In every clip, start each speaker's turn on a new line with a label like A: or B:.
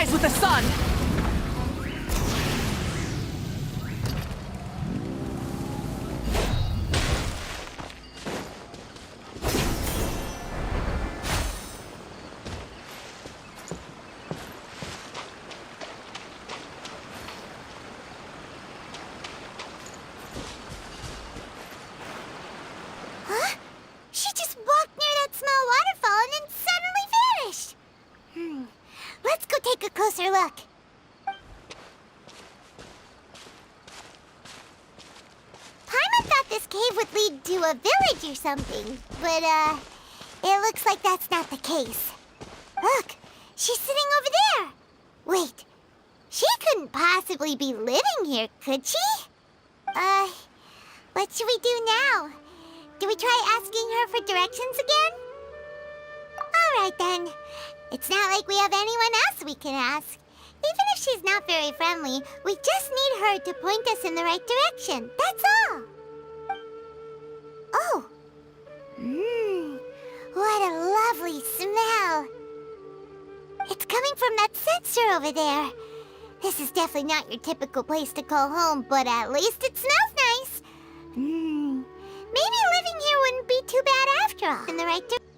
A: rise with the sun!
B: A village or something, but it looks like that's not the case. Look, she's sitting over there. Wait, she couldn't possibly be living here, could she? What should we do now? Do we try asking her for directions again? All right then. It's not like we have anyone else we can ask. Even if she's not very friendly, we just need her to point us in the right direction. That's all. Oh! What a lovely smell! It's coming from that sensor over there. This is definitely not your typical place to call home, but at least it smells nice. Maybe living here wouldn't be too bad after all. In the right direction.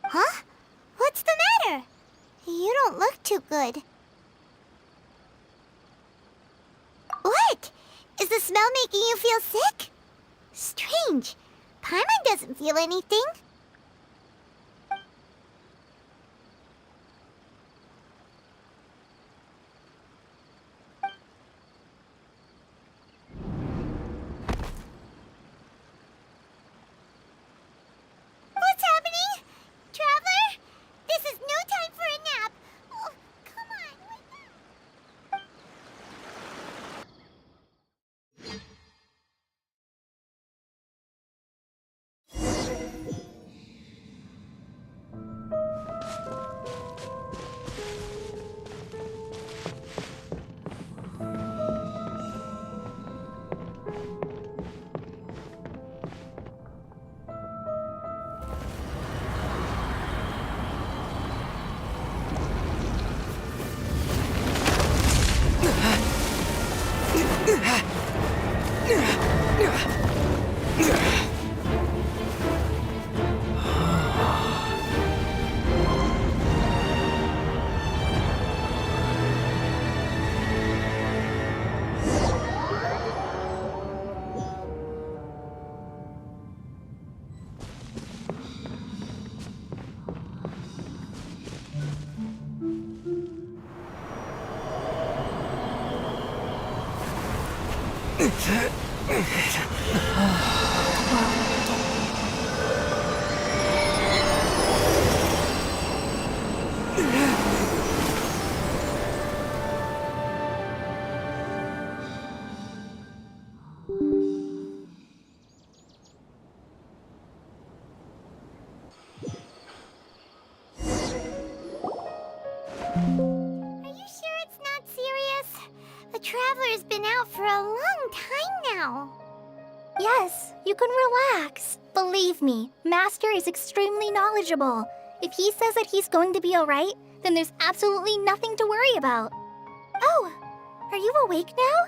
B: Huh? What's the matter? You don't look too good. What? Is the smell making you feel sick? Strange. Paimon doesn't feel anything. What's happening? Traveler? This is no time for a nap. Oh, come on, wake up. Traveler's been out for a long time now.
C: Yes, you can relax. Believe me, Master is extremely knowledgeable. If he says that he's going to be alright, then there's absolutely nothing to worry about. Oh, are you awake now?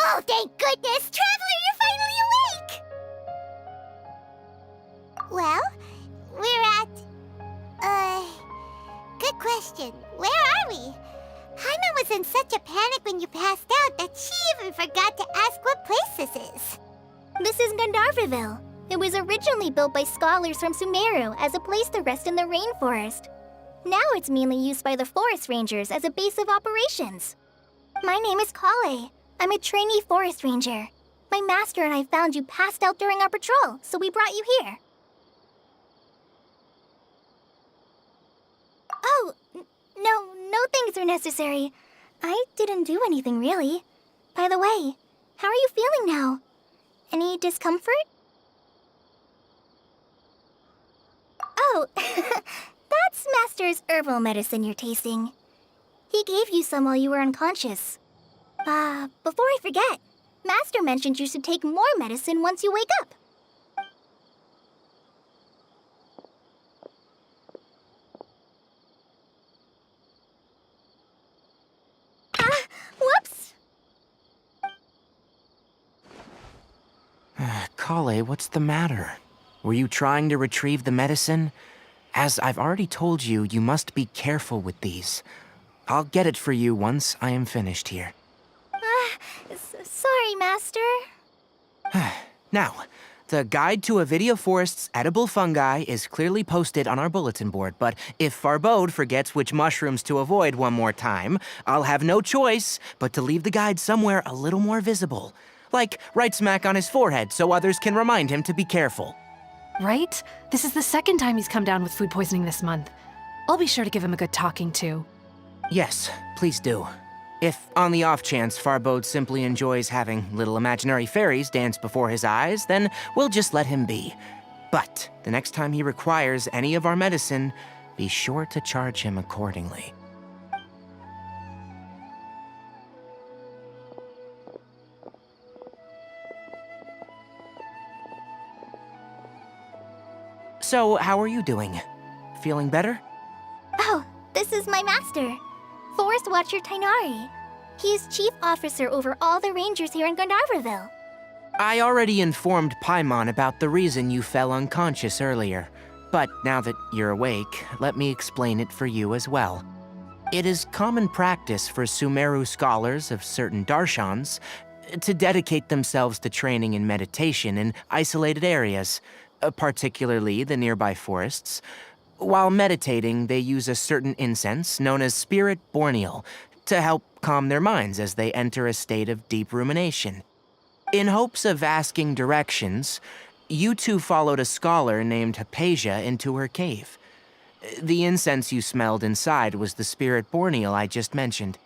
B: Oh, thank goodness! Traveler, you're finally awake! Well, we're at... Good question. Where are we? Paimon was in such a panic when you passed out that she even forgot to ask what place this is.
C: This is Gandaravville. It was originally built by scholars from Sumeru as a place to rest in the rainforest. Now it's mainly used by the forest rangers as a base of operations. My name is Kale. I'm a trainee forest ranger. My master and I found you passed out during our patrol, so we brought you here. Oh, no things are necessary. I didn't do anything, really. By the way, how are you feeling now? Any discomfort? Oh, that's Master's herbal medicine you're tasting. He gave you some while you were unconscious. Before I forget, Master mentioned you should take more medicine once you wake up.
A: Kale, what's the matter? Were you trying to retrieve the medicine? As I've already told you, you must be careful with these. I'll get it for you once I am finished here.
C: Sorry, Master.
A: Now, the guide to Avidia Forest's edible fungi is clearly posted on our bulletin board, but if Farbode forgets which mushrooms to avoid one more time, I'll have no choice but to leave the guide somewhere a little more visible. Like right smack on his forehead so others can remind him to be careful.
D: Right? This is the second time he's come down with food poisoning this month. I'll be sure to give him a good talking to.
A: Yes, please do. If, on the off chance, Farbode simply enjoys having little imaginary fairies dance before his eyes, then we'll just let him be. But the next time he requires any of our medicine, be sure to charge him accordingly. So, how are you doing? Feeling better?
C: Oh, this is my master, Forest Watcher Tighnari. He's chief officer over all the rangers here in Gandaravville.
A: I already informed Paimon about the reason you fell unconscious earlier. But now that you're awake, let me explain it for you as well. It is common practice for Sumeru scholars of certain darshans to dedicate themselves to training in meditation in isolated areas, particularly the nearby forests. While meditating, they use a certain incense known as Spirit Borneal to help calm their minds as they enter a state of deep rumination. In hopes of asking directions, you two followed a scholar named Haypasia into her cave. The incense you smelled inside was the Spirit Borneal I just mentioned.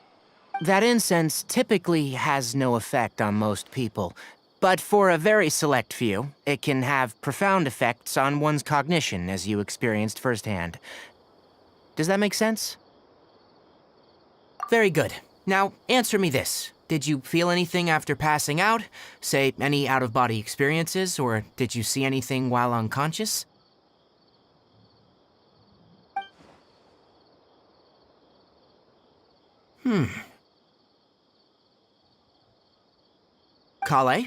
A: That incense typically has no effect on most people, but for a very select few, it can have profound effects on one's cognition, as you experienced firsthand. Does that make sense? Very good. Now, answer me this. Did you feel anything after passing out? Say, any out-of-body experiences, or did you see anything while unconscious? Kale,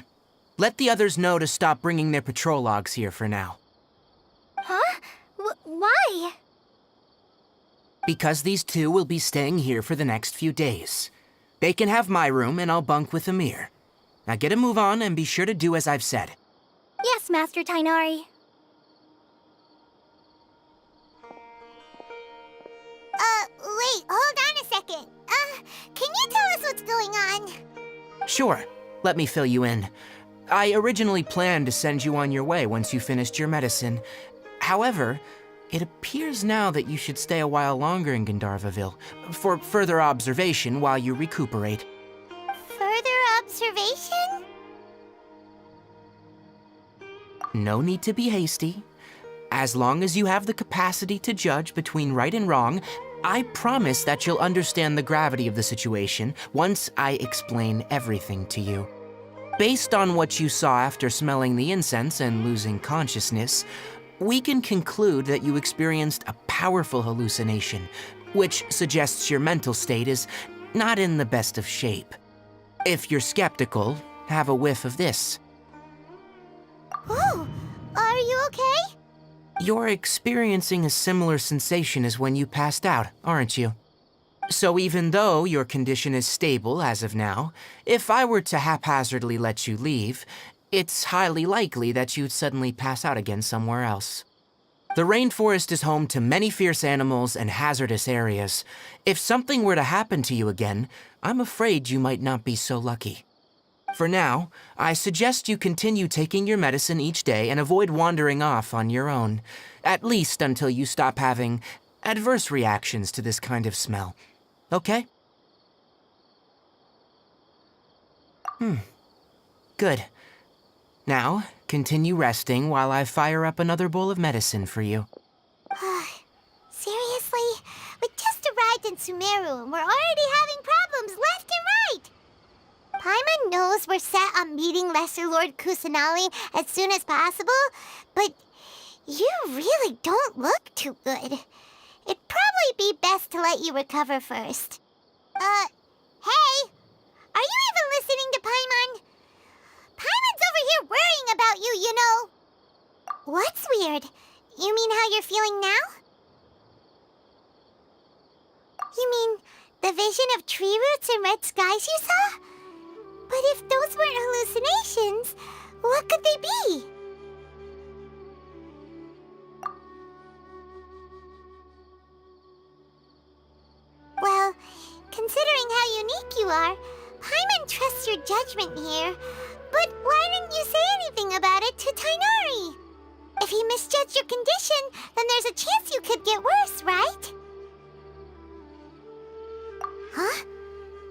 A: let the others know to stop bringing their patrol logs here for now.
C: Huh? Why?
A: Because these two will be staying here for the next few days. They can have my room and I'll bunk with Amir. Now get a move on and be sure to do as I've said.
C: Yes, Master Tighnari.
B: Wait, hold on a second. Can you tell us what's going on?
A: Sure, let me fill you in. I originally planned to send you on your way once you finished your medicine. However, it appears now that you should stay a while longer in Gandaravville for further observation while you recuperate.
B: Further observation?
A: No need to be hasty. As long as you have the capacity to judge between right and wrong, I promise that you'll understand the gravity of the situation once I explain everything to you. Based on what you saw after smelling the incense and losing consciousness, we can conclude that you experienced a powerful hallucination, which suggests your mental state is not in the best of shape. If you're skeptical, have a whiff of this.
B: Ooh, are you okay?
A: You're experiencing a similar sensation as when you passed out, aren't you? So even though your condition is stable as of now, if I were to haphazardly let you leave, it's highly likely that you'd suddenly pass out again somewhere else. The rainforest is home to many fierce animals and hazardous areas. If something were to happen to you again, I'm afraid you might not be so lucky. For now, I suggest you continue taking your medicine each day and avoid wandering off on your own, at least until you stop having adverse reactions to this kind of smell. Okay? Good. Now, continue resting while I fire up another bowl of medicine for you.
B: Seriously? We just arrived in Sumeru and we're already having problems left and right! Paimon knows we're set on meeting Lesser Lord Kusanali as soon as possible, but you really don't look too good. It'd probably be best to let you recover first. Hey! Are you even listening to Paimon? Paimon's over over here worrying about you, you know. What's weird? You mean how you're feeling now? You mean the vision of tree roots and red skies you saw? But if those weren't hallucinations, what could they be? Well, considering how unique you are, Paimon trusts your judgment here. But why didn't you say anything about it to Tighnari? If he misjudged your condition, then there's a chance you could get worse, right? Huh?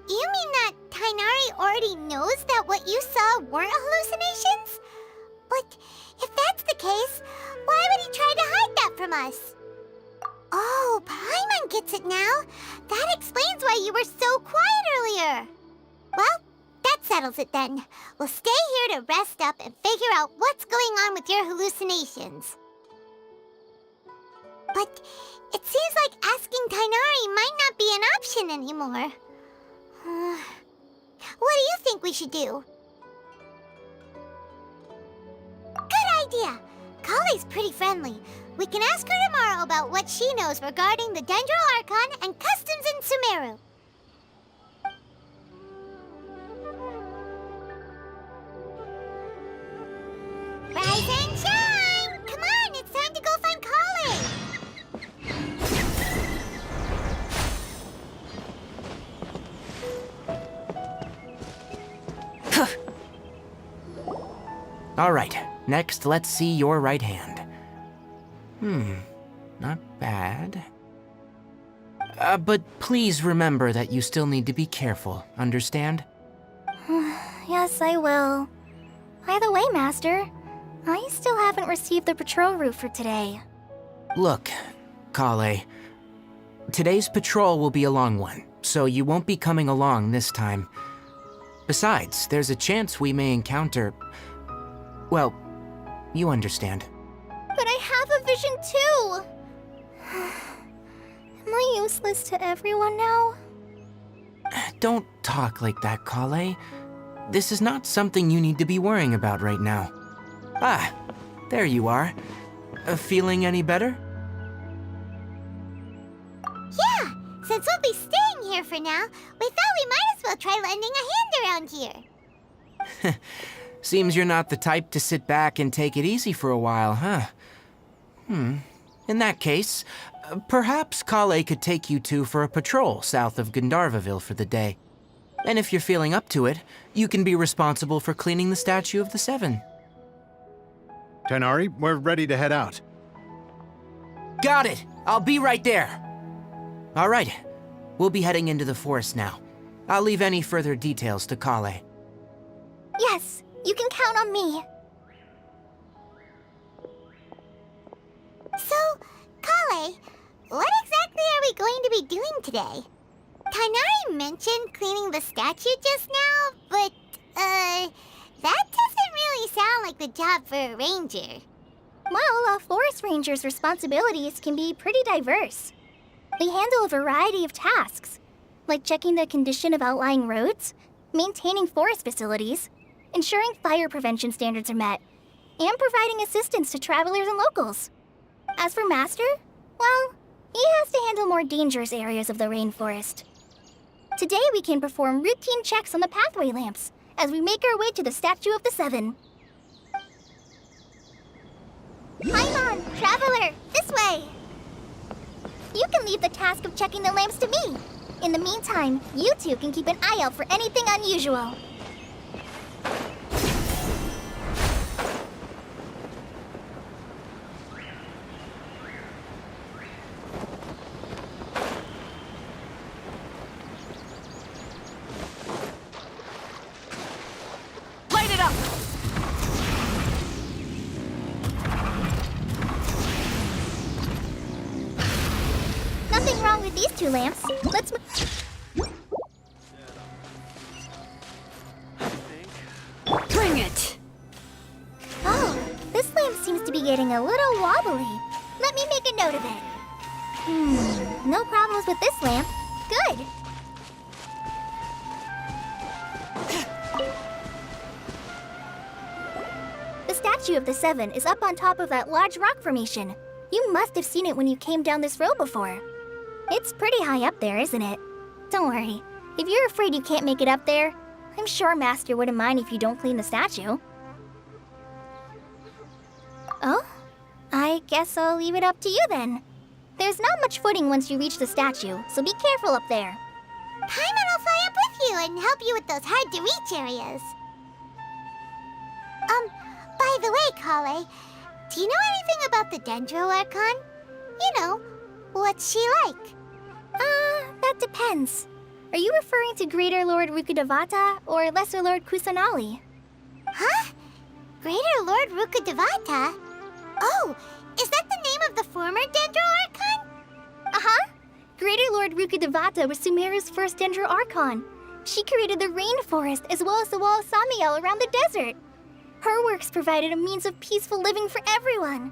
B: You mean that Tighnari already knows that what you saw weren't hallucinations? But if that's the case, why would he try to hide that from us? Oh, Paimon gets it now. That explains why you were so quiet earlier. Well, that settles it then. We'll stay here to rest up and figure out what's going on with your hallucinations. But it seems like asking Tighnari might not be an option anymore. What do you think we should do? Good idea! Kale's pretty friendly. We can ask her tomorrow about what she knows regarding the Dendro Archon and customs in Sumeru. Rise and shine! Come on, it's time to go find Kale!
A: All right, next let's see your right hand. Not bad. But please remember that you still need to be careful, understand?
C: Yes, I will. By the way, Master, I still haven't received the patrol route for today.
A: Look, Kale, today's patrol will be a long one, so you won't be coming along this time. Besides, there's a chance we may encounter... well, you understand.
C: But I have a vision too! Am I useless to everyone now?
A: Don't talk like that, Kale. This is not something you need to be worrying about right now. Ah, there you are. Feeling any better?
B: Yeah, since we'll be staying here for now, we thought we might as well try lending a hand around here.
A: Seems you're not the type to sit back and take it easy for a while, huh? In that case, perhaps Kale could take you two for a patrol south of Gandaravville for the day. And if you're feeling up to it, you can be responsible for cleaning the Statue of the Seven.
E: Tighnari, we're ready to head out.
A: Got it! I'll be right there! All right, we'll be heading into the forest now. I'll leave any further details to Kale.
C: Yes, you can count on me.
B: So, Kale, what exactly are we going to be doing today? Tighnari mentioned cleaning the statue just now, but, that doesn't really sound like the job for a ranger.
C: Well, a forest ranger's responsibilities can be pretty diverse. They handle a variety of tasks, like checking the condition of outlying roads, maintaining forest facilities, ensuring fire prevention standards are met, and providing assistance to travelers and locals. As for Master, well, he has to handle more dangerous areas of the rainforest. Today we can perform routine checks on the pathway lamps as we make our way to the Statue of the Seven. Paimon, traveler, this way! You can leave the task of checking the lamps to me. In the meantime, you two can keep an eye out for anything unusual.
A: Light it up!
C: Nothing wrong with these two lamps. Let's move.
D: Bring it!
C: Oh, this lamp seems to be getting a little wobbly. Let me make a note of it. No problems with this lamp. Good. statue of the Seven is up on top of that large rock formation. You must have seen it when you came down this road before. It's pretty high up there, isn't it? Don't worry. If you're afraid you can't make it up there, I'm sure Master wouldn't mind if you don't clean the statue. Oh? I guess I'll leave it up to you then. There's not much footing once you reach the statue, so be careful up there.
B: Paimon will fly up with you and help you with those hard-to-reach areas. By the way, Kale, do you know anything about the Dendro Archon? You know, what's she like?
C: That depends. Are you referring to Greater Lord Rukkhadevata or Lesser Lord Kusanali?
B: Huh? Greater Lord Rukkhadevata? Oh, is that the name of the former Dendro Archon?
C: Uh-huh. Greater Lord Rukkhadevata was Sumeru's first Dendro Archon. She created the rainforest as well as the wall of Samiel around the desert. Her works provided a means of peaceful living for everyone.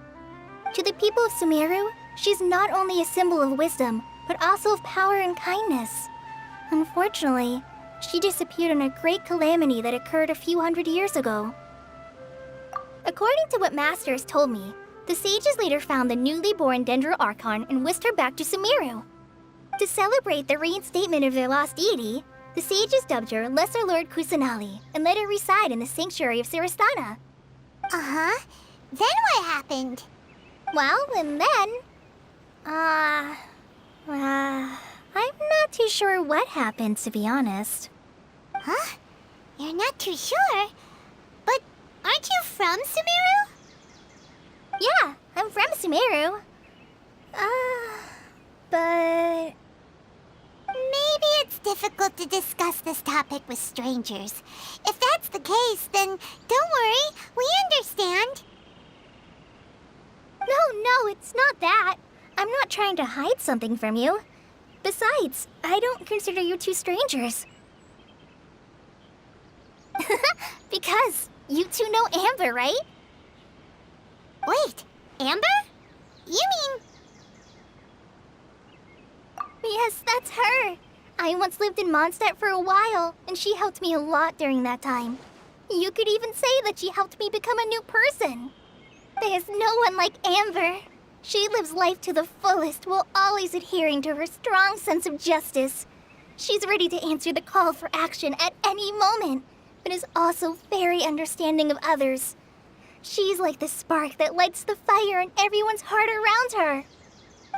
C: To the people of Sumeru, she's not only a symbol of wisdom, but also of power and kindness. Unfortunately, she disappeared in a great calamity that occurred a few hundred years ago. According to what Masters told me, the sages later found the newly born Dendro Archon and whisked her back to Sumeru. To celebrate the reinstatement of their lost deity, the sages dubbed her Lesser Lord Kusanali and let her reside in the sanctuary of Sarastana.
B: Uh-huh. Then what happened?
C: Well, and then... I'm not too sure what happened, to be honest.
B: Huh? You're not too sure? But aren't you from Sumeru?
C: Yeah, I'm from Sumeru. But...
B: Maybe it's difficult to discuss this topic with strangers. If that's the case, then don't worry, we understand.
C: No, it's not that. I'm not trying to hide something from you. Besides, I don't consider you two strangers. Because you two know Amber, right?
B: Wait, Amber? You mean...
C: Yes, that's her. I once lived in Mondstadt for a while, and she helped me a lot during that time. You could even say that she helped me become a new person. There's no one like Amber. She lives life to the fullest while always adhering to her strong sense of justice. She's ready to answer the call for action at any moment, but is also very understanding of others. She's like the spark that lights the fire in everyone's heart around her.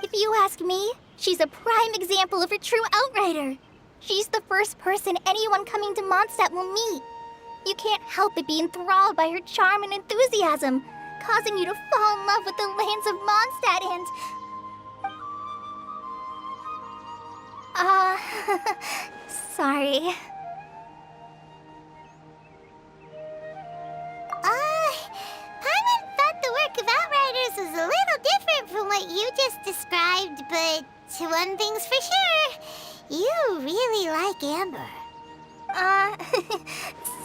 C: If you ask me, she's a prime example of a true outrider. She's the first person anyone coming to Mondstadt will meet. You can't help but be enthralled by her charm and enthusiasm, causing you to fall in love with the lands of Mondstadt and... sorry.
B: Paimon thought the work of Outriders was a little different from what you just described, but one thing's for sure, you really like Amber.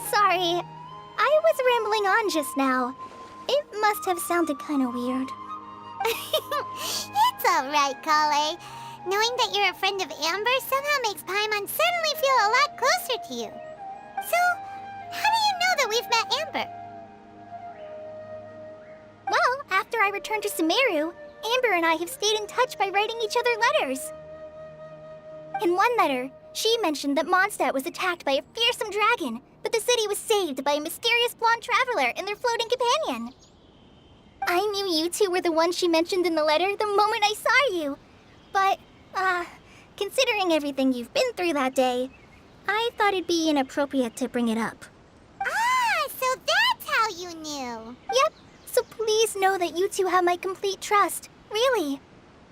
C: Sorry. I was rambling on just now. It must have sounded kind of weird.
B: It's alright, Kale. Knowing that you're a friend of Amber somehow makes Paimon suddenly feel a lot closer to you. So, how do you know that we've met Amber?
C: Well, after I returned to Sumeru, Amber and I have stayed in touch by writing each other letters. In one letter, she mentioned that Mondstadt was attacked by a fearsome dragon, but the city was saved by a mysterious blonde traveler and their floating companion. I knew you two were the ones she mentioned in the letter the moment I saw you. But, considering everything you've been through that day, I thought it'd be inappropriate to bring it up.
B: So that's how you knew.
C: Yep, so please know that you two have my complete trust, really.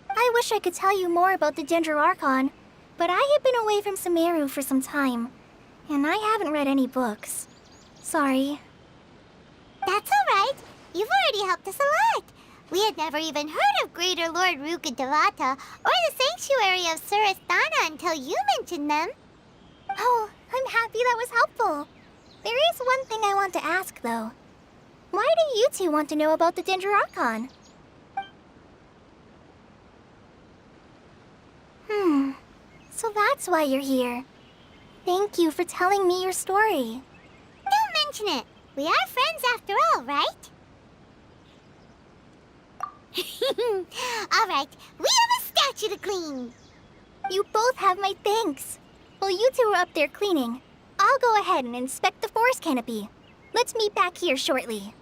C: I wish I could tell you more about the Dendro Archon, but I have been away from Sumeru for some time, and I haven't read any books. Sorry.
B: That's alright. You've already helped us a lot. We had never even heard of Greater Lord Rukkhadevata or the Sanctuary of Sarastana until you mentioned them.
C: Oh, I'm happy that was helpful. There is one thing I want to ask, though. Why do you two want to know about the Dendro Archon? So that's why you're here. Thank you for telling me your story.
B: Don't mention it. We are friends after all, right? All right, we have a statue to clean.
C: You both have my thanks. While you two are up there cleaning, I'll go ahead and inspect the forest canopy. Let's meet back here shortly.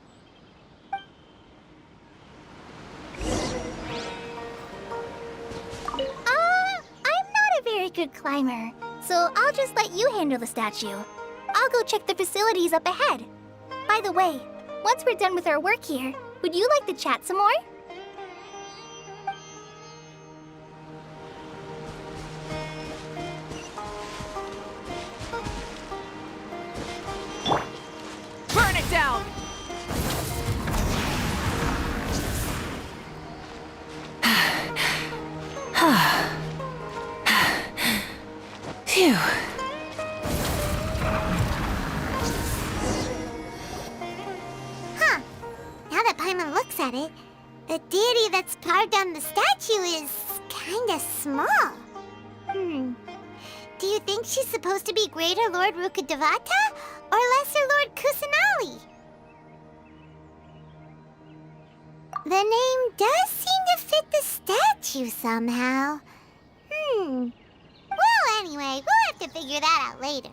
C: I'm not a very good climber, so I'll just let you handle the statue. I'll go check the facilities up ahead. By the way, once we're done with our work here, would you like to chat some more?
D: Burn it down! Phew.
B: Huh. Now that Paimon looks at it, the deity that's carved on the statue is kinda small. Do you think she's supposed to be Greater Lord Rukkhadevata or Lesser Lord Kusanali? The name does seem to fit the statue somehow. Well, anyway, we'll have to figure that out later.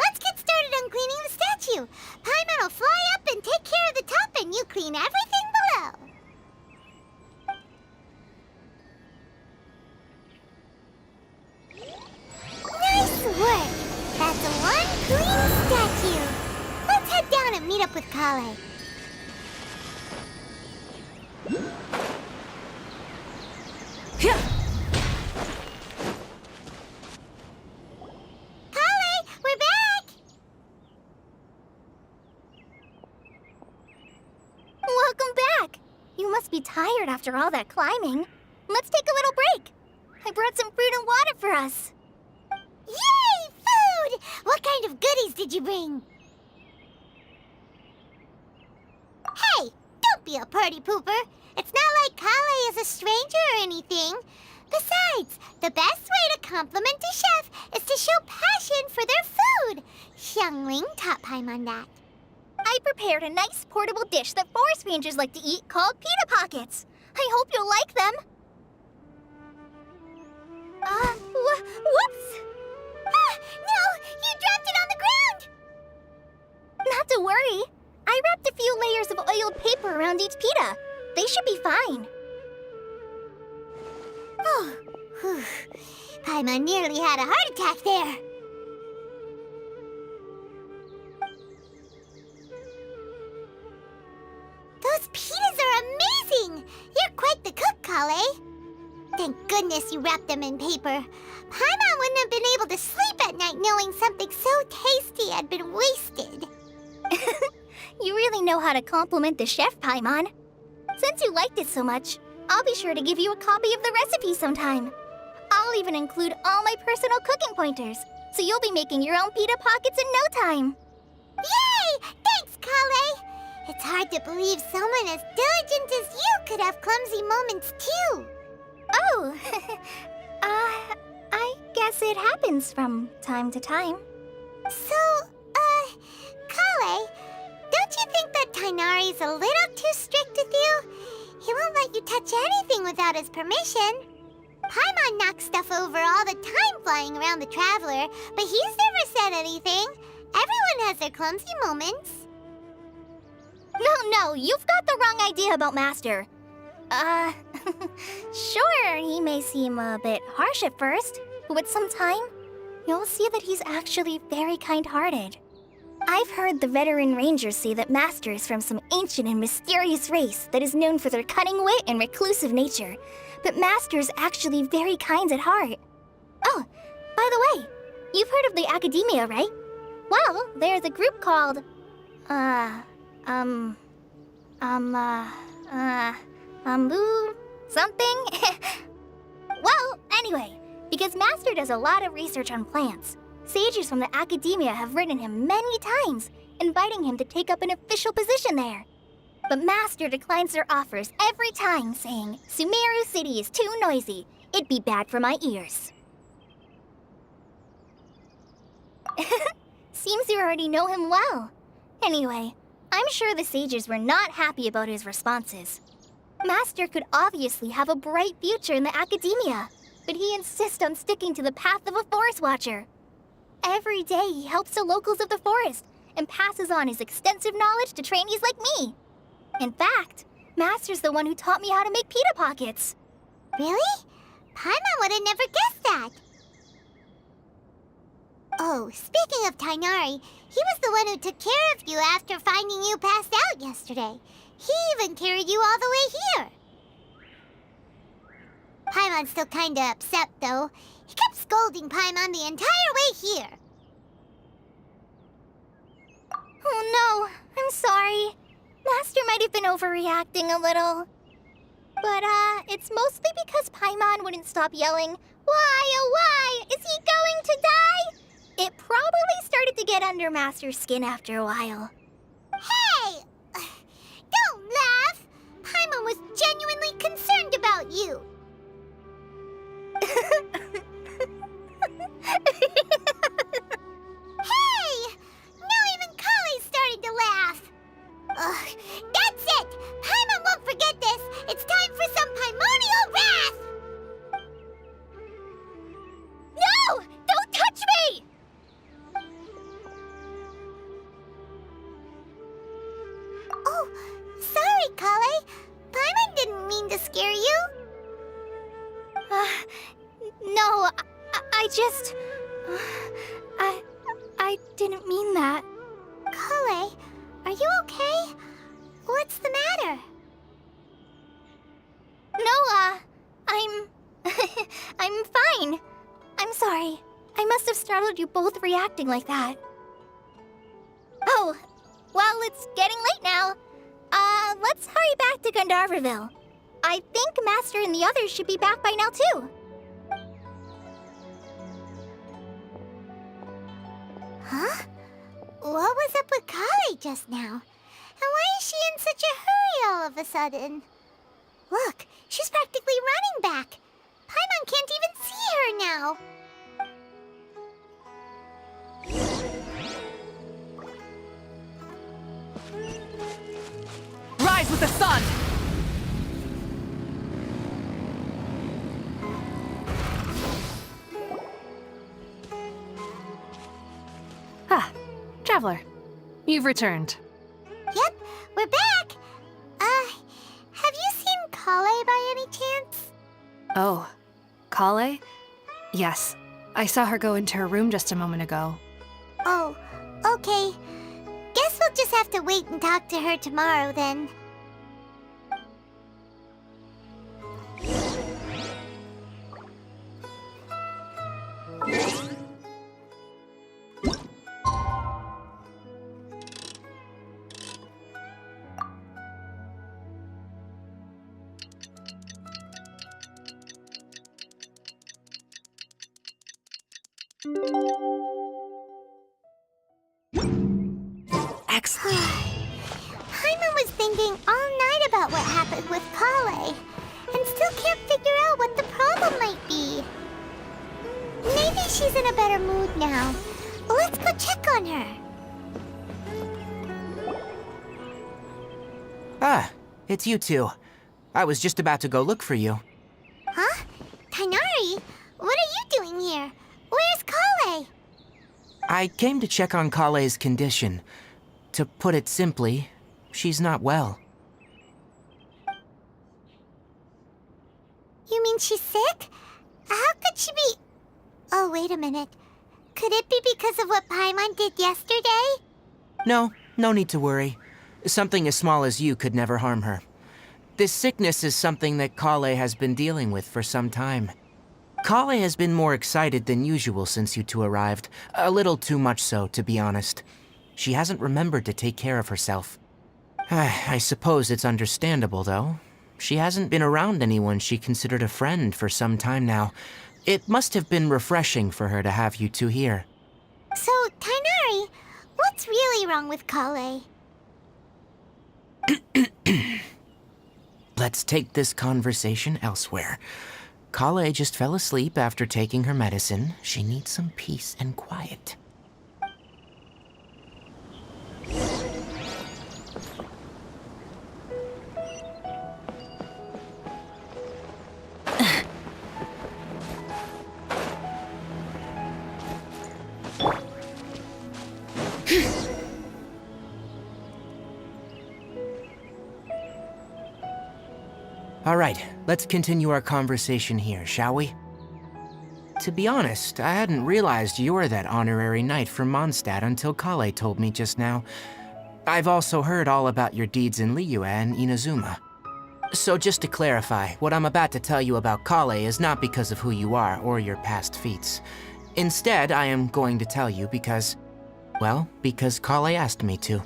B: Let's get started on cleaning the statue. Paimon will fly up and take care of the top, and you clean everything below. Nice work! That's one clean statue. Let's head down and meet up with Kale. Kale, we're back!
C: Welcome back! You must be tired after all that climbing. Let's take a little break. I brought some fruit and water for us.
B: Yay! Food! What kind of goodies did you bring? Hey! Don't be a party pooper! It's not like Kale is a stranger or anything. Besides, the best way to compliment a chef is to show passion for their food. Xiangling taught Paimon that.
C: I prepared a nice portable dish that forest rangers like to eat called Pita Pockets. I hope you'll like them. Whoops!
B: Ah, no! You dropped it on the ground!
C: Not to worry. I wrapped a few layers of oiled paper around each pita. They should be fine.
B: Oh, whew. Paimon nearly had a heart attack there. Those pitas are amazing! You're quite the cook, Kale. Thank goodness you wrapped them in paper. Paimon wouldn't have been able to sleep at night knowing something so tasty had been wasted.
C: You really know how to compliment the chef, Paimon. Since you liked it so much, I'll be sure to give you a copy of the recipe sometime. I'll even include all my personal cooking pointers, so you'll be making your own pita pockets in no time.
B: Yay! Thanks, Kale! It's hard to believe someone as diligent as you could have clumsy moments, too.
C: Oh, I guess it happens from time to time.
B: So, Kale, don't you think that Tighnari's a little too strict with you? He won't let you touch anything without his permission. Paimon knocks stuff over all the time flying around the Traveler, but he's never said anything. Everyone has their clumsy moments.
C: No, you've got the wrong idea about Master. Sure, he may seem a bit harsh at first, but with some time, you'll see that he's actually very kind-hearted. I've heard the veteran rangers say that Master is from some ancient and mysterious race that is known for their cunning wit and reclusive nature, but Master is actually very kind at heart. Oh, by the way, you've heard of the Academia, right? Well, there's a group called, something? Well, anyway, because Master does a lot of research on plants, sages from the Academia have written him many times, inviting him to take up an official position there. But Master declines their offers every time, saying, Sumeru City is too noisy. It'd be bad for my ears. Seems you already know him well. Anyway, I'm sure the sages were not happy about his responses. Master could obviously have a bright future in the academia, but he insists on sticking to the path of a forest watcher. Every day he helps the locals of the forest and passes on his extensive knowledge to trainees like me. In fact, Master's the one who taught me how to make pita pockets.
B: Really? Paimon would have never guessed that. Oh, speaking of Tighnari, he was the one who took care of you after finding you passed out yesterday. He even carried you all the way here. Paimon's still kinda upset, though. He kept scolding Paimon the entire way here.
C: Oh no, I'm sorry. Master might have been overreacting a little. But, it's mostly because Paimon wouldn't stop yelling, "Why, oh why? Is he going to die?" It probably started to get under Master's skin after a while.
B: Hey! Don't laugh! Paimon was genuinely concerned about you. Hey! Now even Kale's starting to laugh. Ugh, that's it! Paimon won't forget this! It's time for some Paimonial wrath!
C: No! Don't touch me!
B: Oh, sorry, Kale. Paimon didn't mean to scare you.
C: No, I just... I didn't mean that.
B: Kale, are you okay? What's the matter?
C: No, I'm... I'm fine. I'm sorry. I must have startled you both reacting like that. Oh, well, it's getting late now. Let's hurry back to Gandaravville. I think Master and the others should be back by now, too.
B: Huh? What was up with Kale just now? And why is she in such a hurry all of a sudden? Look, she's practically running back. Paimon can't even see her now.
D: Rise with the sun! Ah, Traveler. You've returned.
B: Yep, we're back. Have you seen Kale by any chance?
D: Oh, Kale? Yes, I saw her go into her room just a moment ago.
B: Oh, okay. Guess we'll just have to wait and talk to her tomorrow then.
D: Excellent.
B: Paimon was thinking all night about what happened with Kale, and still can't figure out what the problem might be. Maybe she's in a better mood now. Let's go check on her.
A: Ah, it's you two. I was just about to go look for you.
B: Huh? Tighnari? What are you doing here? Where's Kale?
A: I came to check on Kale's condition. To put it simply, she's not well.
B: You mean she's sick? How could she be... Oh, wait a minute. Could it be because of what Paimon did yesterday?
A: No need to worry. Something as small as you could never harm her. This sickness is something that Kale has been dealing with for some time. Kale has been more excited than usual since you two arrived. A little too much so, to be honest. She hasn't remembered to take care of herself. I suppose it's understandable, though. She hasn't been around anyone she considered a friend for some time now. It must have been refreshing for her to have you two here.
B: So, Tighnari, what's really wrong with Kale?
A: Let's take this conversation elsewhere. Kale just fell asleep after taking her medicine. She needs some peace and quiet. All right, let's continue our conversation here, shall we? To be honest, I hadn't realized you were that honorary knight from Mondstadt until Kale told me just now. I've also heard all about your deeds in Liyue and Inazuma. So just to clarify, what I'm about to tell you about Kale is not because of who you are or your past feats. Instead, I am going to tell you because Kale asked me to.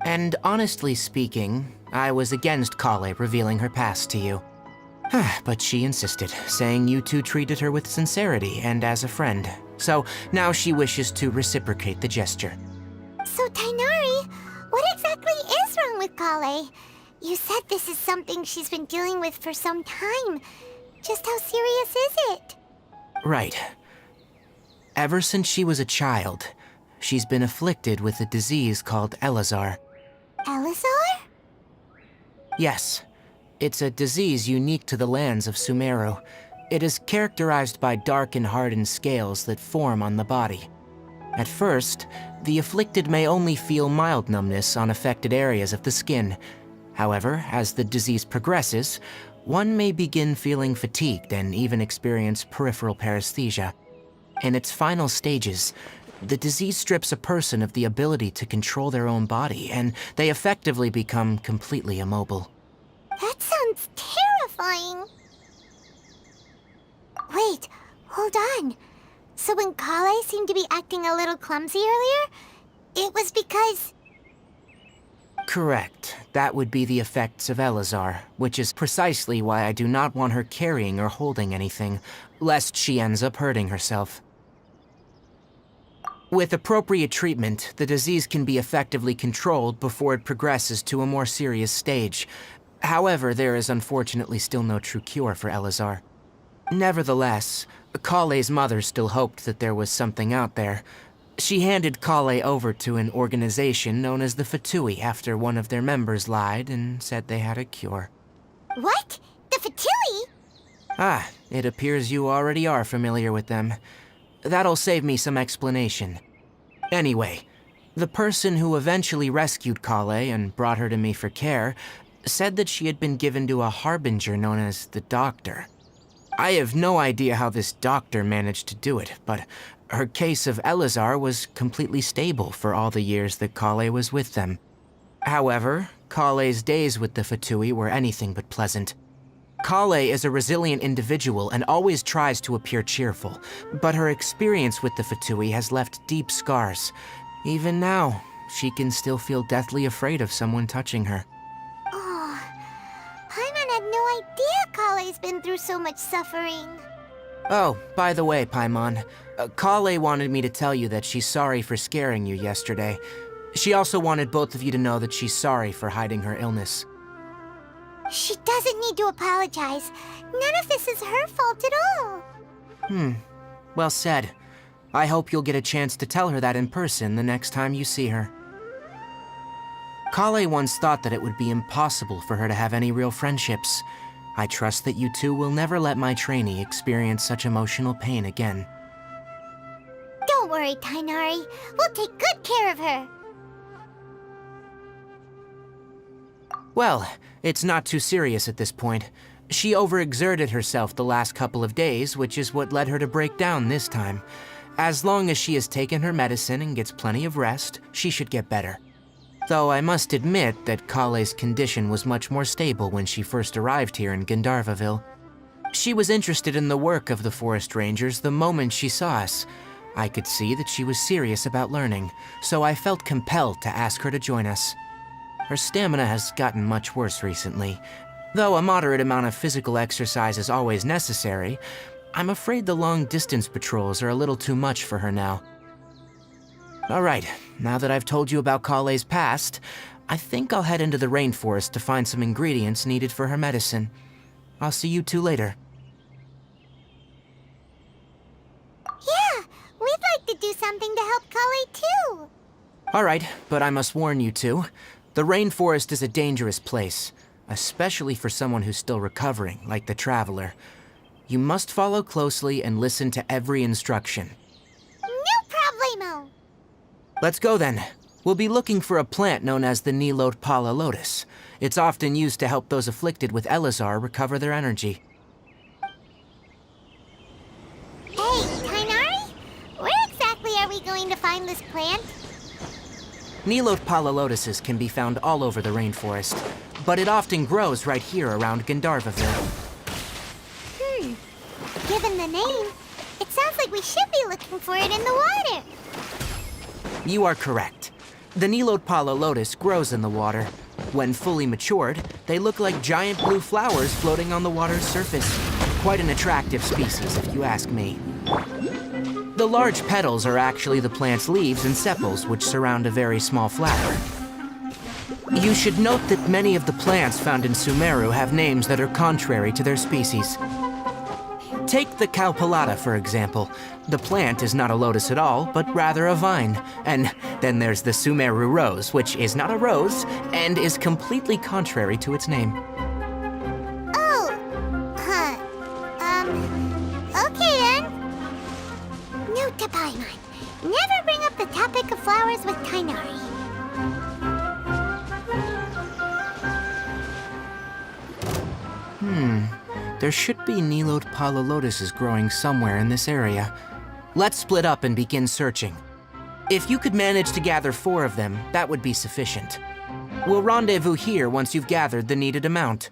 A: And honestly speaking, I was against Kale revealing her past to you. But she insisted, saying you two treated her with sincerity and as a friend. So now she wishes to reciprocate the gesture.
B: So, Tighnari, what exactly is wrong with Kale? You said this is something she's been dealing with for some time. Just how serious is it?
A: Right. Ever since she was a child, she's been afflicted with a disease called Eleazar.
B: Eleazar?
A: Yes. It's a disease unique to the lands of Sumeru. It is characterized by dark and hardened scales that form on the body. At first, the afflicted may only feel mild numbness on affected areas of the skin. However, as the disease progresses, one may begin feeling fatigued and even experience peripheral paresthesia. In its final stages, the disease strips a person of the ability to control their own body, and they effectively become completely immobile.
B: That sounds terrifying. Wait, hold on. So when Kale seemed to be acting a little clumsy earlier, it was because...
A: Correct. That would be the effects of Eleazar, which is precisely why I do not want her carrying or holding anything, lest she ends up hurting herself. With appropriate treatment, the disease can be effectively controlled before it progresses to a more serious stage. However, there is unfortunately still no true cure for Eleazar. Nevertheless, Kale's mother still hoped that there was something out there. She handed Kale over to an organization known as the Fatui after one of their members lied and said they had a cure.
B: What? The Fatui?
A: It appears you already are familiar with them. That'll save me some explanation. Anyway, the person who eventually rescued Kale and brought her to me for care said that she had been given to a harbinger known as the Doctor. I have no idea how this doctor managed to do it, but her case of Eleazar was completely stable for all the years that Kale was with them. However, Kale's days with the Fatui were anything but pleasant. Kale is a resilient individual and always tries to appear cheerful, but her experience with the Fatui has left deep scars. Even now, she can still feel deathly afraid of someone touching her.
B: Oh, Paimon had no idea Kale's been through so much suffering.
A: Oh, by the way, Paimon, Kale wanted me to tell you that she's sorry for scaring you yesterday. She also wanted both of you to know that she's sorry for hiding her illness.
B: She doesn't need to apologize. None of this is her fault at all.
A: Well said. I hope you'll get a chance to tell her that in person the next time you see her. Kale once thought that it would be impossible for her to have any real friendships. I trust that you two will never let my trainee experience such emotional pain again.
B: Don't worry, Tighnari. We'll take good care of her.
A: Well, it's not too serious at this point. She overexerted herself the last couple of days, which is what led her to break down this time. As long as she has taken her medicine and gets plenty of rest, she should get better. Though I must admit that Kale's condition was much more stable when she first arrived here in Gandaravville. She was interested in the work of the forest rangers the moment she saw us. I could see that she was serious about learning, so I felt compelled to ask her to join us. Her stamina has gotten much worse recently. Though a moderate amount of physical exercise is always necessary, I'm afraid the long-distance patrols are a little too much for her now. Alright, now that I've told you about Kale's past, I think I'll head into the rainforest to find some ingredients needed for her medicine. I'll see you two later.
B: Yeah, we'd like to do something to help Kale too.
A: Alright, but I must warn you two. The rainforest is a dangerous place, especially for someone who's still recovering, like the Traveler. You must follow closely and listen to every instruction.
B: No problemo.
A: Let's go then. We'll be looking for a plant known as the Nilotpala lotus. It's often used to help those afflicted with Eleazar recover their energy.
B: Hey, Tighnari? Where exactly are we going to find this plant?
A: Nilotpala lotuses can be found all over the rainforest, but it often grows right here around Gandaravville.
B: Given the name, it sounds like we should be looking for it in the water.
A: You are correct. The Nilotpala lotus grows in the water. When fully matured, they look like giant blue flowers floating on the water's surface. Quite an attractive species, if you ask me. The large petals are actually the plant's leaves and sepals, which surround a very small flower. You should note that many of the plants found in Sumeru have names that are contrary to their species. Take the Cowpelata, for example. The plant is not a lotus at all, but rather a vine. And then there's the Sumeru rose, which is not a rose, and is completely contrary to its name.
B: Oh, okay then. Note to Paimon, never bring up the topic of flowers with Tighnari.
A: There should be Nilotpala lotuses growing somewhere in this area. Let's split up and begin searching. If you could manage to gather 4 of them, that would be sufficient. We'll rendezvous here once you've gathered the needed amount.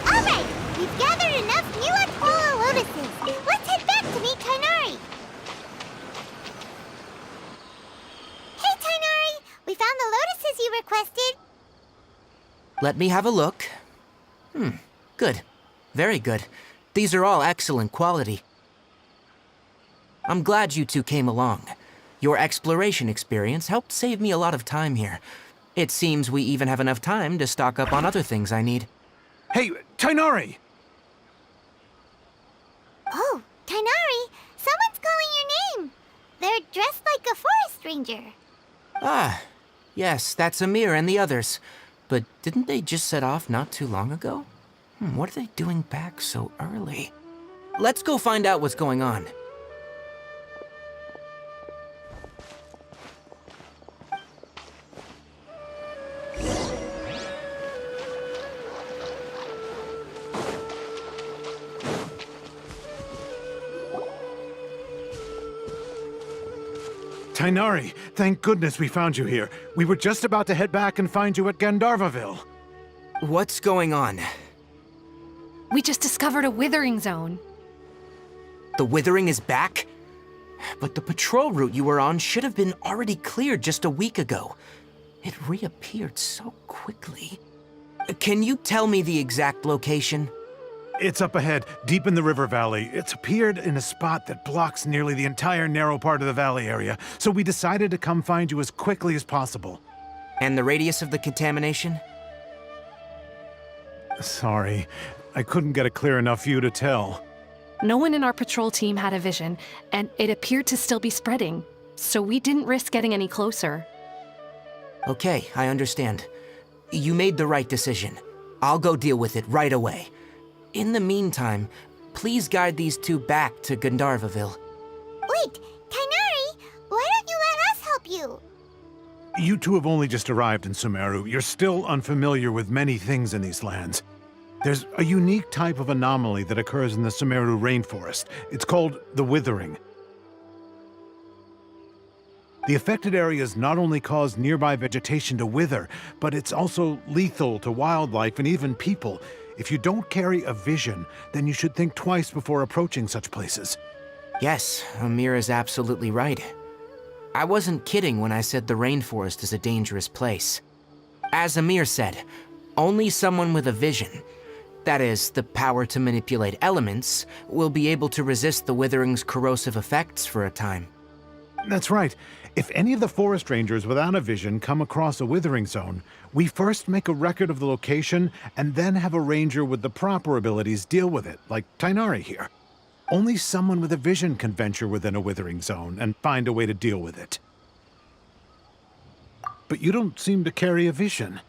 B: Alright, we've gathered enough Nilotpala lotuses. Let's head back to meet Tighnari. Hey, Tighnari! We found the lotuses you requested.
A: Let me have a look. Good. Very good. These are all excellent quality. I'm glad you two came along. Your exploration experience helped save me a lot of time here. It seems we even have enough time to stock up on other things I need.
E: Hey, Tighnari!
B: Oh, Tighnari! Someone's calling your name. They're dressed like a forest ranger.
A: Ah, yes, that's Amir and the others. But didn't they just set off not too long ago? What are they doing back so early? Let's go find out what's going on.
E: Tighnari, thank goodness we found you here. We were just about to head back and find you at Gandaravville.
A: What's going on?
D: We just discovered a Withering zone.
A: The Withering is back? But the patrol route you were on should have been already cleared just a week ago. It reappeared so quickly. Can you tell me the exact location?
E: It's up ahead, deep in the river valley. It's appeared in a spot that blocks nearly the entire narrow part of the valley area, so we decided to come find you as quickly as possible.
A: And the radius of the contamination?
E: Sorry, I couldn't get a clear enough view to tell.
D: No one in our patrol team had a vision, and it appeared to still be spreading, so we didn't risk getting any closer.
A: Okay, I understand. You made the right decision. I'll go deal with it right away. In the meantime, please guide these two back to Gandaravville.
B: Wait, Tighnari! Why don't you let us help you?
E: You two have only just arrived in Sumeru. You're still unfamiliar with many things in these lands. There's a unique type of anomaly that occurs in the Sumeru rainforest. It's called the Withering. The affected areas not only cause nearby vegetation to wither, but it's also lethal to wildlife and even people. If you don't carry a vision, then you should think twice before approaching such places.
A: Yes, Amir is absolutely right. I wasn't kidding when I said the rainforest is a dangerous place. As Amir said, only someone with a vision, that is, the power to manipulate elements, will be able to resist the Withering's corrosive effects for a time.
E: That's right. If any of the forest rangers without a vision come across a withering zone, we first make a record of the location and then have a ranger with the proper abilities deal with it, like Tighnari here. Only someone with a vision can venture within a withering zone and find a way to deal with it. But you don't seem to carry a vision.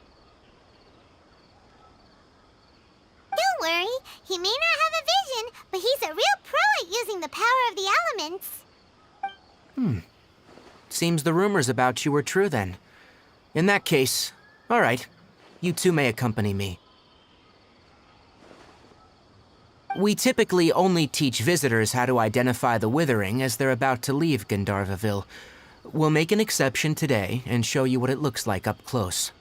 B: Don't worry, he may not have a vision, but he's a real pro at using the power of the elements.
A: Seems the rumors about you were true then. In that case, all right, you two may accompany me. We typically only teach visitors how to identify the Withering as they're about to leave Gandaravville. We'll make an exception today and show you what it looks like up close.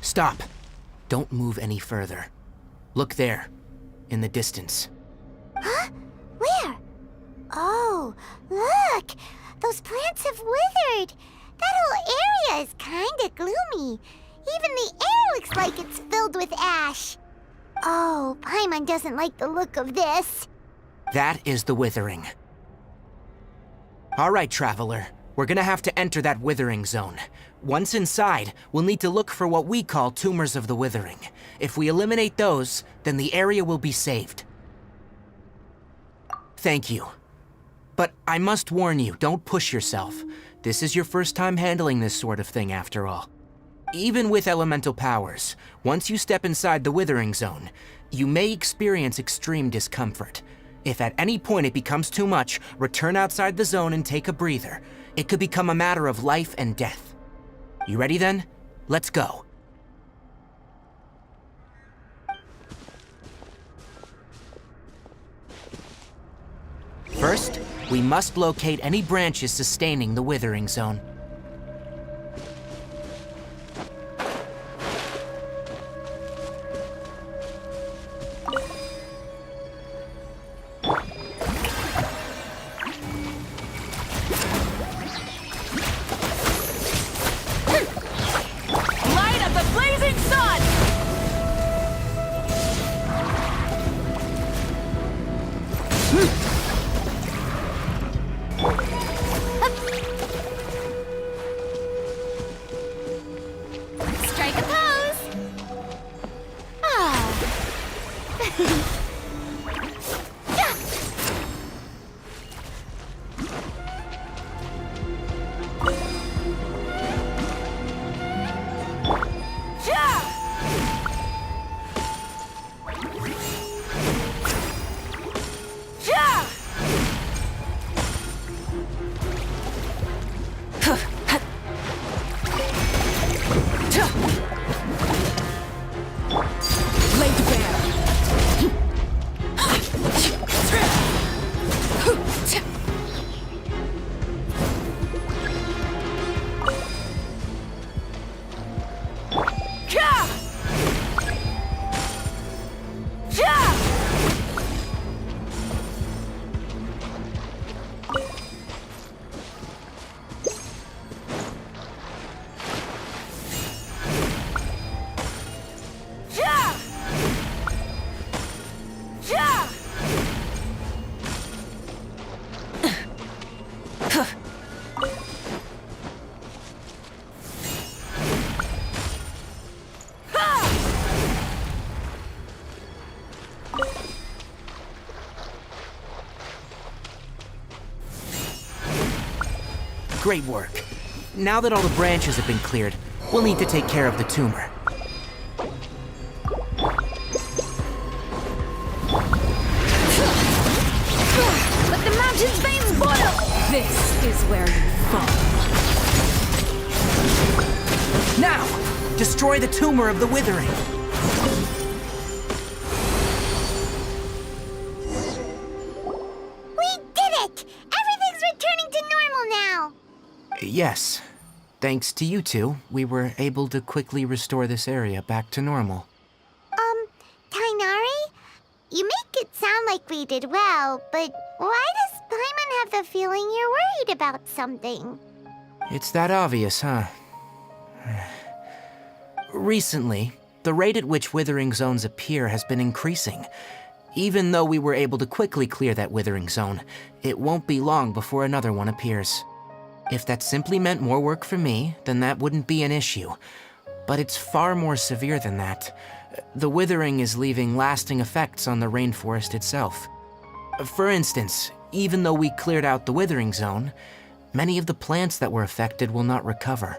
A: Stop. Don't move any further. Look there, in the distance.
B: Huh? Where? Oh, look! Those plants have withered! That whole area is kinda gloomy. Even the air looks like it's filled with ash. Oh, Paimon doesn't like the look of this.
A: That is the Withering. All right, Traveler. We're gonna have to enter that Withering zone. Once inside, we'll need to look for what we call tumors of the Withering. If we eliminate those, then the area will be saved. Thank you. But I must warn you, don't push yourself. This is your first time handling this sort of thing, after all. Even with elemental powers, once you step inside the Withering zone, you may experience extreme discomfort. If at any point it becomes too much, return outside the zone and take a breather. It could become a matter of life and death. You ready then? Let's go. First, we must locate any branches sustaining the Withering zone. Great work. Now that all the branches have been cleared, we'll need to take care of the tumor.
F: Let the mountain's veins boil! This is where you fall.
A: Now, destroy the tumor of the Withering.
B: We did it! Everything's returning to normal now!
A: Yes. Thanks to you two, we were able to quickly restore this area back to normal.
B: Tighnari? You make it sound like we did well, but why does Paimon have the feeling you're worried about something?
A: It's that obvious, huh? Recently, the rate at which Withering Zones appear has been increasing. Even though we were able to quickly clear that Withering Zone, it won't be long before another one appears. If that simply meant more work for me, then that wouldn't be an issue. But it's far more severe than that. The Withering is leaving lasting effects on the rainforest itself. For instance, even though we cleared out the Withering Zone, many of the plants that were affected will not recover.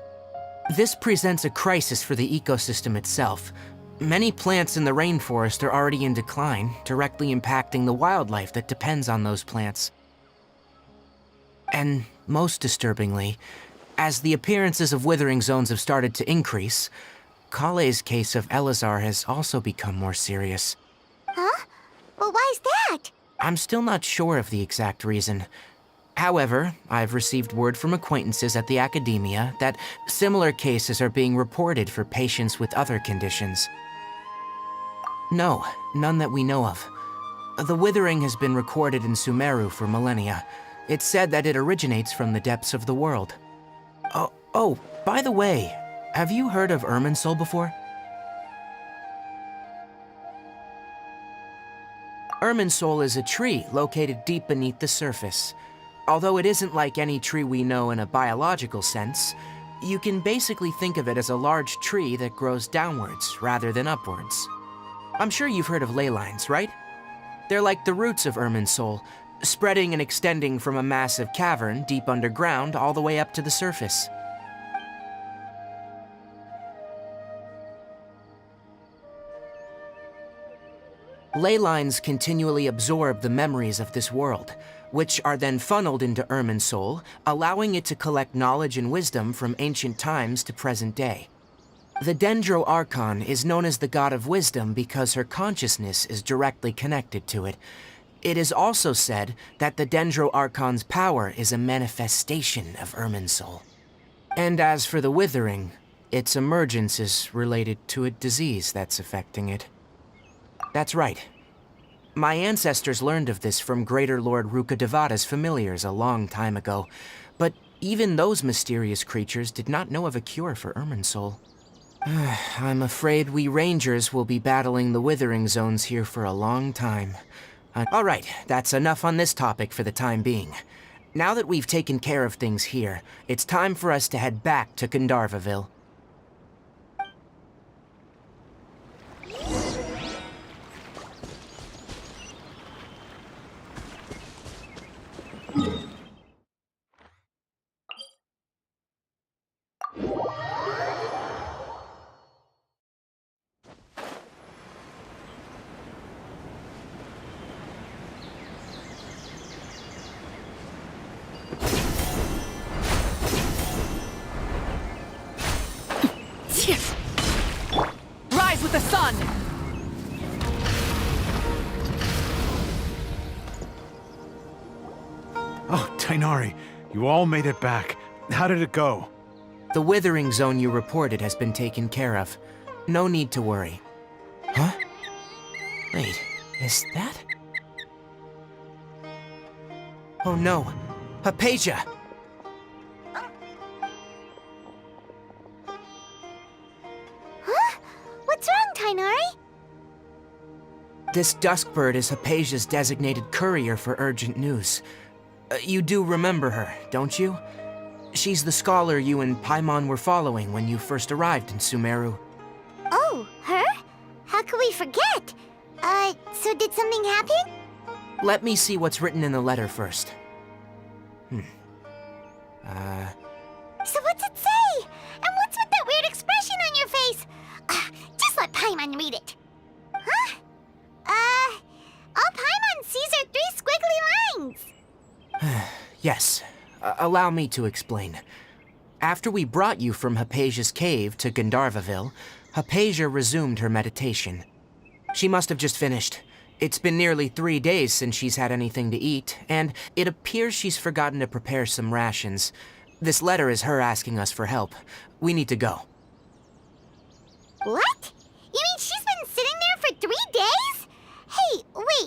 A: This presents a crisis for the ecosystem itself. Many plants in the rainforest are already in decline, directly impacting the wildlife that depends on those plants. And most disturbingly, as the appearances of Withering Zones have started to increase, Kale's case of Eleazar has also become more serious.
B: Huh? Well, why's that?
A: I'm still not sure of the exact reason. However, I've received word from acquaintances at the academia that similar cases are being reported for patients with other conditions. No, none that we know of. The Withering has been recorded in Sumeru for millennia. It's said that it originates from the depths of the world. Oh, by the way, have you heard of Irminsul before? Irminsul is a tree located deep beneath the surface. Although it isn't like any tree we know in a biological sense, you can basically think of it as a large tree that grows downwards rather than upwards. I'm sure you've heard of ley lines, right? They're like the roots of Irminsul, spreading and extending from a massive cavern deep underground all the way up to the surface. Ley lines continually absorb the memories of this world, which are then funneled into Irminsul, allowing it to collect knowledge and wisdom from ancient times to present day. The Dendro Archon is known as the god of wisdom because her consciousness is directly connected to it. It is also said that the Dendro Archon's power is a manifestation of Irminsul. And as for the Withering, its emergence is related to a disease that's affecting it. That's right. My ancestors learned of this from Greater Lord Rukkhadevata's familiars a long time ago, but even those mysterious creatures did not know of a cure for Irminsul. I'm afraid we Rangers will be battling the Withering Zones here for a long time. All right, that's enough on this topic for the time being. Now that we've taken care of things here, it's time for us to head back to Gandaravville.
F: Rise with the sun!
E: Oh, Tighnari, you all made it back. How did it go?
A: The Withering Zone you reported has been taken care of. No need to worry. Huh? Wait, is that? Oh no, Haypasia!
B: Huh? What's wrong, Tighnari?
A: This Duskbird is Haypasia's designated courier for urgent news. You do remember her, don't you? She's the scholar you and Paimon were following when you first arrived in Sumeru.
B: Oh, her? How could we forget? So did something happen?
A: Let me see what's written in the letter first.
B: So what's it say? And what's with that weird expression on your face? Just let Paimon read it. Huh? All Paimon sees are 3 squiggly lines.
A: Yes, allow me to explain. After we brought you from Haypasia's cave to Gandaravville, Haypasia resumed her meditation. She must have just finished. It's been nearly 3 days since she's had anything to eat, and it appears she's forgotten to prepare some rations. This letter is her asking us for help. We need to go.
B: What? You mean she's been sitting there for 3 days? Hey, wait,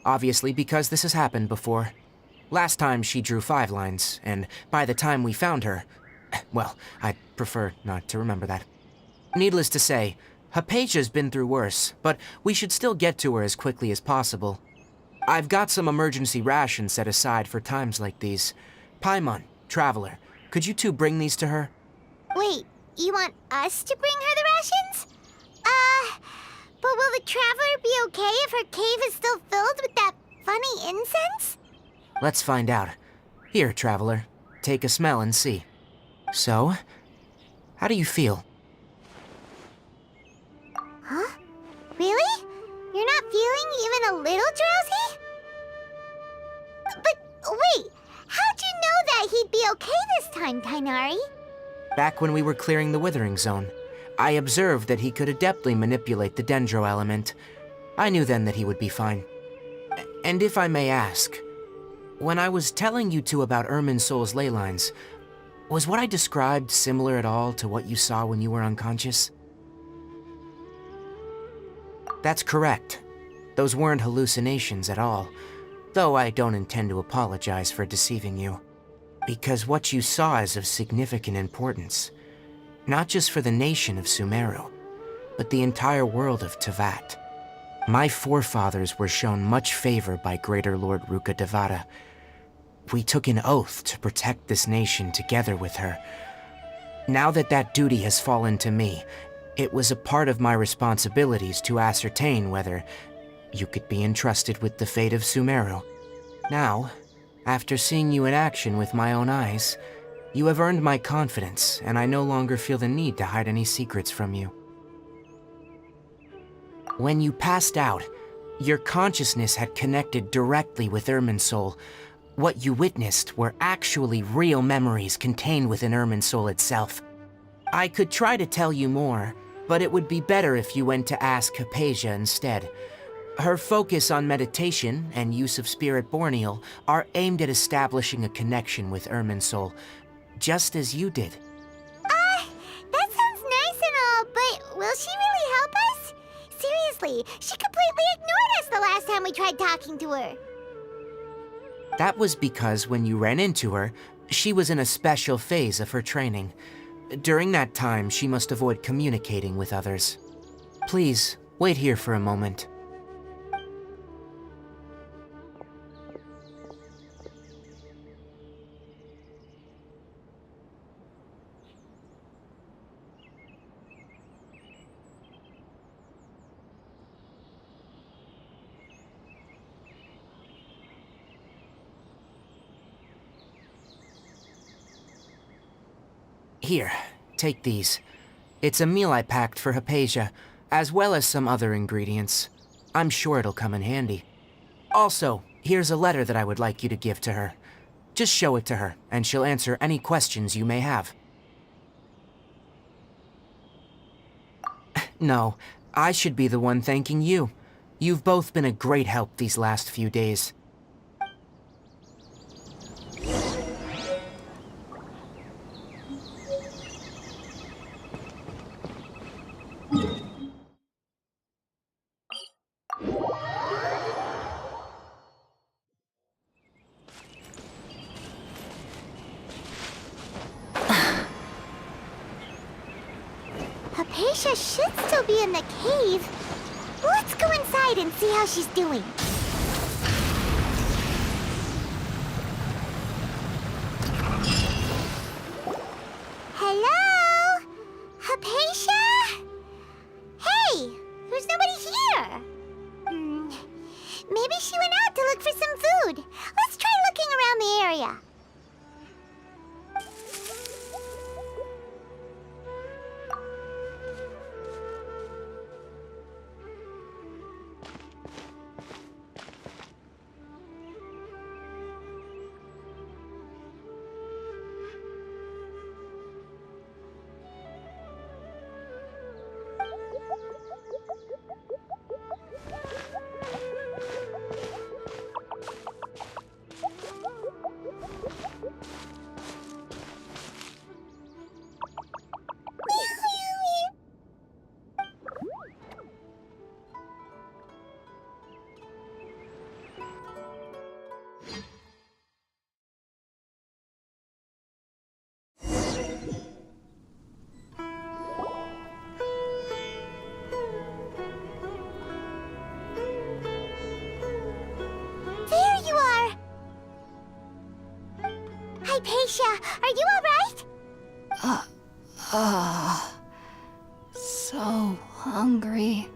A: Obviously because this has happened before. Last time she drew 5 lines, and by the time we found her... Well, I'd prefer not to remember that. Needless to say, Haypasia's been through worse, but we should still get to her as quickly as possible. I've got some emergency rations set aside for times like these. Paimon, Traveler, could you two bring these to her?
B: Wait, you want us to bring her the rations? But will the Traveler be okay if her cave is still filled with that funny incense?
A: Let's find out. Here, Traveler, take a smell and see. So, how do you feel?
B: Huh? Really? You're not feeling even a little drowsy? But wait, how'd you know that he'd be okay this time, Tighnari?
A: Back when we were clearing the Withering Zone, I observed that he could adeptly manipulate the Dendro element. I knew then that he would be fine. And if I may ask, when I was telling you two about Irminsul's ley lines, was what I described similar at all to what you saw when you were unconscious? That's correct. Those weren't hallucinations at all, though I don't intend to apologize for deceiving you. Because what you saw is of significant importance, not just for the nation of Sumeru, but the entire world of Teyvat. My forefathers were shown much favor by Greater Lord Rukkhadevata. We took an oath to protect this nation together with her. Now that that duty has fallen to me, it was a part of my responsibilities to ascertain whether you could be entrusted with the fate of Sumeru. Now, after seeing you in action with my own eyes, you have earned my confidence, and I no longer feel the need to hide any secrets from you. When you passed out, your consciousness had connected directly with Irminsul. What you witnessed were actually real memories contained within Irminsul itself. I could try to tell you more, but it would be better if you went to ask Haypasia instead. Her focus on meditation and use of Spirit Borneal are aimed at establishing a connection with Irminsul, just as you did.
B: That sounds nice and all, but will she really help us? Seriously, she completely ignored us the last time we tried talking to her.
A: That was because when you ran into her, she was in a special phase of her training. During that time, she must avoid communicating with others. Please, wait here for a moment. Here, take these. It's a meal I packed for Haypasia, as well as some other ingredients. I'm sure it'll come in handy. Also, here's a letter that I would like you to give to her. Just show it to her, and she'll answer any questions you may have. No, I should be the one thanking you. You've both been a great help these last few days.
B: Haypasia should still be in the cave. Let's go inside and see how she's doing. Hello? Haypasia? Hey, there's nobody here. Maybe she went out to look for some food. Let's try looking around the area.
F: So hungry.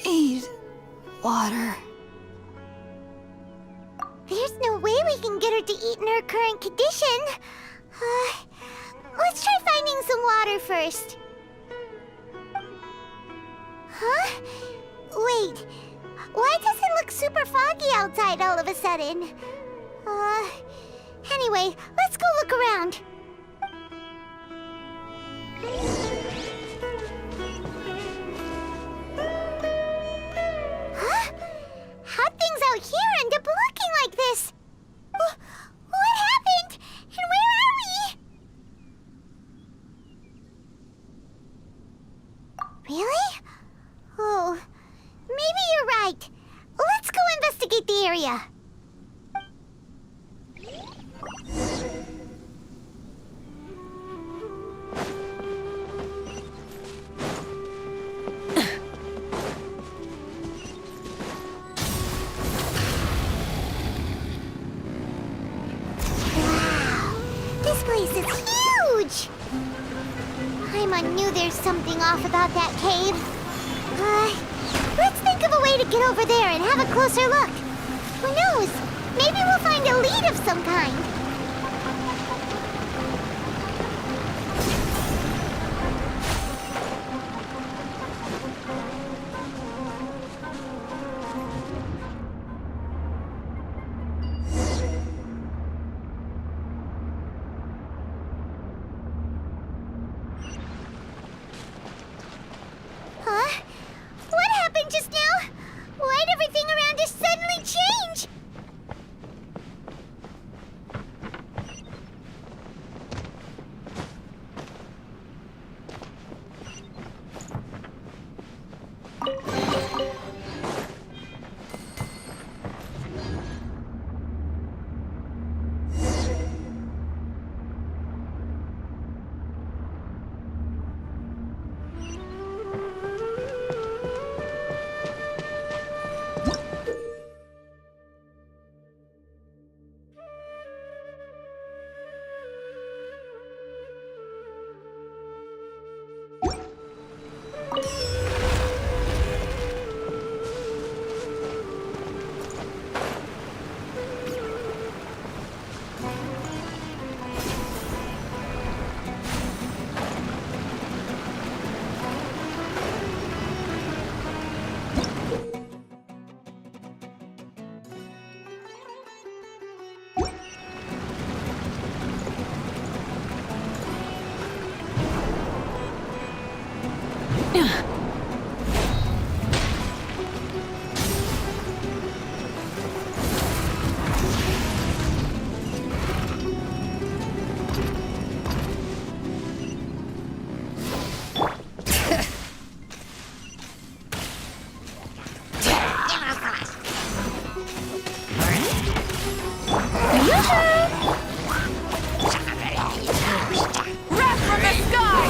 F: Need water.
B: There's no way we can get her to eat in her current condition. Let's try finding some water first. Huh? Wait. Why does it look super foggy outside all of a sudden? Anyway, let's go look around. Huh? How'd things out here end up looking like this? What happened? And where are we? Really? Oh, maybe you're right. Let's go investigate the area. This place is huge! Paimon knew there's something off about that cave. Let's think of a way to get over there and have a closer look. Who knows? Maybe we'll find a lead of some kind. Huh? What happened just now? Why'd everything around us suddenly change?
F: Wrath from the sky!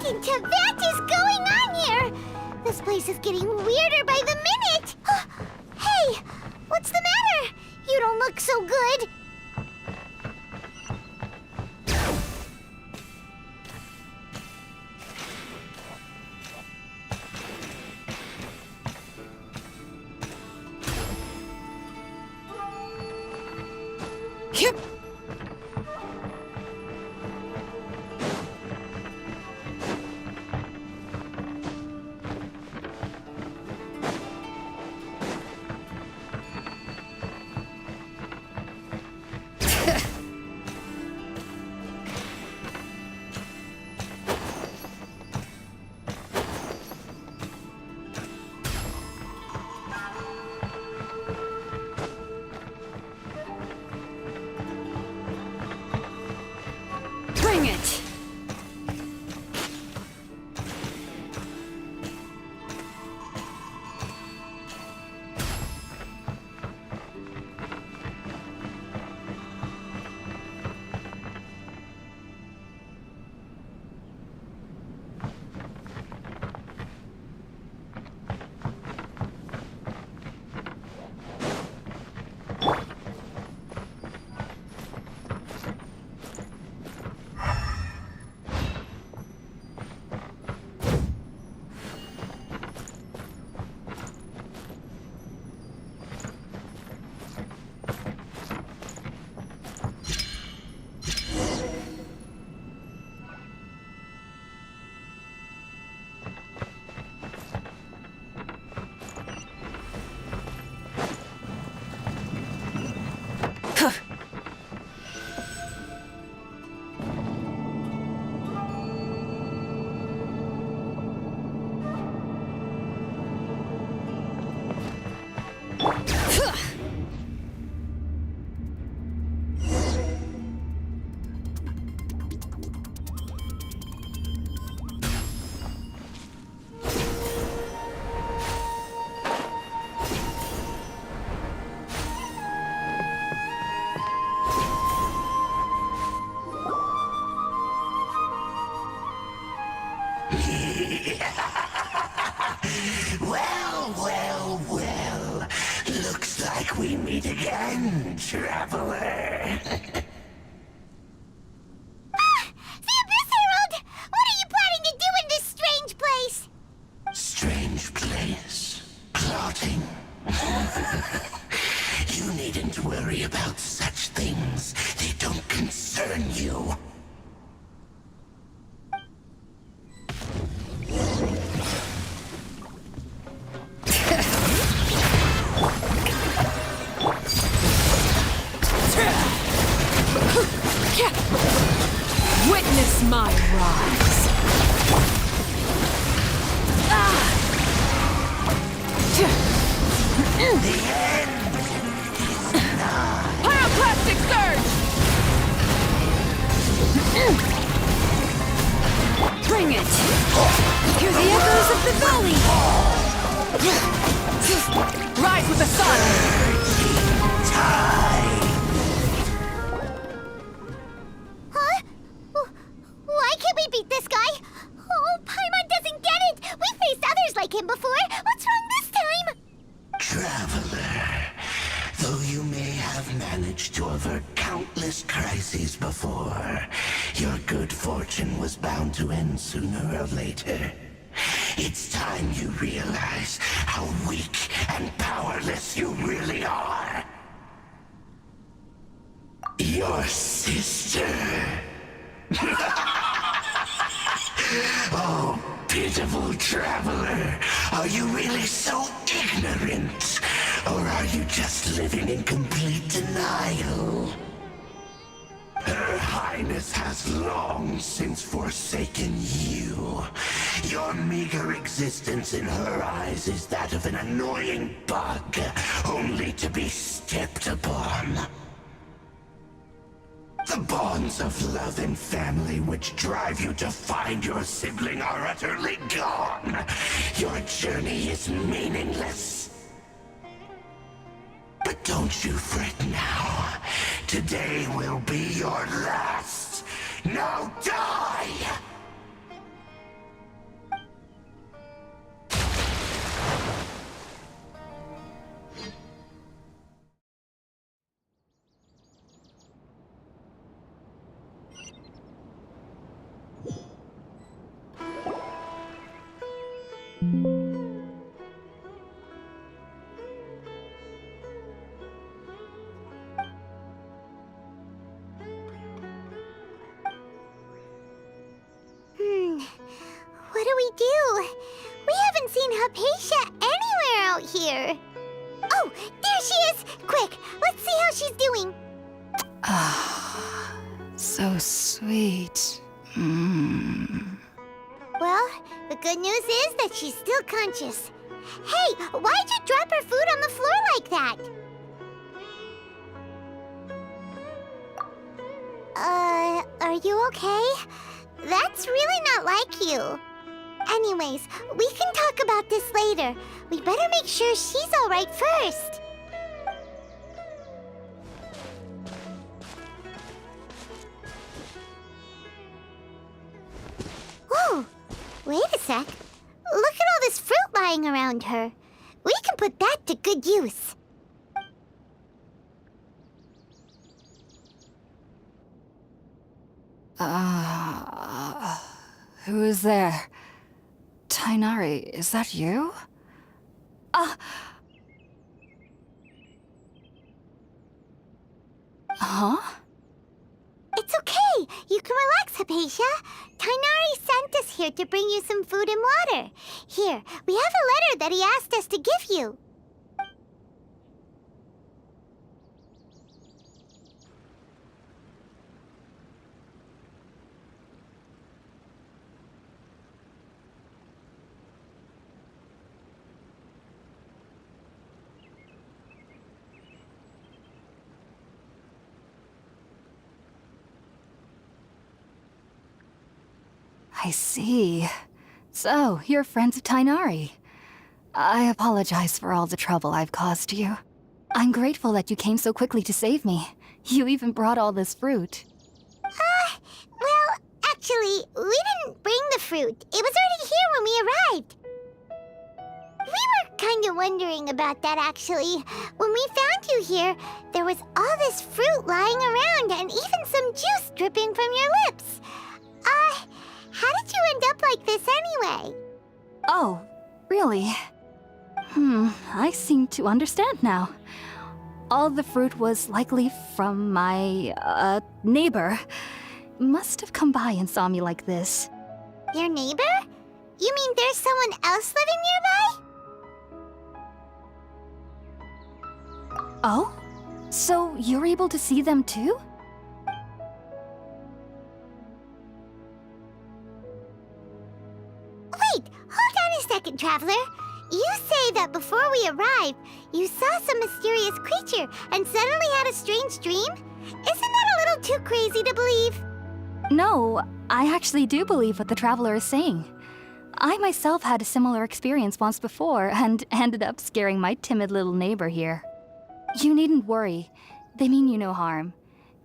B: in Tibet is going on here? This place is getting weirder by the minute! Hey! What's the matter? You don't look so good!
F: Bring it!
G: Well. Looks like we meet again, traveler.
B: The Abyss Herald! What are you planning to do in this strange place?
G: Strange place. Plotting. You needn't worry about such things. They don't concern you.
F: Witness my rise.
G: The end is nigh.
F: Pyroclastic surge! Bring it! Hear the echoes of the valley! Rise with the sun!
B: Huh? Why can't we beat this guy? Oh, Paimon doesn't get it! We've faced others like him before! What's wrong this time?
G: Traveler, though you may have managed to avert countless crises before, your good fortune was bound to end sooner or later. It's time you realize how weak and powerless you really are. Your sister. Oh, pitiful traveler. Are you really so ignorant? Or are you just living in complete denial? Her Highness has long since forsaken you. Your meager existence in her eyes is that of an annoying bug, only to be stepped upon. The bonds of love and family which drive you to find your sibling are utterly gone. Your journey is meaningless. But don't you fret now. Today will be your last. Now die!
B: seen Haypasia anywhere out here. Oh, there she is! Quick, let's see how she's doing.
F: Ah, so sweet.
B: Well, the good news is that she's still conscious. Hey, why'd you drop her food on the floor like that? Are you okay? That's really not like you. Anyways, we can talk about this later. We better make sure she's all right first. Whoa! Wait a sec. Look at all this fruit lying around her. We can put that to good use.
F: Who is there? Tighnari, is that you? Huh?
B: It's okay. You can relax, Haypasia. Tighnari sent us here to bring you some food and water. Here, we have a letter that he asked us to give you.
F: I see. So, you're friends of Tighnari. I apologize for all the trouble I've caused you. I'm grateful that you came so quickly to save me. You even brought all this fruit.
B: Well, actually, we didn't bring the fruit. It was already here when we arrived. We were kind of wondering about that, actually. When we found you here, there was all this fruit lying around and even some juice dripping from your lips. How did you end up like this anyway?
F: Oh, really? I seem to understand now. All the fruit was likely from my, neighbor. Must have come by and saw me like this.
B: Your neighbor? You mean there's someone else living nearby?
F: Oh? So you're able to see them too?
B: Wait, hold on a second, Traveler. You say that before we arrived, you saw some mysterious creature and suddenly had a strange dream? Isn't that a little too crazy to believe?
F: No, I actually do believe what the Traveler is saying. I myself had a similar experience once before and ended up scaring my timid little neighbor here. You needn't worry. They mean you no harm.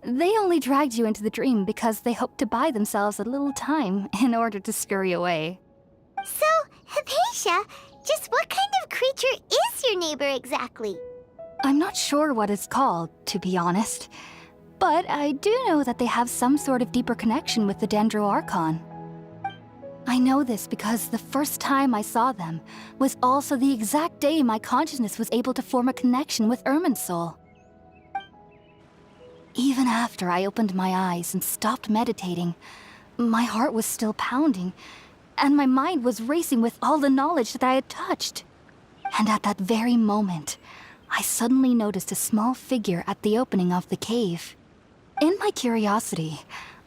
F: They only dragged you into the dream because they hoped to buy themselves a little time in order to scurry away.
B: So, Haypasia, just what kind of creature is your neighbor exactly?
F: I'm not sure what it's called, to be honest. But I do know that they have some sort of deeper connection with the Dendro Archon. I know this because the first time I saw them was also the exact day my consciousness was able to form a connection with Irminsul. Even after I opened my eyes and stopped meditating, my heart was still pounding, and my mind was racing with all the knowledge that I had touched. And at that very moment, I suddenly noticed a small figure at the opening of the cave. In my curiosity,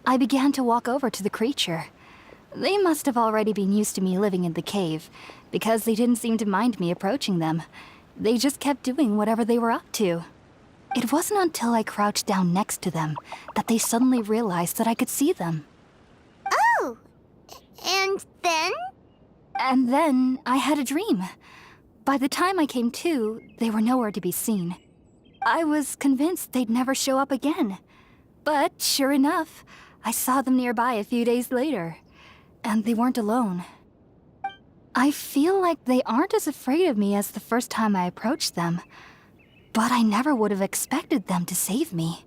F: I began to walk over to the creature. They must have already been used to me living in the cave, because they didn't seem to mind me approaching them. They just kept doing whatever they were up to. It wasn't until I crouched down next to them that they suddenly realized that I could see them.
B: Oh! And then?
F: And then I had a dream. By the time I came to, they were nowhere to be seen. I was convinced they'd never show up again. But sure enough, I saw them nearby a few days later. And they weren't alone. I feel like they aren't as afraid of me as the first time I approached them. But I never would have expected them to save me.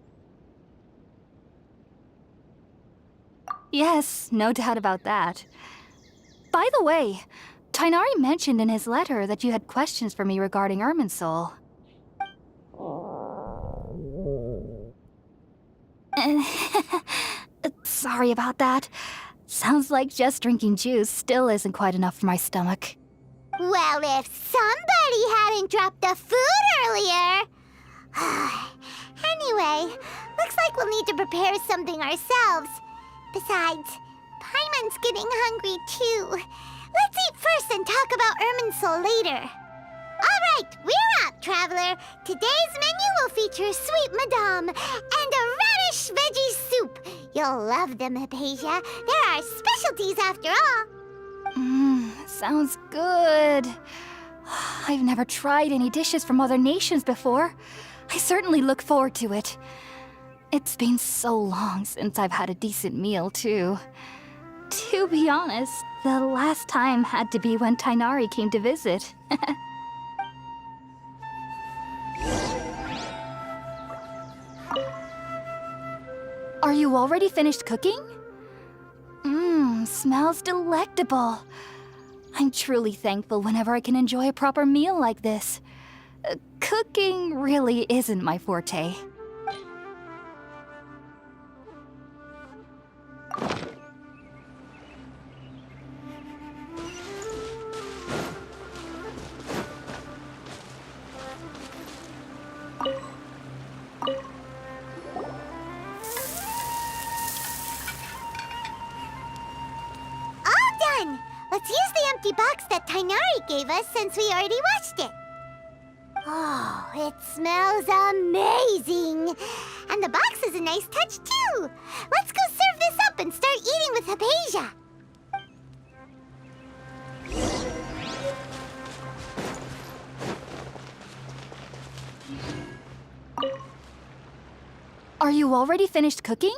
F: Yes, no doubt about that. By the way, Tighnari mentioned in his letter that you had questions for me regarding Irminsul. Sorry about that. Sounds like just drinking juice still isn't quite enough for my stomach.
B: Well, if somebody hadn't dropped the food earlier... Anyway, looks like we'll need to prepare something ourselves. Besides, Paimon's getting hungry too. Let's eat first and talk about Irminsul later. All right, we're up, Traveler. Today's menu will feature sweet madame and a radish veggie soup. You'll love them, Haypasia. They're our specialties after all.
F: Sounds good. I've never tried any dishes from other nations before. I certainly look forward to it. It's been so long since I've had a decent meal, too. To be honest, the last time had to be when Tighnari came to visit. Are you already finished cooking? Smells delectable. I'm truly thankful whenever I can enjoy a proper meal like this. Cooking really isn't my forte.
B: Let's use the empty box that Tighnari gave us since we already washed it. Oh, it smells amazing! And the box is a nice touch, too! Let's go serve this up and start eating with Haypasia!
F: Are you already finished cooking?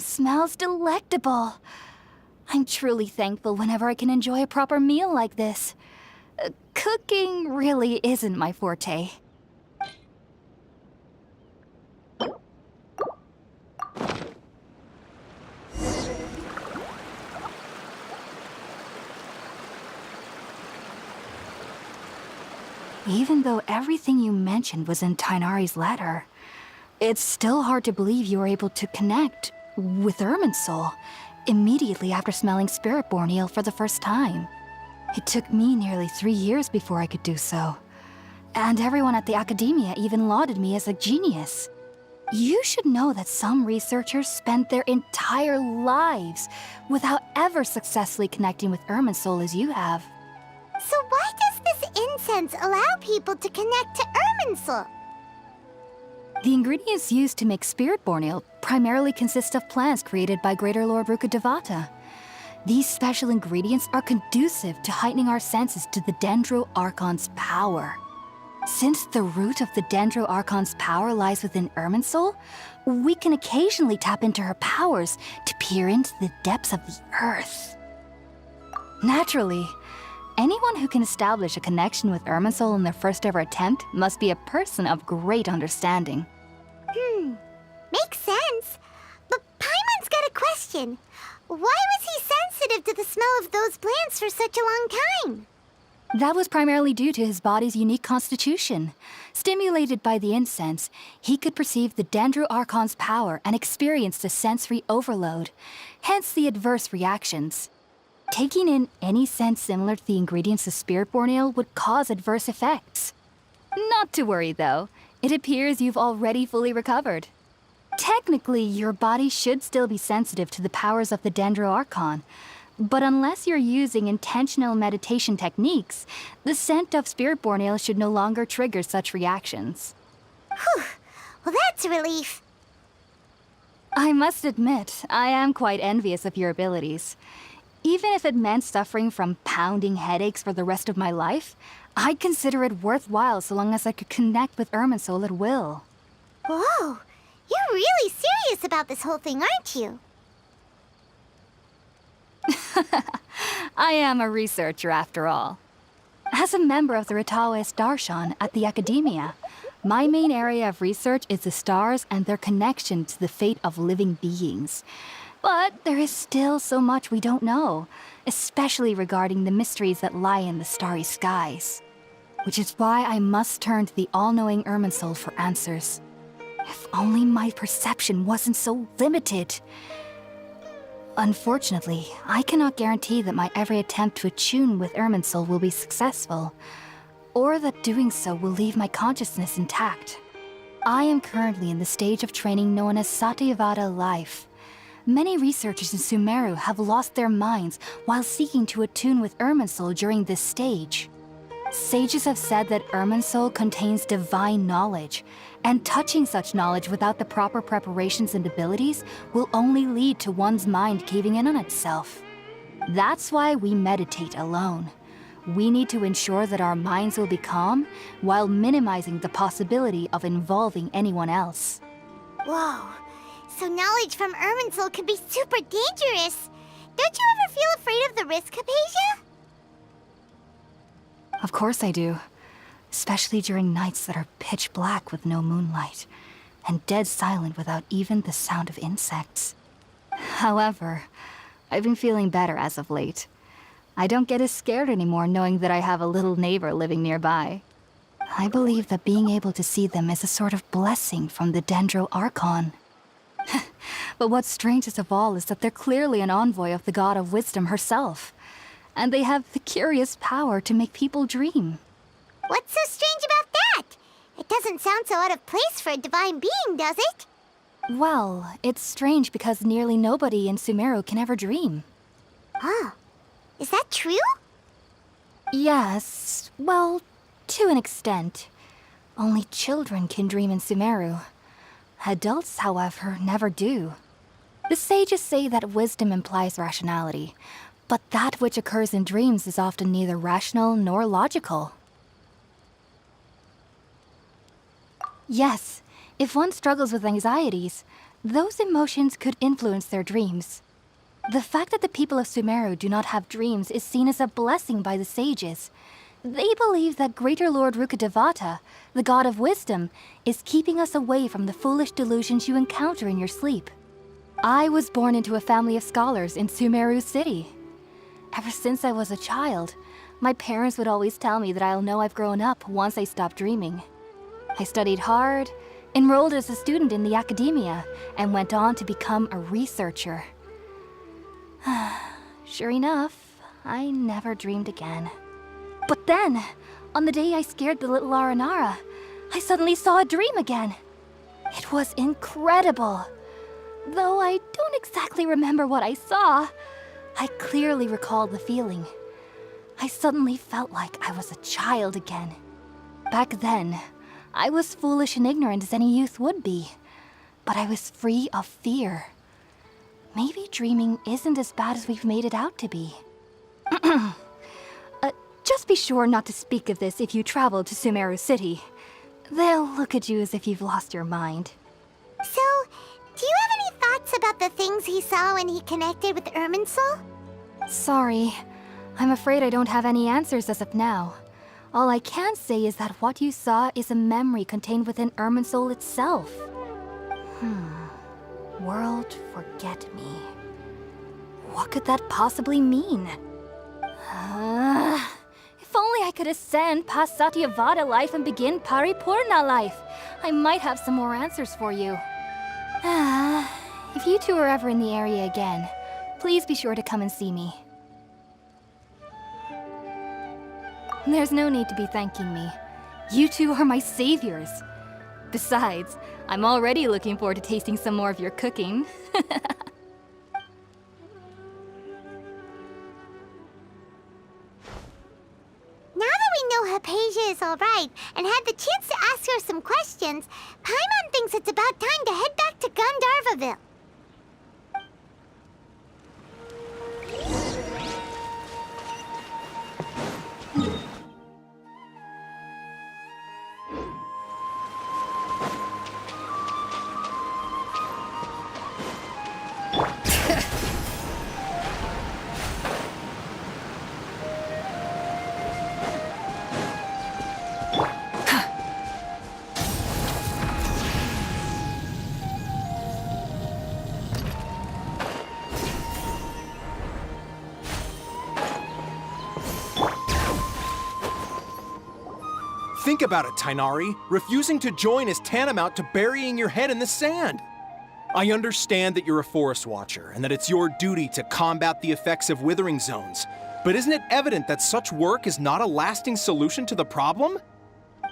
F: Smells delectable. I'm truly thankful whenever I can enjoy a proper meal like this. Cooking really isn't my forte. Even though everything you mentioned was in Tighnari's letter, it's still hard to believe you were able to connect with Irminsul immediately after smelling Spiritborn eel for the first time. It took me nearly 3 years before I could do so. And everyone at the Academia even lauded me as a genius. You should know that some researchers spend their entire lives without ever successfully connecting with Irminsul as you have.
B: So why does this incense allow people to connect to Irminsul?
F: The ingredients used to make Spiritborn eel primarily consist of plants created by Greater Lord Rukkhadevata. These special ingredients are conducive to heightening our senses to the Dendro Archon's power. Since the root of the Dendro Archon's power lies within Irminsul, we can occasionally tap into her powers to peer into the depths of the earth. Naturally, anyone who can establish a connection with Irminsul in their first ever attempt must be a person of great understanding.
B: Makes sense. But Paimon's got a question. Why was he sensitive to the smell of those plants for such a long time?
F: That was primarily due to his body's unique constitution. Stimulated by the incense, he could perceive the Dendro Archon's power and experienced a sensory overload, hence the adverse reactions. Taking in any scent similar to the ingredients of Spiritborn eel would cause adverse effects. Not to worry, though. It appears you've already fully recovered. Technically, your body should still be sensitive to the powers of the Dendro Archon, but unless you're using intentional meditation techniques, the scent of Spiritborn eel should no longer trigger such reactions.
B: Whew. Well, that's a relief.
F: I must admit, I am quite envious of your abilities. Even if it meant suffering from pounding headaches for the rest of my life, I'd consider it worthwhile so long as I could connect with Irminsul at will.
B: Whoa! You're really serious about this whole thing, aren't you?
F: I am a researcher after all. As a member of the Ritaoist Darshan at the Academia, my main area of research is the stars and their connection to the fate of living beings. But there is still so much we don't know, especially regarding the mysteries that lie in the starry skies. Which is why I must turn to the all-knowing Irminsul for answers. If only my perception wasn't so limited. Unfortunately, I cannot guarantee that my every attempt to attune with Irminsul will be successful, or that doing so will leave my consciousness intact. I am currently in the stage of training known as Satyavada life. Many researchers in Sumeru have lost their minds while seeking to attune with Irminsul during this stage. Sages have said that Irminsul contains divine knowledge, and touching such knowledge without the proper preparations and abilities will only lead to one's mind caving in on itself. That's why we meditate alone. We need to ensure that our minds will be calm while minimizing the possibility of involving anyone else.
B: Whoa. So knowledge from Irminsul could be super dangerous. Don't you ever feel afraid of the risk, Haypasia?
F: Of course I do. Especially during nights that are pitch black with no moonlight, and dead silent without even the sound of insects. However, I've been feeling better as of late. I don't get as scared anymore knowing that I have a little neighbor living nearby. I believe that being able to see them is a sort of blessing from the Dendro Archon. But what's strangest of all is that they're clearly an envoy of the god of wisdom herself, and they have the curious power to make people dream.
B: What's so strange about that? It doesn't sound so out of place for a divine being, does it?
F: Well, it's strange because nearly nobody in Sumeru can ever dream.
B: Oh, is that true?
F: Yes, well, to an extent. Only children can dream in Sumeru. Adults, however, never do. The sages say that wisdom implies rationality, but that which occurs in dreams is often neither rational nor logical. Yes, if one struggles with anxieties, those emotions could influence their dreams. The fact that the people of Sumeru do not have dreams is seen as a blessing by the sages. They believe that Greater Lord Rukkhadevata, the god of wisdom, is keeping us away from the foolish delusions you encounter in your sleep. I was born into a family of scholars in Sumeru City. Ever since I was a child, my parents would always tell me that I'll know I've grown up once I stop dreaming. I studied hard, enrolled as a student in the academia, and went on to become a researcher. Sure enough, I never dreamed again. But then, on the day I scared the little Aranara, I suddenly saw a dream again. It was incredible. Though I don't exactly remember what I saw, I clearly recall the feeling. I suddenly felt like I was a child again. Back then, I was foolish and ignorant as any youth would be, but I was free of fear. Maybe dreaming isn't as bad as we've made it out to be. Just be sure not to speak of this if you travel to Sumeru City. They'll look at you as if you've lost your mind.
B: So, do you have any thoughts about the things he saw when he connected with Irminsul?
F: Sorry. I'm afraid I don't have any answers as of now. All I can say is that what you saw is a memory contained within Irminsul itself. World forget me. What could that possibly mean? If only I could ascend past Satyavada life and begin Paripurna life. I might have some more answers for you. If you two are ever in the area again, please be sure to come and see me. There's no need to be thanking me. You two are my saviors. Besides, I'm already looking forward to tasting some more of your cooking.
B: Now that we know Haypasia is alright and had the chance to ask her some questions, Paimon thinks it's about time to head back to Gandaravville.
H: Think about it, Tighnari. Refusing to join is tantamount to burying your head in the sand. I understand that you're a Forest Watcher and that it's your duty to combat the effects of Withering zones, but isn't it evident that such work is not a lasting solution to the problem?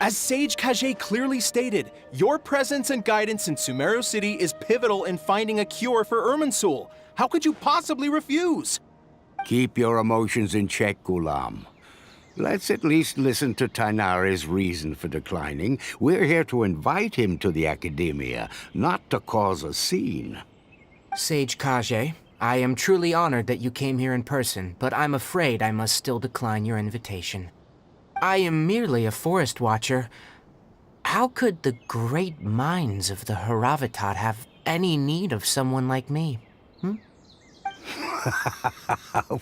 H: As Sage Kage clearly stated, your presence and guidance in Sumeru City is pivotal in finding a cure for Irminsul. How could you possibly refuse?
I: Keep your emotions in check, Ghulam. Let's at least listen to Tighnari's reason for declining. We're here to invite him to the Academia, not to cause a scene.
A: Sage Kage, I am truly honored that you came here in person, but I'm afraid I must still decline your invitation. I am merely a Forest Watcher. How could the great minds of the Haravatat have any need of someone like me?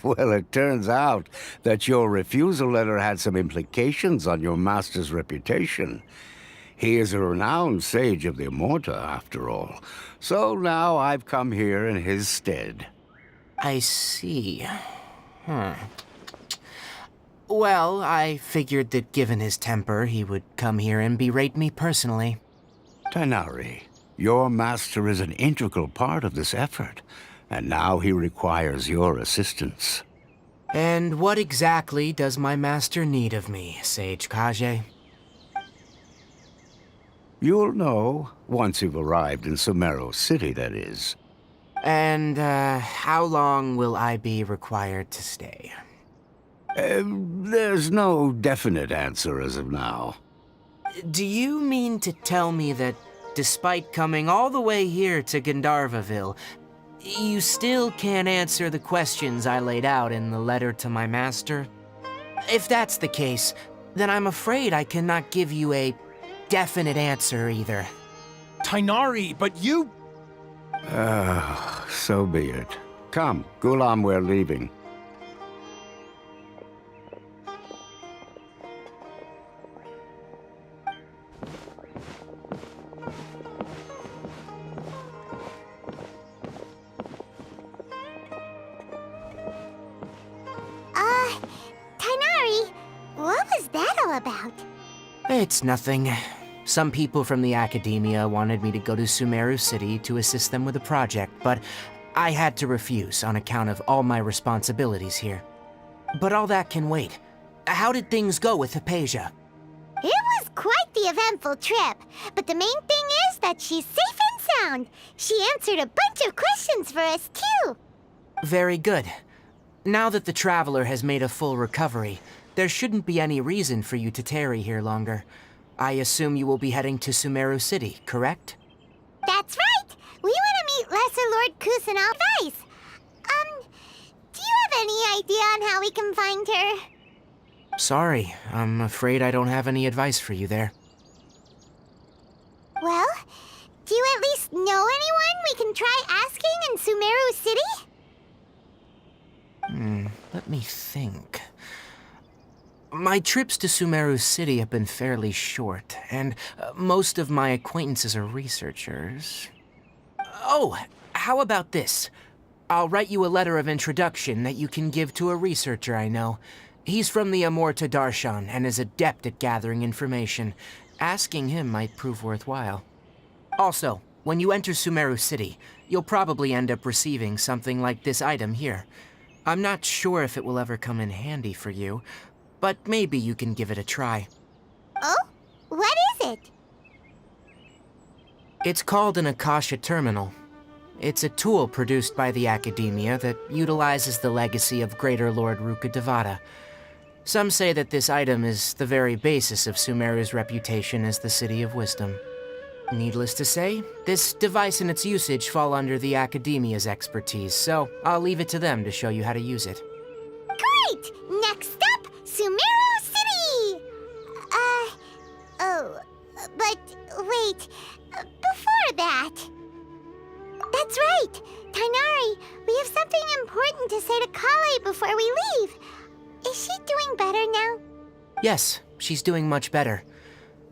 I: Well, it turns out that your refusal letter had some implications on your master's reputation. He is a renowned sage of the Immorta, after all. So now I've come here in his stead.
A: I see. Well, I figured that given his temper, he would come here and berate me personally.
I: Tighnari, your master is an integral part of this effort, and now he requires your assistance.
A: And what exactly does my master need of me, Sage Kage?
I: You'll know, once you've arrived in Sumeru City, that is.
A: And, how long will I be required to stay?
I: There's no definite answer as of now.
A: Do you mean to tell me that, despite coming all the way here to Gandaravville, you still can't answer the questions I laid out in the letter to my master? If that's the case, then I'm afraid I cannot give you a definite answer either.
H: Tighnari, but you...
I: So be it. Come, Ghulam, we're leaving.
B: Tighnari, what was that all about?
A: It's nothing. Some people from the Academia wanted me to go to Sumeru City to assist them with a project, but I had to refuse on account of all my responsibilities here. But all that can wait. How did things go with Haypasia?
B: It was quite the eventful trip, but the main thing is that she's safe and sound. She answered a bunch of questions for us, too.
A: Very good. Now that the Traveler has made a full recovery, there shouldn't be any reason for you to tarry here longer. I assume you will be heading to Sumeru City, correct?
B: That's right! We want to meet Lesser Lord Kusanal Vice. Do you have any idea on how we can find her?
A: Sorry, I'm afraid I don't have any advice for you there.
B: Well, do you at least know anyone we can try asking in Sumeru City?
A: Let me think. My trips to Sumeru City have been fairly short, and most of my acquaintances are researchers. Oh, how about this? I'll write you a letter of introduction that you can give to a researcher I know. He's from the Immorta Darshan and is adept at gathering information. Asking him might prove worthwhile. Also, when you enter Sumeru City, you'll probably end up receiving something like this item here. I'm not sure if it will ever come in handy for you, but maybe you can give it a try.
B: Oh? What is it?
A: It's called an Akasha Terminal. It's a tool produced by the Academia that utilizes the legacy of Greater Lord Rukkhadevata. Some say that this item is the very basis of Sumeru's reputation as the City of Wisdom. Needless to say, this device and its usage fall under the Academia's expertise, so I'll leave it to them to show you how to use it.
B: Great! Next up, Sumeru City! But wait, before that... That's right! Tighnari, we have something important to say to Kale before we leave. Is she doing better now?
A: Yes, she's doing much better.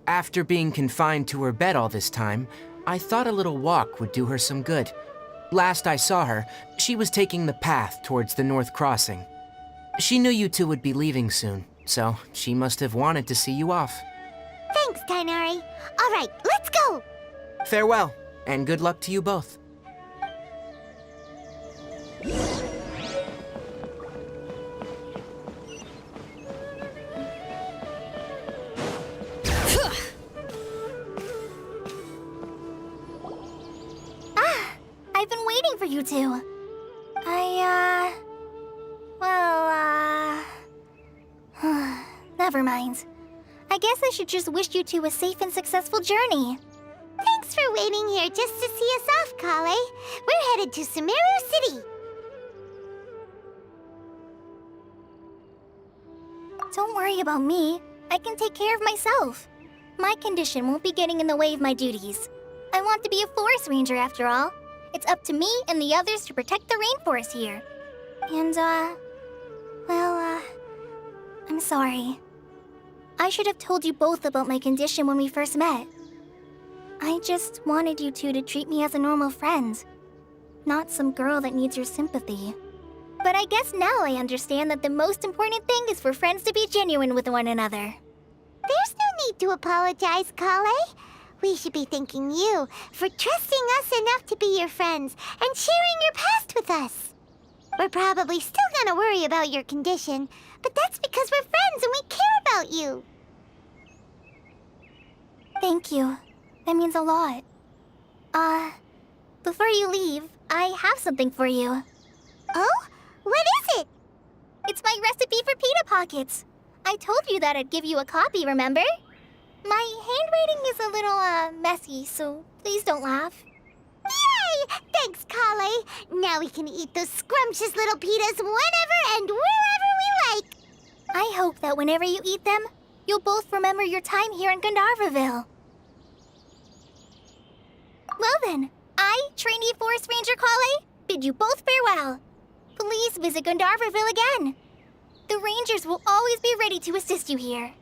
A: After being confined to her bed all this time, I thought a little walk would do her some good. Last I saw her, she was taking the path towards the North Crossing. She knew you two would be leaving soon, so she must have wanted to see you off.
B: Thanks, Tighnari. All right, let's go!
A: Farewell, and good luck to you both.
C: to. Never mind. I guess I should just wish you two a safe and successful journey.
B: Thanks for waiting here just to see us off, Kale. We're headed to Sumeru City.
C: Don't worry about me. I can take care of myself. My condition won't be getting in the way of my duties. I want to be a forest ranger after all. It's up to me and the others to protect the rainforest here. And, I'm sorry. I should have told you both about my condition when we first met. I just wanted you two to treat me as a normal friend, not some girl that needs your sympathy. But I guess now I understand that the most important thing is for friends to be genuine with one another.
B: There's no need to apologize, Kale. We should be thanking you for trusting us enough to be your friends and sharing your past with us. We're probably still gonna worry about your condition, but that's because we're friends and we care about you.
C: Thank you. That means a lot. Before you leave, I have something for you.
B: Oh? What is it?
C: It's my recipe for pita pockets. I told you that I'd give you a copy, remember? My handwriting is a little, messy, so please don't laugh.
B: Yay! Thanks, Kale. Now we can eat those scrumptious little pitas whenever and wherever we like.
C: I hope that whenever you eat them, you'll both remember your time here in Gandaravville. Well then, I, trainee Forest Ranger Kale, bid you both farewell. Please visit Gandaravville again. The Rangers will always be ready to assist you here.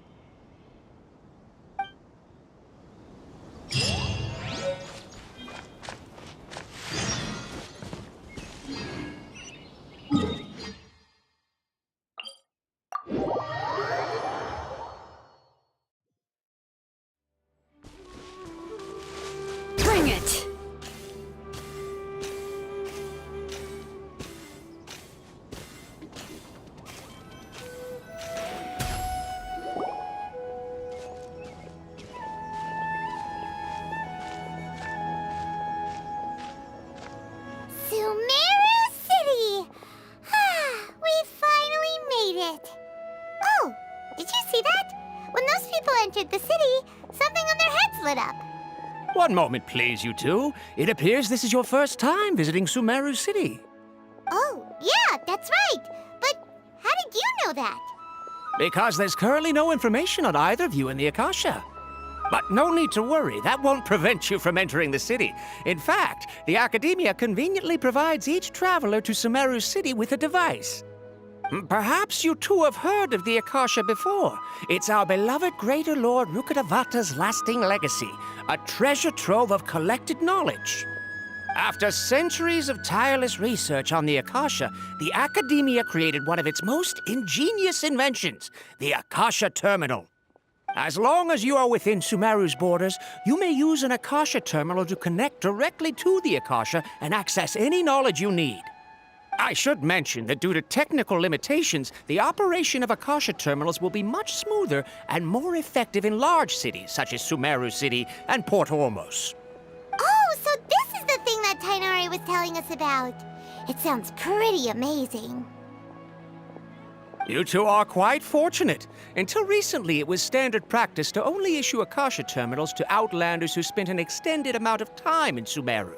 F: Bring it!
B: Sumeru City! We finally made it. Oh, did you see that? When those people entered the city, something on their heads lit up.
J: One moment, please, you two. It appears this is your first time visiting Sumeru City.
B: Oh, yeah, that's right. But how did you know that?
J: Because there's currently no information on either of you in the Akasha. But no need to worry, that won't prevent you from entering the city. In fact, the Academia conveniently provides each traveler to Sumeru City with a device. Perhaps you two have heard of the Akasha before. It's our beloved Greater Lord Rukkhadevata's lasting legacy, a treasure trove of collected knowledge. After centuries of tireless research on the Akasha, the Academia created one of its most ingenious inventions, the Akasha Terminal. As long as you are within Sumeru's borders, you may use an Akasha terminal to connect directly to the Akasha and access any knowledge you need. I should mention that due to technical limitations, the operation of Akasha terminals will be much smoother and more effective in large cities such as Sumeru City and Port Ormos.
B: Oh, so this is the thing that Tighnari was telling us about. It sounds pretty amazing.
J: You two are quite fortunate. Until recently, it was standard practice to only issue Akasha terminals to outlanders who spent an extended amount of time in Sumeru.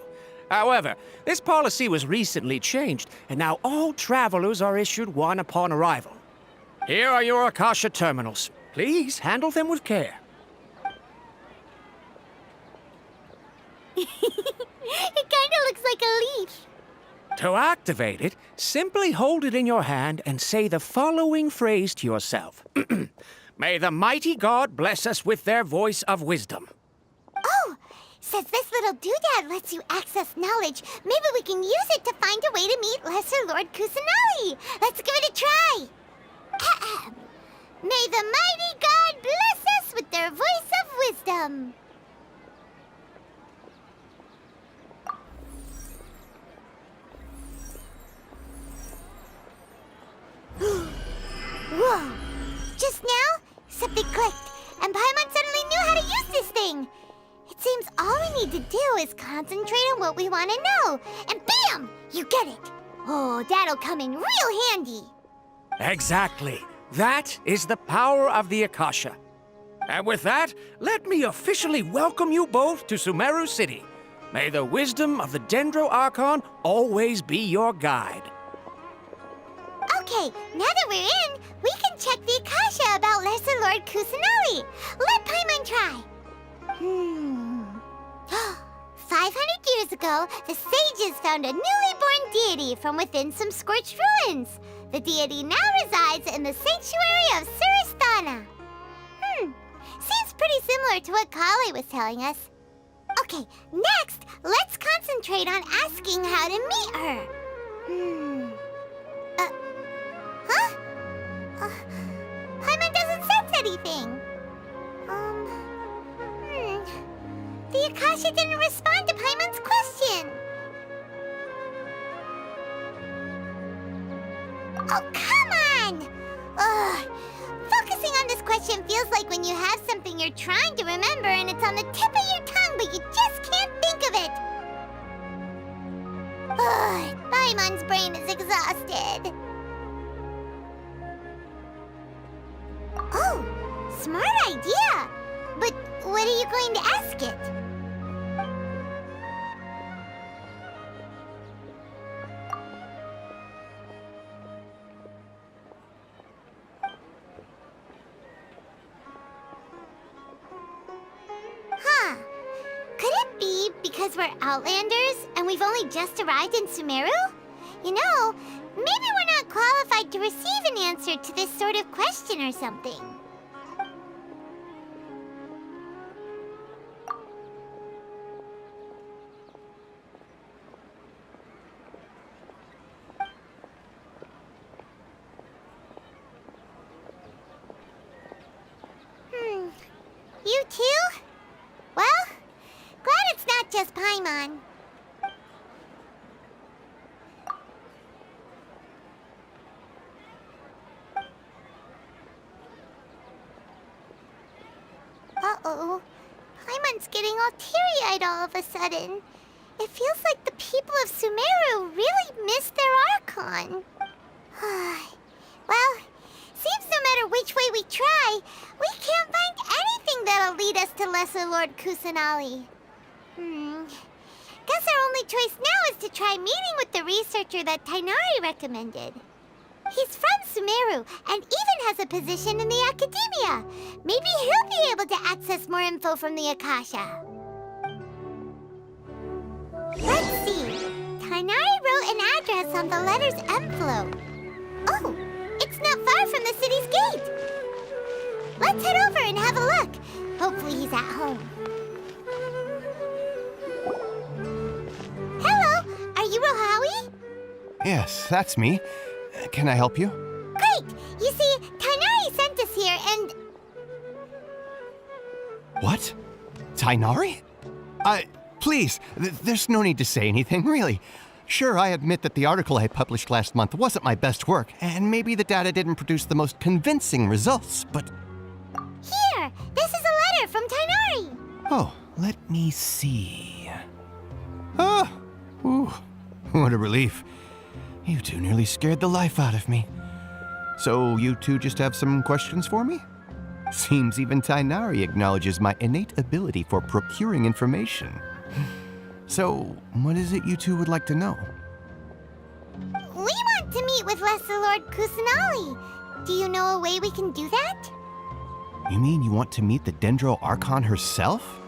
J: However, this policy was recently changed, and now all travelers are issued one upon arrival. Here are your Akasha terminals. Please handle them with care.
B: It kinda looks like a leaf.
J: To activate it, simply hold it in your hand and say the following phrase to yourself. May the mighty God bless us with their voice of wisdom.
B: Oh, since this little doodad lets you access knowledge, maybe we can use it to find a way to meet Lesser Lord Kusanali. Let's give it a try. May the mighty God bless us with their voice of wisdom. Whoa! Just now, something clicked, and Paimon suddenly knew how to use this thing. It seems all we we need to do is concentrate on what we want to know. And bam! You get it. Oh, that'll come in real handy.
J: Exactly. That is the power of the Akasha. And with that, let me officially welcome you both to Sumeru City. May the wisdom of the Dendro Archon always be your guide.
B: Okay, now that we're in, we can check the Akasha about Lesser Lord Kusanali. Let Paimon try. 500 years ago, the sages found a newly born deity from within some scorched ruins. The deity now resides in the sanctuary of Surasthana. Seems pretty similar to what Kali was telling us. Okay, next, let's concentrate on asking how to meet her. Paimon doesn't sense anything. The Akasha didn't respond to Paimon's question. Oh, come on! Ugh. Focusing on this question feels like when you have something you're trying to remember and it's on the tip of your tongue, but you just can't think of it. Ugh, Paimon's brain is exhausted. Oh, smart idea! But what are you going to ask it? Could it be because we're Outlanders and we've only just arrived in Sumeru? You know, maybe we're not qualified to receive an answer to this sort of question or something. You too? Well, glad it's not just Paimon. Uh-oh. Paimon's getting all teary-eyed all of a sudden. It feels like the people of Sumeru really miss their Archon. Well, seems no matter which way we try, we can't find anything that'll lead us to Lesser Lord Kusanali. Guess our only choice now is to try meeting with the researcher that Tighnari recommended. He's from Sumeru and even has a position in the Academia. Maybe he'll be able to access more info from the Akasha. Let's see. Tighnari wrote an address on the letter's envelope. Oh, it's not far from the city's gate. Let's head over and have a look. Hopefully he's at home. Hello, are you Rohawi?
K: Yes, that's me. Can I help you?
B: Great! You see, Tighnari sent us here and...
K: What? Tighnari? Please, there's no need to say anything, really. Sure, I admit that the article I published last month wasn't my best work, and maybe the data didn't produce the most convincing results, but...
B: Here! This is a letter from Tighnari!
K: Oh, let me see... Oh! Ooh, what a relief. You two nearly scared the life out of me. So you two just have some questions for me? Seems even Tighnari acknowledges my innate ability for procuring information. So, what is it you two would like to know?
B: We want to meet with Lesser Lord Kusanali. Do you know a way we can do that?
K: You mean you want to meet the Dendro Archon herself?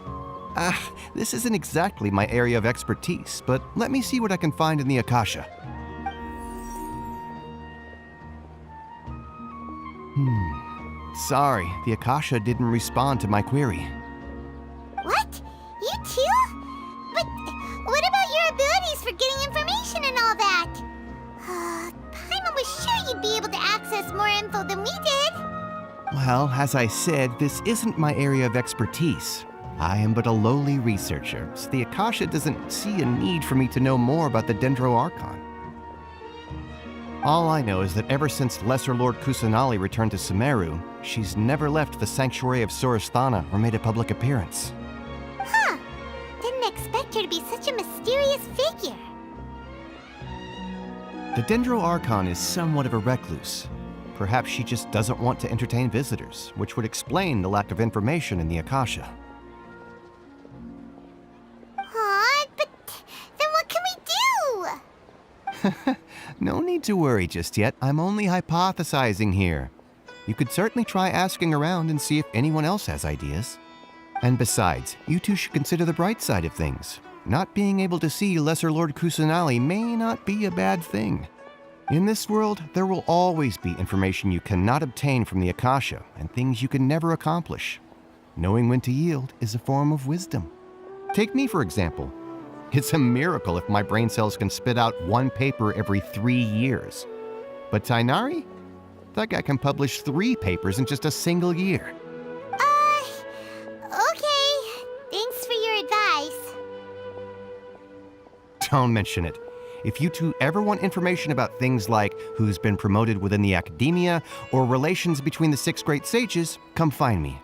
K: This isn't exactly my area of expertise, but let me see what I can find in the Akasha. Sorry, the Akasha didn't respond to my query.
B: What? You too? But what about your abilities for getting information and all that? Paimon was sure you'd be able to access more info than we did.
K: Well, as I said, this isn't my area of expertise. I am but a lowly researcher, so the Akasha doesn't see a need for me to know more about the Dendro Archon. All I know is that ever since Lesser Lord Kusanali returned to Sumeru, she's never left the sanctuary of Surasthana or made a public appearance.
B: Didn't
K: The Dendro Archon is somewhat of a recluse. Perhaps she just doesn't want to entertain visitors, which would explain the lack of information in the Akasha.
B: Aw, but then what can we do?
K: No need to worry just yet. I'm only hypothesizing here. You could certainly try asking around and see if anyone else has ideas. And besides, you two should consider the bright side of things. Not being able to see Lesser Lord Kusanali may not be a bad thing. In this world, there will always be information you cannot obtain from the Akasha and things you can never accomplish. Knowing when to yield is a form of wisdom. Take me, for example. It's a miracle if my brain cells can spit out one paper every 3 years. But Tighnari? That guy can publish 3 papers in just a single year.
B: Okay. Thanks for your advice.
K: Don't mention it. If you two ever want information about things like who's been promoted within the academia or relations between the 6 great sages, come find me.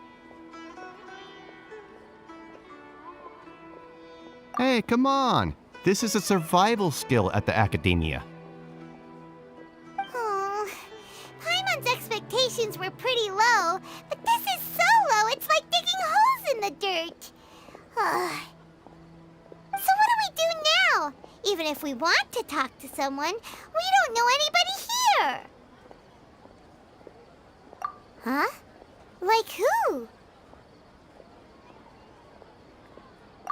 K: Hey, come on! This is a survival skill at the academia.
B: Oh, Paimon's expectations were pretty low, but this is so low, it's like digging holes in the dirt. So what do we do now? Even if we want to talk to someone, we don't know anybody here. Huh? Like who?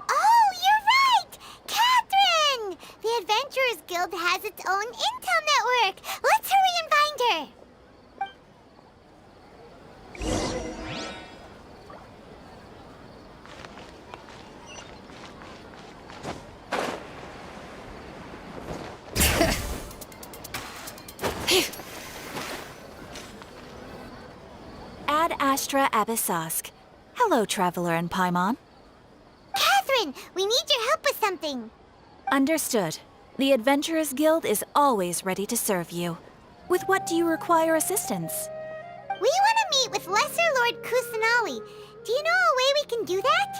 B: Oh, you're right! Catherine! The Adventurers Guild has its own intel network. Let's hurry and find her.
L: Ad Astra Abyssosk. Hello, Traveler and Paimon.
B: Catherine, we need your help with something.
L: Understood. The Adventurers Guild is always ready to serve you. With what do you require assistance?
B: We want to meet with Lesser Lord Kusanali. Do you know a way we can do that?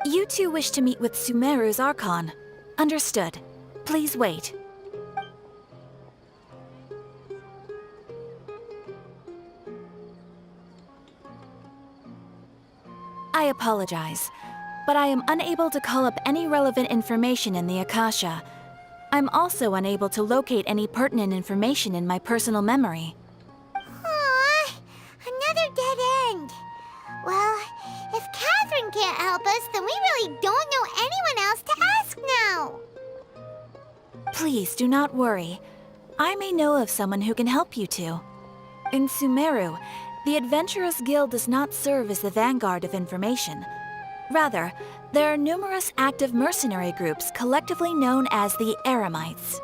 L: You two wish to meet with Sumeru's Archon. Understood. Please wait. I apologize, but I am unable to call up any relevant information in the Akasha. I'm also unable to locate any pertinent information in my personal memory.
B: Aww, another dead end. Well, if Catherine can't help us, then we really don't know anyone else to ask now.
L: Please do not worry. I may know of someone who can help you two. In Sumeru, the Adventurers Guild does not serve as the vanguard of information. Rather, there are numerous active mercenary groups collectively known as the Eremites.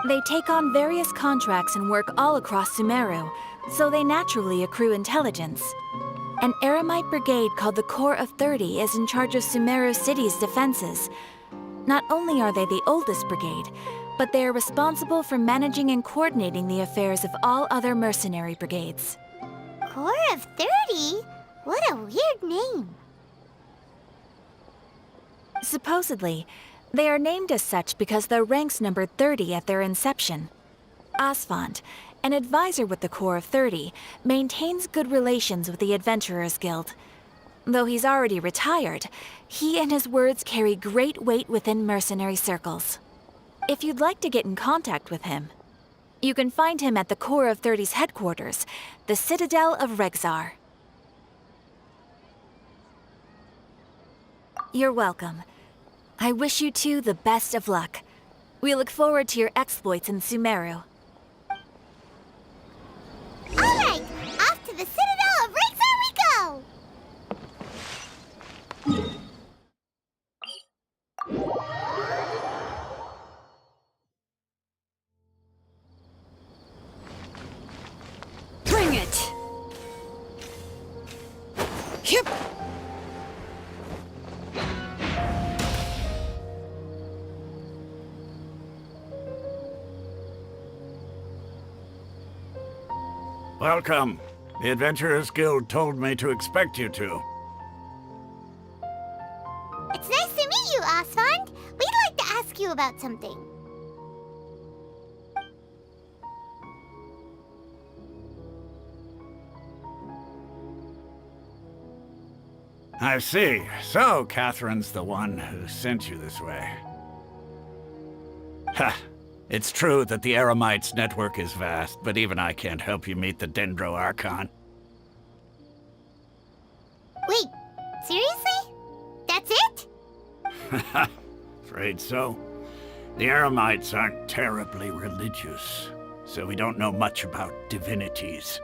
L: They take on various contracts and work all across Sumeru, so they naturally accrue intelligence. An Eremite brigade called the Corps of 30 is in charge of Sumeru City's defenses. Not only are they the oldest brigade, but they are responsible for managing and coordinating the affairs of all other mercenary brigades.
B: Corps of 30? What a weird name.
L: Supposedly, they are named as such because their ranks numbered 30 at their inception. Asfand, an advisor with the Corps of 30, maintains good relations with the Adventurers Guild. Though he's already retired, he and his words carry great weight within mercenary circles. If you'd like to get in contact with him, you can find him at the Corps of 30's headquarters, the Citadel of Rexar. You're welcome. I wish you two the best of luck. We look forward to your exploits in Sumeru.
B: All right, off to the Citadel of Rexar we go!
L: Bring it! Yep.
M: Welcome. The Adventurers Guild told me to expect you two.
B: It's nice to meet you, Asfand. We'd like to ask you about something.
M: I see. So, Catherine's the one who sent you this way. Ha! It's true that the Eremites' network is vast, but even I can't help you meet the Dendro Archon.
B: Wait, seriously? That's it?
M: Afraid so. The Eremites aren't terribly religious, so we don't know much about divinities.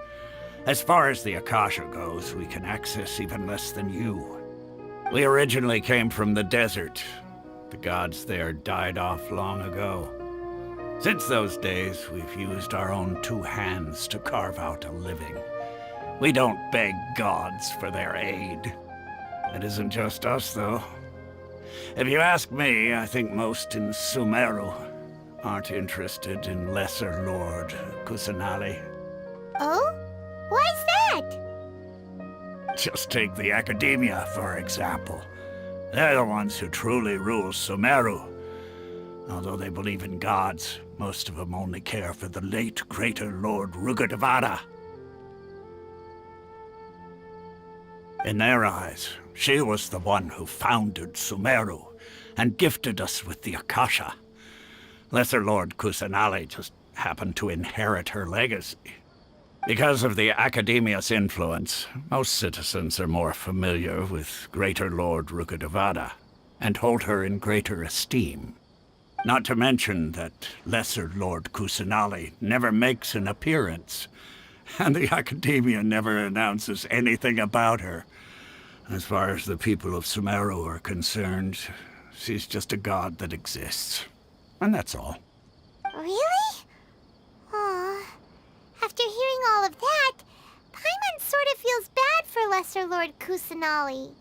M: As far as the Akasha goes, we can access even less than you. We originally came from the desert. The gods there died off long ago. Since those days, we've used our own two hands to carve out a living. We don't beg gods for their aid. It isn't just us, though. If you ask me, I think most in Sumeru aren't interested in Lesser Lord Kusanali.
B: Oh? Why's that?
M: Just take the Academia, for example. They're the ones who truly rule Sumeru. Although they believe in gods, most of them only care for the late Greater Lord Rukkhadevata. In their eyes, she was the one who founded Sumeru and gifted us with the Akasha. Lesser Lord Kusanali just happened to inherit her legacy. Because of the Academia's influence, most citizens are more familiar with Greater Lord Rukkhadevata and hold her in greater esteem. Not to mention that Lesser Lord Kusanali never makes an appearance, and the Academia never announces anything about her. As far as the people of Sumeru are concerned, she's just a god that exists. And that's all.
B: Really? Aw. After hearing all of that, Paimon sort of feels bad for Lesser Lord Kusanali.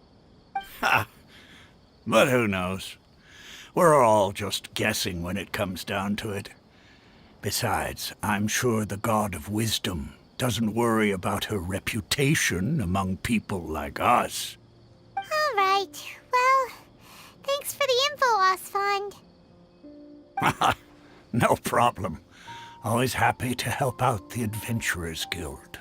M: Ha! But who knows? We're all just guessing when it comes down to it. Besides, I'm sure the God of Wisdom doesn't worry about her reputation among people like us.
B: All right. Well, thanks for the info, Osfond.
M: No problem. Always happy to help out the Adventurers Guild.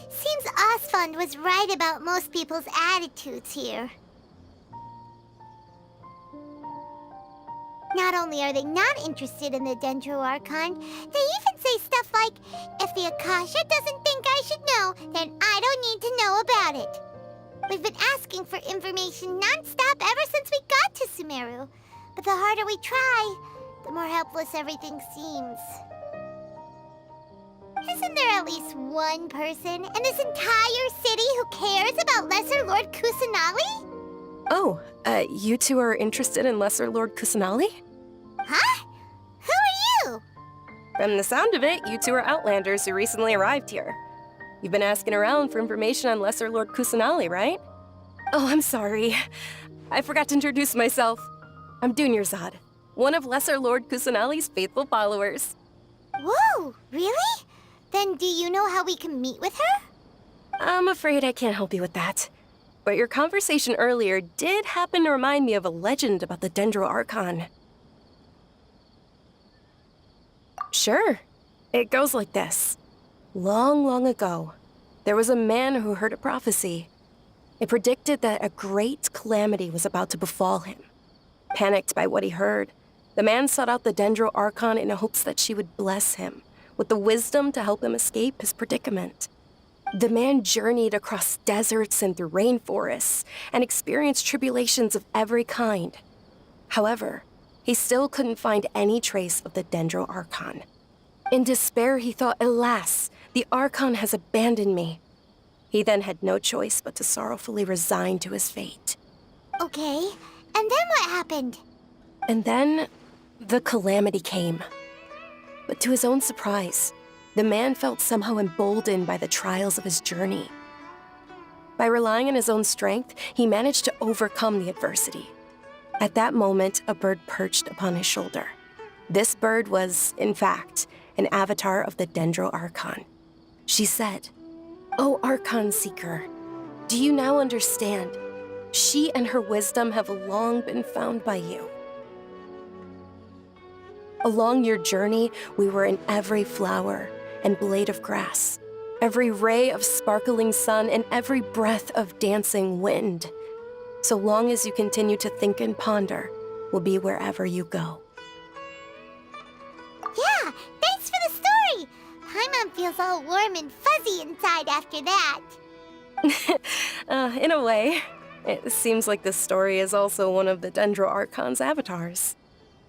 B: Seems Osfond was right about most people's attitudes here. Not only are they not interested in the Dendro Archon, they even say stuff like, if the Akasha doesn't think I should know, then I don't need to know about it. We've been asking for information non-stop ever since we got to Sumeru. But the harder we try, the more helpless everything seems. Isn't there at least one person in this entire city who cares about Lesser Lord Kusanali?
N: Oh, you two are interested in Lesser Lord Kusanali?
B: Huh? Who are you?
N: From the sound of it, you two are Outlanders who recently arrived here. You've been asking around for information on Lesser Lord Kusanali, right? Oh, I'm sorry. I forgot to introduce myself. I'm Dunyarzad, one of Lesser Lord Kusanali's faithful followers.
B: Whoa, really? Then do you know how we can meet with her?
N: I'm afraid I can't help you with that. But your conversation earlier did happen to remind me of a legend about the Dendro Archon. Sure. It goes like this. Long, long ago, there was a man who heard a prophecy. It predicted that a great calamity was about to befall him. Panicked by what he heard, the man sought out the Dendro Archon in hopes that she would bless him with the wisdom to help him escape his predicament. The man journeyed across deserts and through rainforests and experienced tribulations of every kind. However, he still couldn't find any trace of the Dendro Archon. In despair, he thought, alas, the Archon has abandoned me. He then had no choice but to sorrowfully resign to his fate.
B: Okay, and then what happened?
N: And then, the calamity came. But to his own surprise, the man felt somehow emboldened by the trials of his journey. By relying on his own strength, he managed to overcome the adversity. At that moment, a bird perched upon his shoulder. This bird was, in fact, an avatar of the Dendro Archon. She said, "O Archon Seeker, do you now understand? She and her wisdom have long been found by you." Along your journey, we were in every flower and blade of grass, every ray of sparkling sun, and every breath of dancing wind. So long as you continue to think and ponder, we'll be wherever you go.
B: Yeah, thanks for the story! Paimon feels all warm and fuzzy inside after that.
N: In a way. It seems like this story is also one of the Dendro Archon's avatars.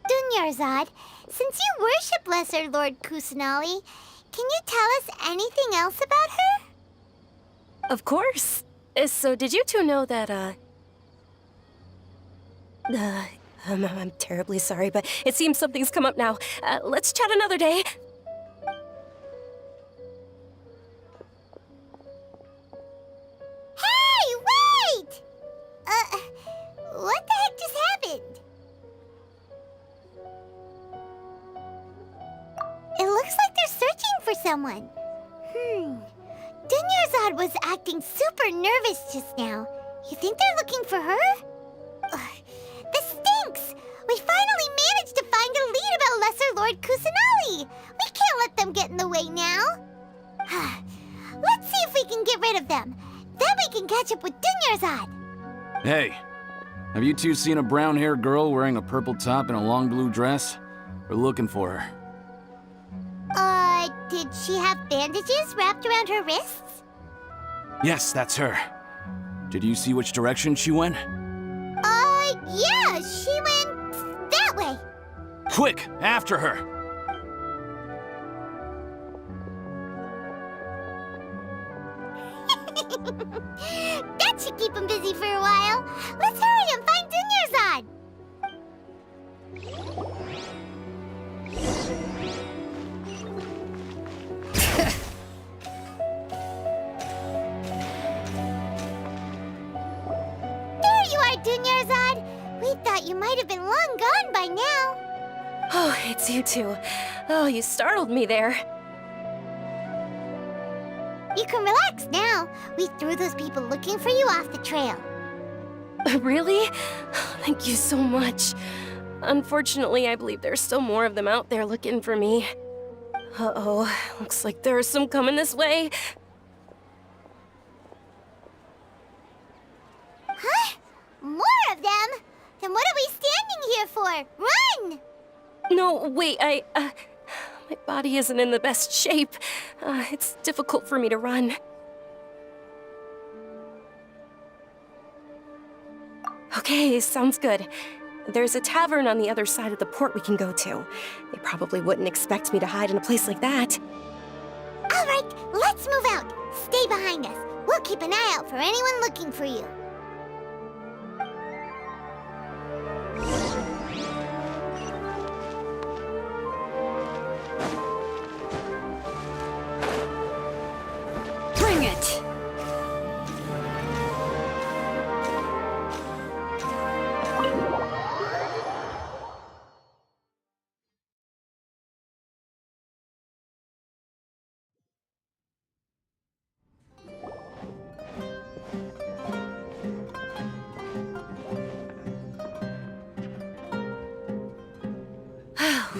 B: Dunyarzad, since you worship Lesser Lord Kusanali, can you tell us anything else about her?
N: Of course. So did you two know that, I'm terribly sorry, but it seems something's come up now. Let's chat another day.
B: Hey, wait! What the heck just happened? It looks like they're searching for someone. Dunyarzad was acting super nervous just now. You think they're looking for her? This stinks! We finally managed to find a lead about Lesser Lord Kusanali! We can't let them get in the way now. Let's see if we can get rid of them. Then we can catch up with Dunyarzad.
O: Hey, have you two seen a brown-haired girl wearing a purple top and a long blue dress? We're looking for her.
B: Did she have bandages wrapped around her wrists?
O: Yes, that's her. Did you see which direction she went?
B: Yeah, she went that way.
O: Quick, after her!
B: That should keep him busy for a while. Let's hurry and find Dunyarzad. There you are, Dunyarzad. We thought you might have been long gone by now.
N: Oh, it's you two. Oh, you startled me there.
B: You can relax now. We threw those people looking for you off the trail.
N: Really? Thank you so much. Unfortunately, I believe there's still more of them out there looking for me. Uh-oh, looks like there's some coming this way.
B: Huh? More of them? Then what are we standing here for? Run!
N: No, wait, my body isn't in the best shape. It's difficult for me to run. Okay, sounds good. There's a tavern on the other side of the port we can go to. They probably wouldn't expect me to hide in a place like that.
B: All right, let's move out. Stay behind us. We'll keep an eye out for anyone looking for you.
F: Bring it!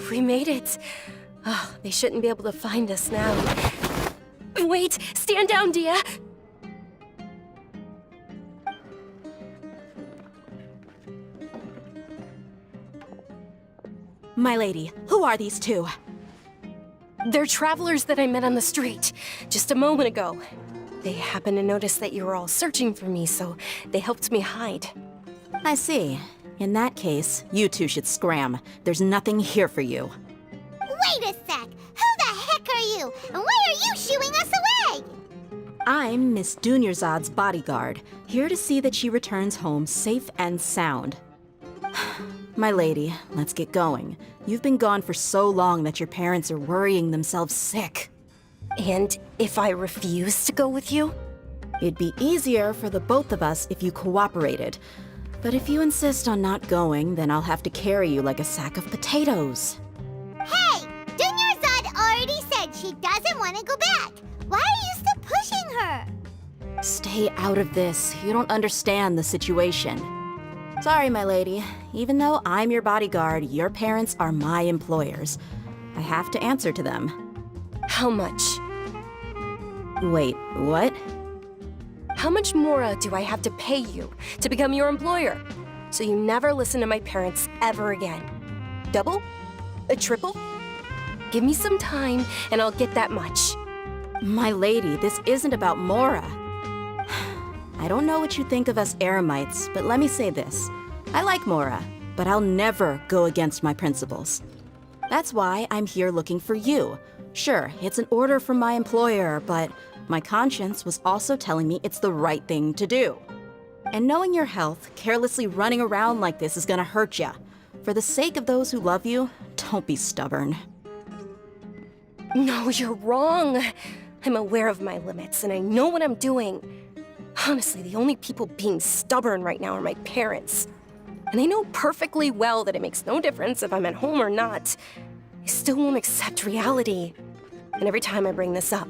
N: We made it. Oh, they shouldn't be able to find us now. Wait! Stand down, Dia!
L: My lady, who are these two?
N: They're travelers that I met on the street just a moment ago. They happened to notice that you were all searching for me, so they helped me hide.
L: I see. In that case, you two should scram. There's nothing here for you.
B: Wait a sec! Who the heck are you? And why are you shooing us away?
L: I'm Miss Dunyarzad's bodyguard, here to see that she returns home safe and sound. My lady, let's get going. You've been gone for so long that your parents are worrying themselves sick.
N: And if I refuse to go with you?
L: It'd be easier for the both of us if you cooperated. But if you insist on not going, then I'll have to carry you like a sack of potatoes.
B: Hey! Dunyarzad already said she doesn't want to go back. Why are you still pushing her?
L: Stay out of this. You don't understand the situation.
P: Sorry, my lady. Even though I'm your bodyguard, your parents are my employers. I have to answer to them.
N: How much?
P: Wait, what?
N: How much more do I have to pay you to become your employer? So you never listen to my parents ever again. Double? A triple? Give me some time and I'll get that much.
P: My lady, this isn't about Mora. I don't know what you think of us Eremites, but let me say this. I like Mora, but I'll never go against my principles. That's why I'm here looking for you. Sure, it's an order from my employer, but my conscience was also telling me it's the right thing to do. And knowing your health, carelessly running around like this is gonna hurt ya. For the sake of those who love you, don't be stubborn.
N: No, you're wrong. I'm aware of my limits and I know what I'm doing. Honestly, the only people being stubborn right now are my parents. And they know perfectly well that it makes no difference if I'm at home or not. They still won't accept reality. And every time I bring this up,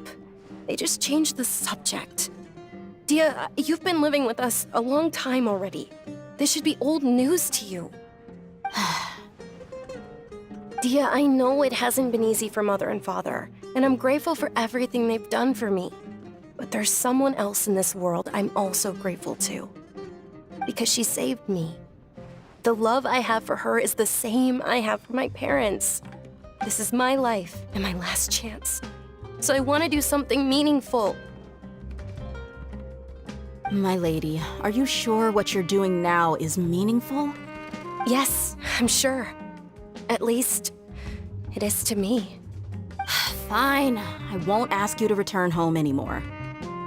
N: they just change the subject. Dia, you've been living with us a long time already. This should be old news to you. Dia, I know it hasn't been easy for Mother and Father, and I'm grateful for everything they've done for me. But there's someone else in this world I'm also grateful to. Because she saved me. The love I have for her is the same I have for my parents. This is my life and my last chance. So I want to do something meaningful.
P: My lady, are you sure what you're doing now is meaningful?
N: Yes, I'm sure. At least, it is to me.
P: Fine, I won't ask you to return home anymore.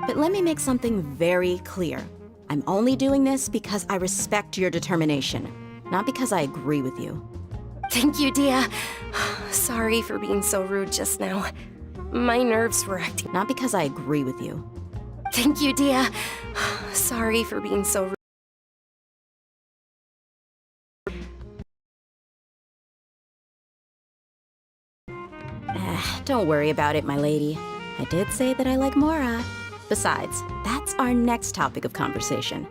P: But let me make something very clear. I'm only doing this because I respect your determination, not because I agree with you.
N: Thank you, Dia. Sorry for being so rude just now. My nerves were acting.
P: Not because I agree with you.
N: Thank you, Dia. Sorry for being so rude.
P: Don't worry about it, my lady. I did say that I like Mora. Besides, that's our next topic of conversation.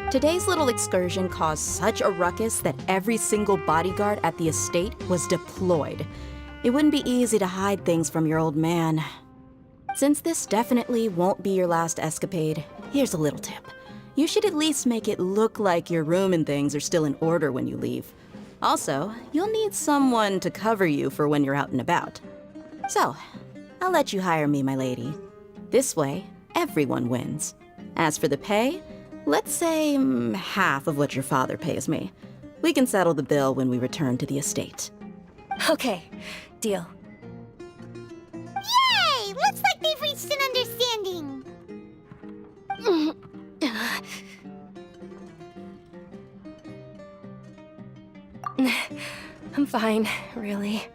P: Today's little excursion caused such a ruckus that every single bodyguard at the estate was deployed. It wouldn't be easy to hide things from your old man. Since this definitely won't be your last escapade, here's a little tip. You should at least make it look like your room and things are still in order when you leave. Also, you'll need someone to cover you for when you're out and about. So, I'll let you hire me, my lady. This way, everyone wins. As for the pay, let's say half of what your father pays me. We can settle the bill when we return to the estate.
N: Okay, deal.
B: Yay! Looks like they've reached an understanding.
N: I'm fine, really.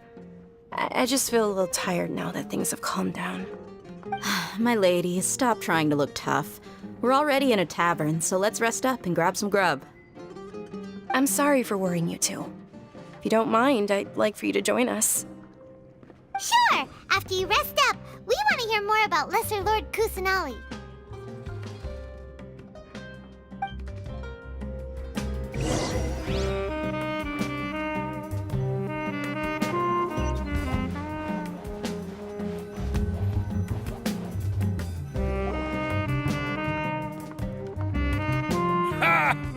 N: I just feel a little tired now that things have calmed down.
P: My lady, stop trying to look tough. We're already in a tavern, so let's rest up and grab some grub.
N: I'm sorry for worrying you two. If you don't mind, I'd like for you to join us.
B: Sure! After you rest up, we want to hear more about Lesser Lord Kusanali.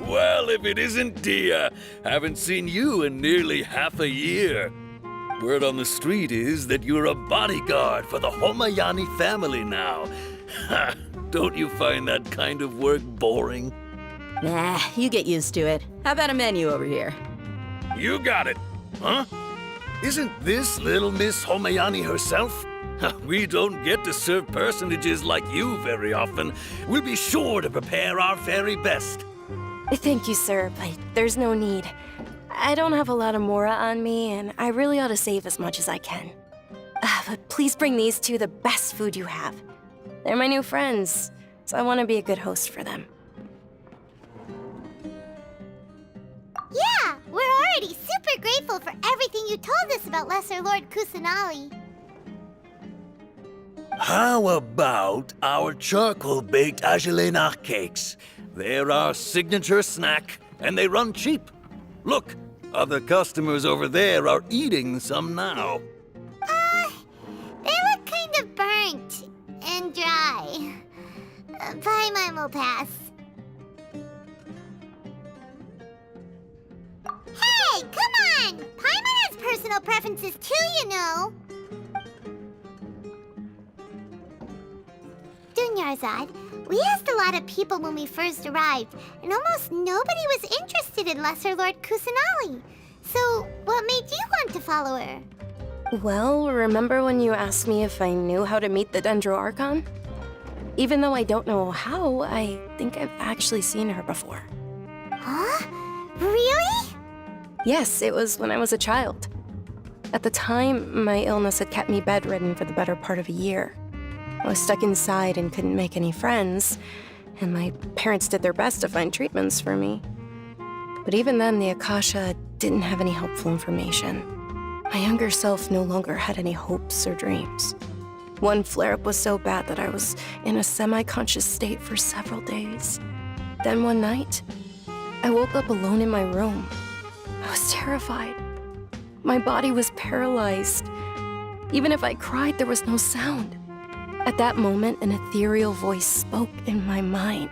Q: Well, if it isn't Dia, haven't seen you in nearly half a year. Word on the street is that you're a bodyguard for the Homayani family now. Ha! Don't you find that kind of work boring?
P: Nah, you get used to it. How about a menu over here?
Q: You got it, huh? Isn't this little Miss Homayani herself? We don't get to serve personages like you very often. We'll be sure to prepare our very best.
N: Thank you, sir, but there's no need. I don't have a lot of Mora on me, and I really ought to save as much as I can. But please bring these two the best food you have. They're my new friends, so I want to be a good host for them.
B: Yeah, we're already super grateful for everything you told us about Lesser Lord Kusanali.
Q: How about our charcoal-baked Agelenach cakes? They're our signature snack, and they run cheap. Look, other customers over there are eating some now.
B: They look kind of burnt and dry. Paimon will pass. Hey, come on! Paimon has personal preferences too, you know. Dunyarzad, we asked a lot of people when we first arrived, and almost nobody was interested in Lesser Lord Kusanali. So, what made you want to follow her?
N: Well, remember when you asked me if I knew how to meet the Dendro Archon? Even though I don't know how, I think I've actually seen her before.
B: Huh? Really?
N: Yes, it was when I was a child. At the time, my illness had kept me bedridden for the better part of a year. I was stuck inside and couldn't make any friends, and my parents did their best to find treatments for me. But even then, the Akasha didn't have any helpful information. My younger self no longer had any hopes or dreams. One flare-up was so bad that I was in a semi-conscious state for several days. Then one night, I woke up alone in my room. I was terrified. My body was paralyzed. Even if I cried, there was no sound. At that moment, an ethereal voice spoke in my mind.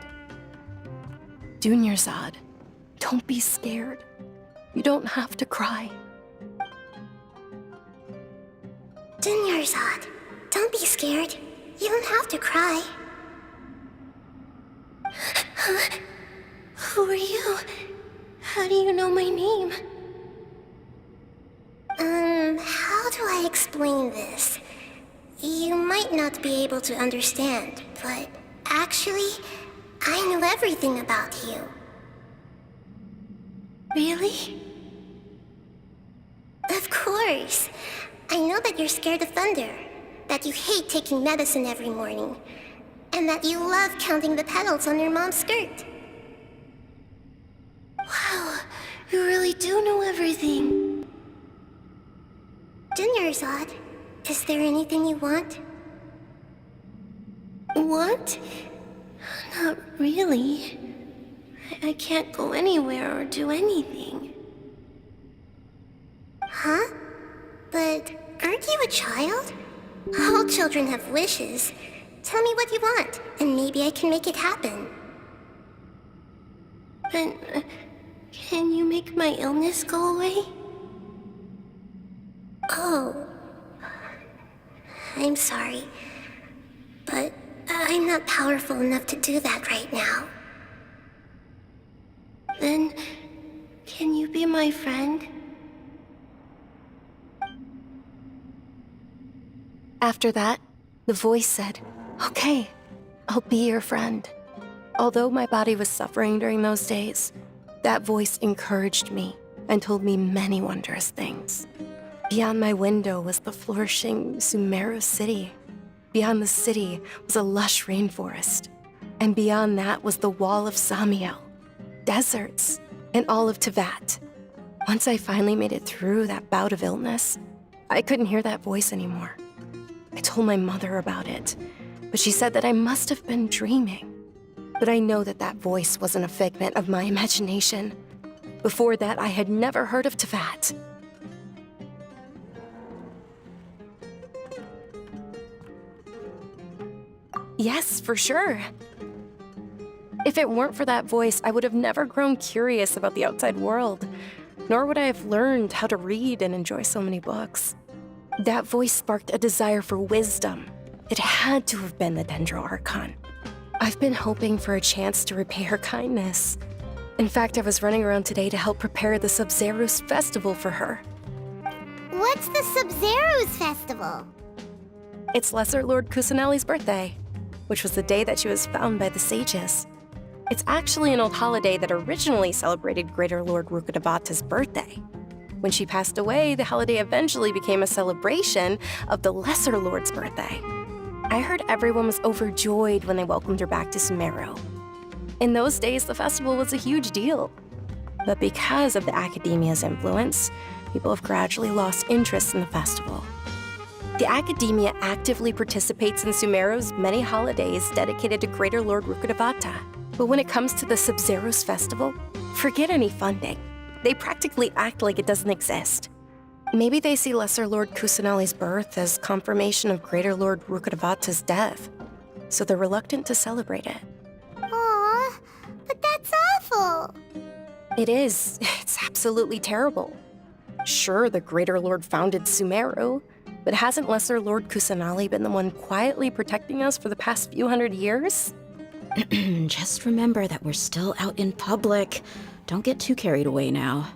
N: Dunyarzad, don't be scared. You don't have to cry.
B: Dunyarzad, don't be scared. You don't have to cry.
C: Who are you? How do you know my name?
B: How do I explain this? You might not be able to understand, but actually, I know everything about you.
C: Really?
B: Of course. I know that you're scared of thunder, that you hate taking medicine every morning, and that you love counting the petals on your mom's skirt.
C: Wow, you really do know everything.
B: Dunyarzad, is there anything you want?
C: Want? Not really. I can't go anywhere or do anything.
B: Huh? But aren't you a child? All children have wishes. Tell me what you want, and maybe I can make it happen.
C: But can you make my illness go away?
B: Oh. I'm sorry, but I'm not powerful enough to do that right now.
C: Then, can you be my friend?
N: After that, the voice said, "Okay, I'll be your friend." Although my body was suffering during those days, that voice encouraged me and told me many wondrous things. Beyond my window was the flourishing Sumeru city. Beyond the city was a lush rainforest. And beyond that was the wall of Samiel, deserts, and all of Teyvat. Once I finally made it through that bout of illness, I couldn't hear that voice anymore. I told my mother about it, but she said that I must have been dreaming. But I know that that voice wasn't a figment of my imagination. Before that, I had never heard of Teyvat. Yes, for sure. If it weren't for that voice, I would have never grown curious about the outside world, nor would I have learned how to read and enjoy so many books. That voice sparked a desire for wisdom. It had to have been the Dendro Archon. I've been hoping for a chance to repay her kindness. In fact, I was running around today to help prepare the Subzerus Festival for her.
B: What's the Subzerus Festival?
N: It's Lesser Lord Kusanali's birthday, which was the day that she was found by the sages. It's actually an old holiday that originally celebrated Greater Lord Rukkhadevata's birthday. When she passed away, the holiday eventually became a celebration of the Lesser Lord's birthday. I heard everyone was overjoyed when they welcomed her back to Sumeru. In those days, the festival was a huge deal. But because of the Academia's influence, people have gradually lost interest in the festival. The Academia actively participates in Sumeru's many holidays dedicated to Greater Lord Rukkhadevata. But when it comes to the Subzerus Festival, forget any funding. They practically act like it doesn't exist. Maybe they see Lesser Lord Kusanali's birth as confirmation of Greater Lord Rukkhadevata's death, so they're reluctant to celebrate it.
B: Aw, but that's awful.
N: It is. It's absolutely terrible. Sure, the Greater Lord founded Sumeru, but hasn't Lesser Lord Kusanali been the one quietly protecting us for the past few hundred years?
P: Just remember that we're still out in public. Don't get too carried away now.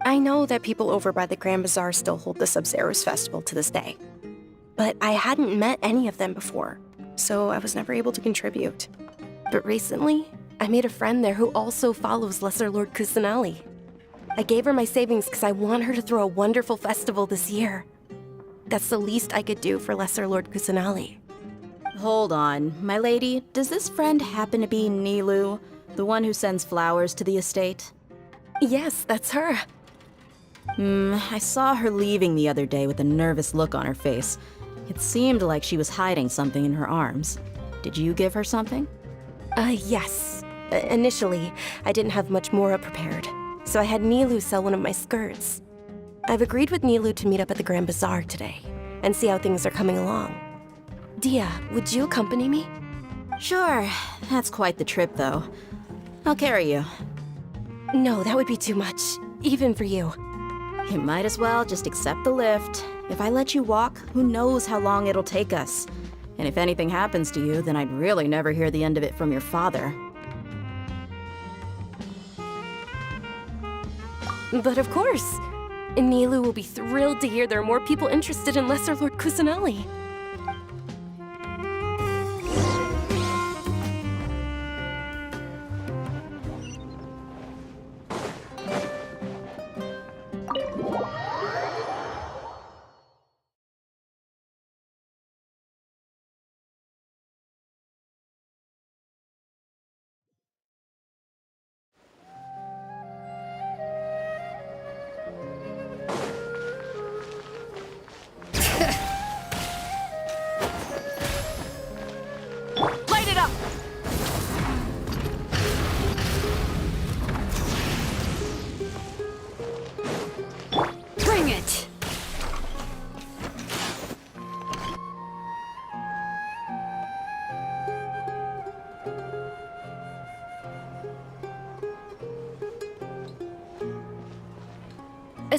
N: I know that people over by the Grand Bazaar still hold the Subzerus Festival to this day, but I hadn't met any of them before, so I was never able to contribute. But recently, I made a friend there who also follows Lesser Lord Kusanali. I gave her my savings because I want her to throw a wonderful festival this year. That's the least I could do for Lesser Lord Kusanali.
P: Hold on, my lady. Does this friend happen to be Nilou, the one who sends flowers to the estate?
N: Yes, that's her.
P: I saw her leaving the other day with a nervous look on her face. It seemed like she was hiding something in her arms. Did you give her something?
N: Yes. Initially, I didn't have much Mora prepared, so I had Nilou sell one of my skirts. I've agreed with Nilou to meet up at the Grand Bazaar today, and see how things are coming along. Dia, would you accompany me?
P: Sure. That's quite the trip, though. I'll carry you.
N: No, that would be too much, even for you.
P: You might as well just accept the lift. If I let you walk, who knows how long it'll take us. And if anything happens to you, then I'd really never hear the end of it from your father.
N: But of course! Nilou will be thrilled to hear there are more people interested in Lesser Lord Kusanali.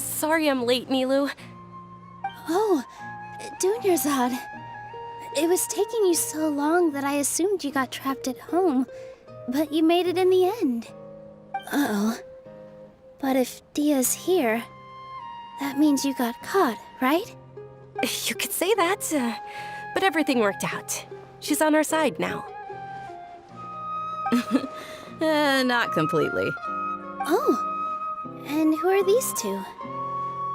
N: Sorry I'm late, Nilou.
C: Oh, Dunyarzad. It was taking you so long that I assumed you got trapped at home, but you made it in the end. Uh-oh. But if Dia's here, that means you got caught, right?
N: You could say that, but everything worked out. She's on our side now.
P: Not completely.
C: Oh, and who are these two?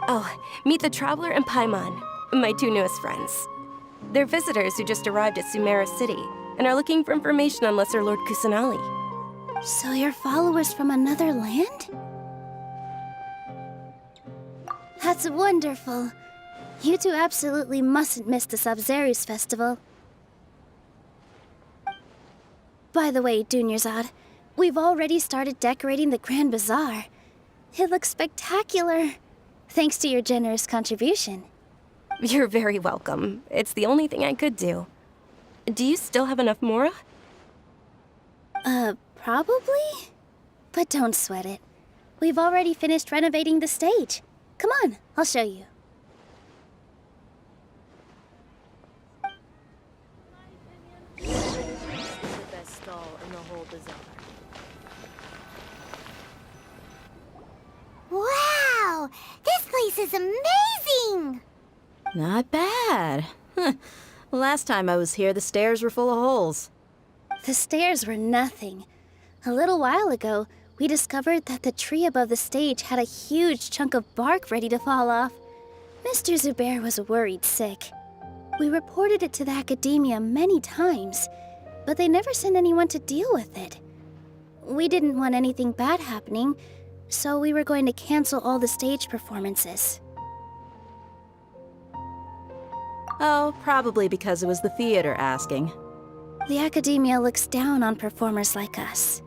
N: Oh, meet the Traveler and Paimon, my two newest friends. They're visitors who just arrived at Sumeru City and are looking for information on Lesser Lord Kusanali.
C: So you're followers from another land? That's wonderful. You two absolutely mustn't miss the Subzerus Festival. By the way, Dunyarzad, we've already started decorating the Grand Bazaar. It looks spectacular. Thanks to your generous contribution.
N: You're very welcome. It's the only thing I could do. Do you still have enough Mora?
C: Probably? But don't sweat it. We've already finished renovating the stage. Come on, I'll show you.
R: This is the best stall in the whole bazaar.
B: Wow! This place is amazing!
P: Not bad. Last time I was here, the stairs were full of holes.
C: The stairs were nothing. A little while ago, we discovered that the tree above the stage had a huge chunk of bark ready to fall off. Mr. Zubair was worried sick. We reported it to the academia many times, but they never sent anyone to deal with it. We didn't want anything bad happening, so we were going to cancel all the stage performances.
P: Oh, probably because it was the theater asking.
S: The Academia looks down on performers like us.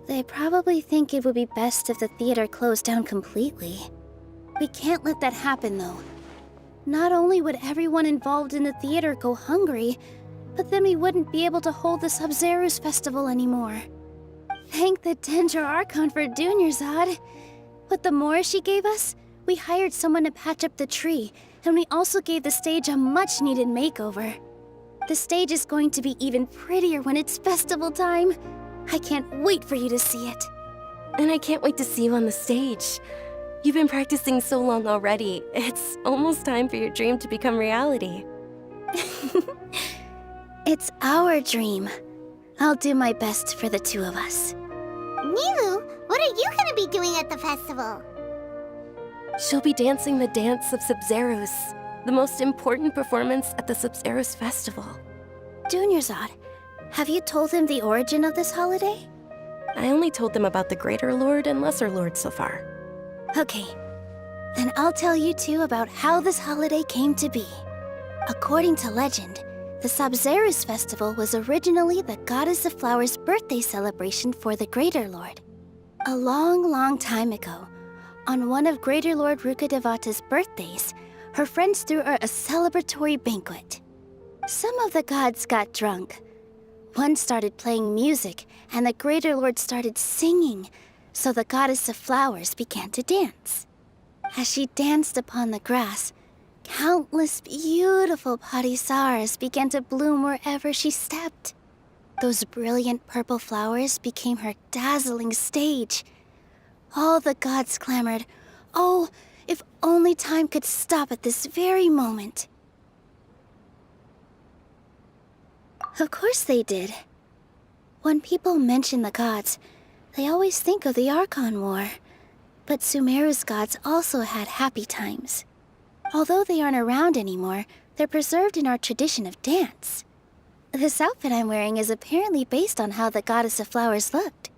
S: They probably think it would be best if the theater closed down completely. We can't let that happen, though. Not only would everyone involved in the theater go hungry, but then we wouldn't be able to hold the Subzerus Festival anymore. Thank the Dendro Archon for Dunyarzad. With the more she gave us, we hired someone to patch up the tree, and we also gave the stage a much-needed makeover. The stage is going to be even prettier when it's festival time. I can't wait for you to see it.
N: And I can't wait to see you on the stage. You've been practicing so long already. It's almost time for your dream to become reality.
S: It's our dream. I'll do my best for the two of us.
B: Nilou, what are you gonna be doing at the festival?
N: She'll be dancing the dance of Subzerus, the most important performance at the Subzerus Festival.
S: Dunyarzad, have you told him the origin of this holiday?
N: I only told them about the Greater Lord and Lesser Lord so far.
S: Okay, then I'll tell you two about how this holiday came to be. According to legend, the Subzerus Festival was originally the Goddess of Flowers' birthday celebration for the Greater Lord. A long, long time ago, on one of Greater Lord Rukkhadevata's birthdays, her friends threw her a celebratory banquet. Some of the gods got drunk. One started playing music, and the Greater Lord started singing, so the Goddess of Flowers began to dance. As she danced upon the grass, countless beautiful parisaras began to bloom wherever she stepped. Those brilliant purple flowers became her dazzling stage. All the gods clamored, "Oh, if only time could stop at this very moment." Of course they did. When people mention the gods, they always think of the Archon War. But Sumeru's gods also had happy times. Although they aren't around anymore, they're preserved in our tradition of dance. This outfit I'm wearing is apparently based on how the Goddess of Flowers looked.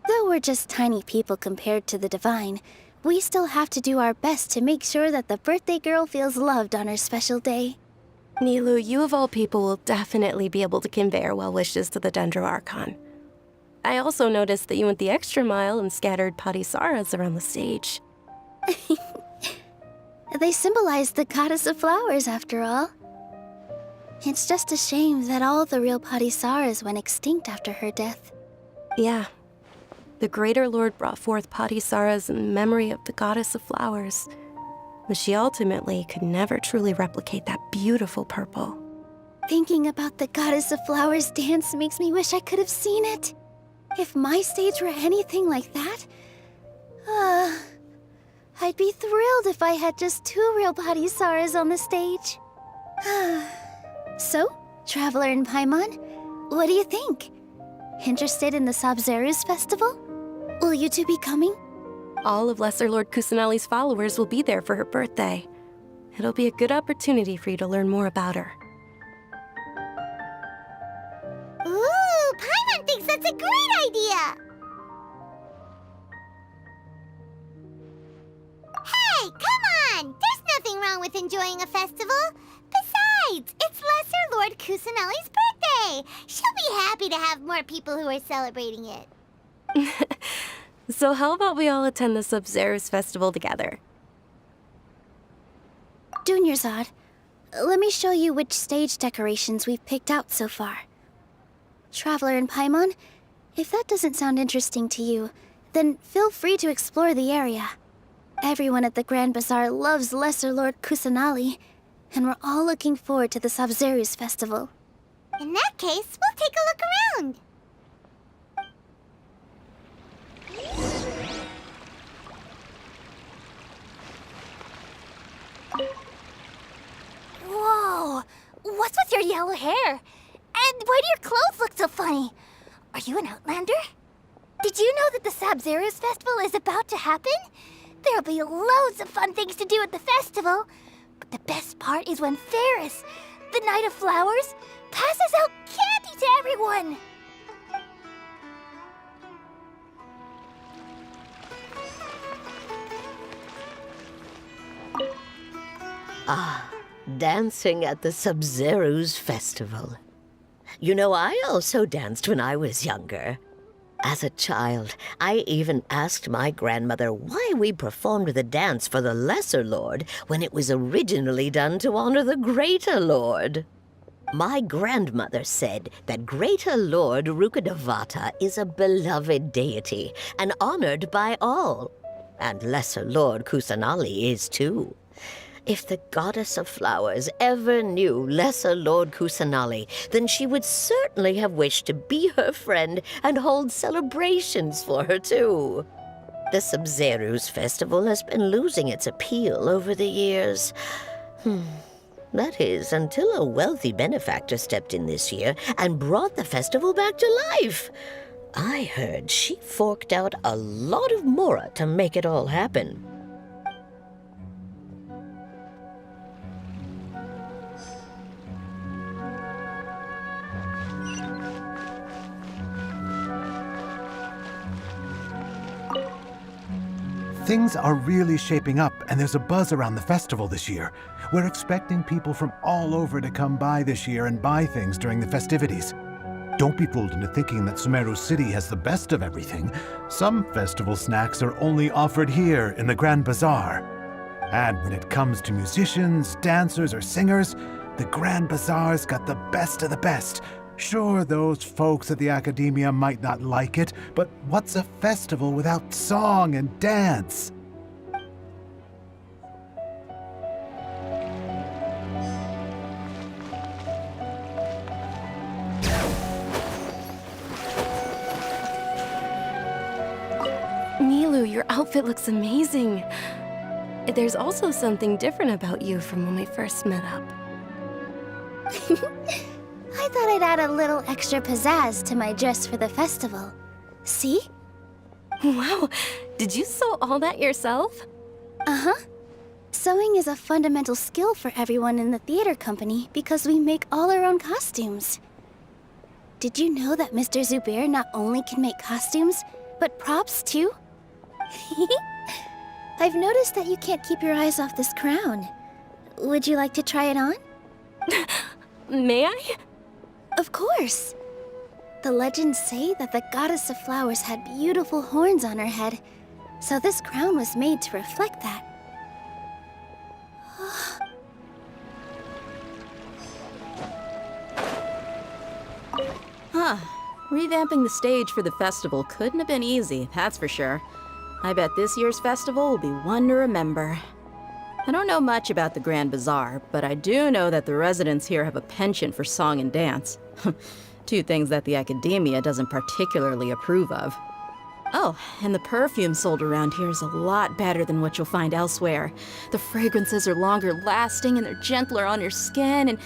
S: Though we're just tiny people compared to the Divine, we still have to do our best to make sure that the birthday girl feels loved on her special day.
N: Nilou, you of all people will definitely be able to convey our well wishes to the Dendro Archon. I also noticed that you went the extra mile and scattered parisaras around the stage.
S: They symbolize the Goddess of Flowers, after all. It's just a shame that all the real parisaras went extinct after her death.
N: Yeah. The Greater Lord brought forth parisaras in memory of the Goddess of Flowers, but she ultimately could never truly replicate that beautiful purple.
S: Thinking about the Goddess of Flowers dance makes me wish I could have seen it. If my stage were anything like that, I'd be thrilled if I had just 2 real parisaras on the stage. So, Traveler and Paimon, what do you think? Interested in the Subzerus Festival? Will you two be coming?
N: All of Lesser Lord Kusanali's followers will be there for her birthday. It'll be a good opportunity for you to learn more about her.
B: Ooh, Paimon thinks that's a great idea! Hey, come on! There's nothing wrong with enjoying a festival. Besides, it's Lesser Lord Kusanali's birthday. She'll be happy to have more people who are celebrating it.
N: So how about we all attend the Subzerus Festival together?
S: Dunyarzad, let me show you which stage decorations we've picked out so far. Traveler and Paimon, if that doesn't sound interesting to you, then feel free to explore the area. Everyone at the Grand Bazaar loves Lesser Lord Kusanali, and we're all looking forward to the Subzerus Festival.
B: In that case, we'll take a look around.
C: Whoa! What's with your yellow hair? And why do your clothes look so funny? Are you an Outlander? Did you know that the Subzerus Festival is about to happen? There'll be loads of fun things to do at the festival. But the best part is when Ferris, the Knight of Flowers, passes out candy to everyone.
T: Ah, dancing at the Subzerus Festival. You know, I also danced when I was younger. As a child, I even asked my grandmother why we performed the dance for the Lesser Lord when it was originally done to honor the Greater Lord. My grandmother said that Greater Lord Rukkhadevata is a beloved deity and honored by all. And Lesser Lord Kusanali is too. If the Goddess of Flowers ever knew Lesser Lord Kusanali, then she would certainly have wished to be her friend and hold celebrations for her too. The Subzerus Festival has been losing its appeal over the years. That is, until a wealthy benefactor stepped in this year and brought the festival back to life. I heard she forked out a lot of mora to make it all happen.
E: Things are really shaping up, and there's a buzz around the festival this year. We're expecting people from all over to come by this year and buy things during the festivities. Don't be fooled into thinking that Sumeru City has the best of everything. Some festival snacks are only offered here in the Grand Bazaar. And when it comes to musicians, dancers, or singers, the Grand Bazaar's got the best of the best. Sure, those folks at the Academia might not like it, but what's a festival without song and dance?
N: Nilu, your outfit looks amazing. There's also something different about you from when we first met up.
S: I thought I'd add a little extra pizzazz to my dress for the festival. See?
N: Wow, did you sew all that yourself?
S: Uh-huh. Sewing is a fundamental skill for everyone in the theater company because we make all our own costumes. Did you know that Mr. Zubair not only can make costumes, but props too? I've noticed that you can't keep your eyes off this crown. Would you like to try it on?
N: May I?
S: Of course. The legends say that the Goddess of Flowers had beautiful horns on her head, so this crown was made to reflect that.
P: Huh. Revamping the stage for the festival couldn't have been easy, that's for sure. I bet this year's festival will be one to remember. I don't know much about the Grand Bazaar, but I do know that the residents here have a penchant for song and dance. Two things that the Academia doesn't particularly approve of. Oh, and the perfume sold around here is a lot better than what you'll find elsewhere. The fragrances are longer lasting and they're gentler on your skin and...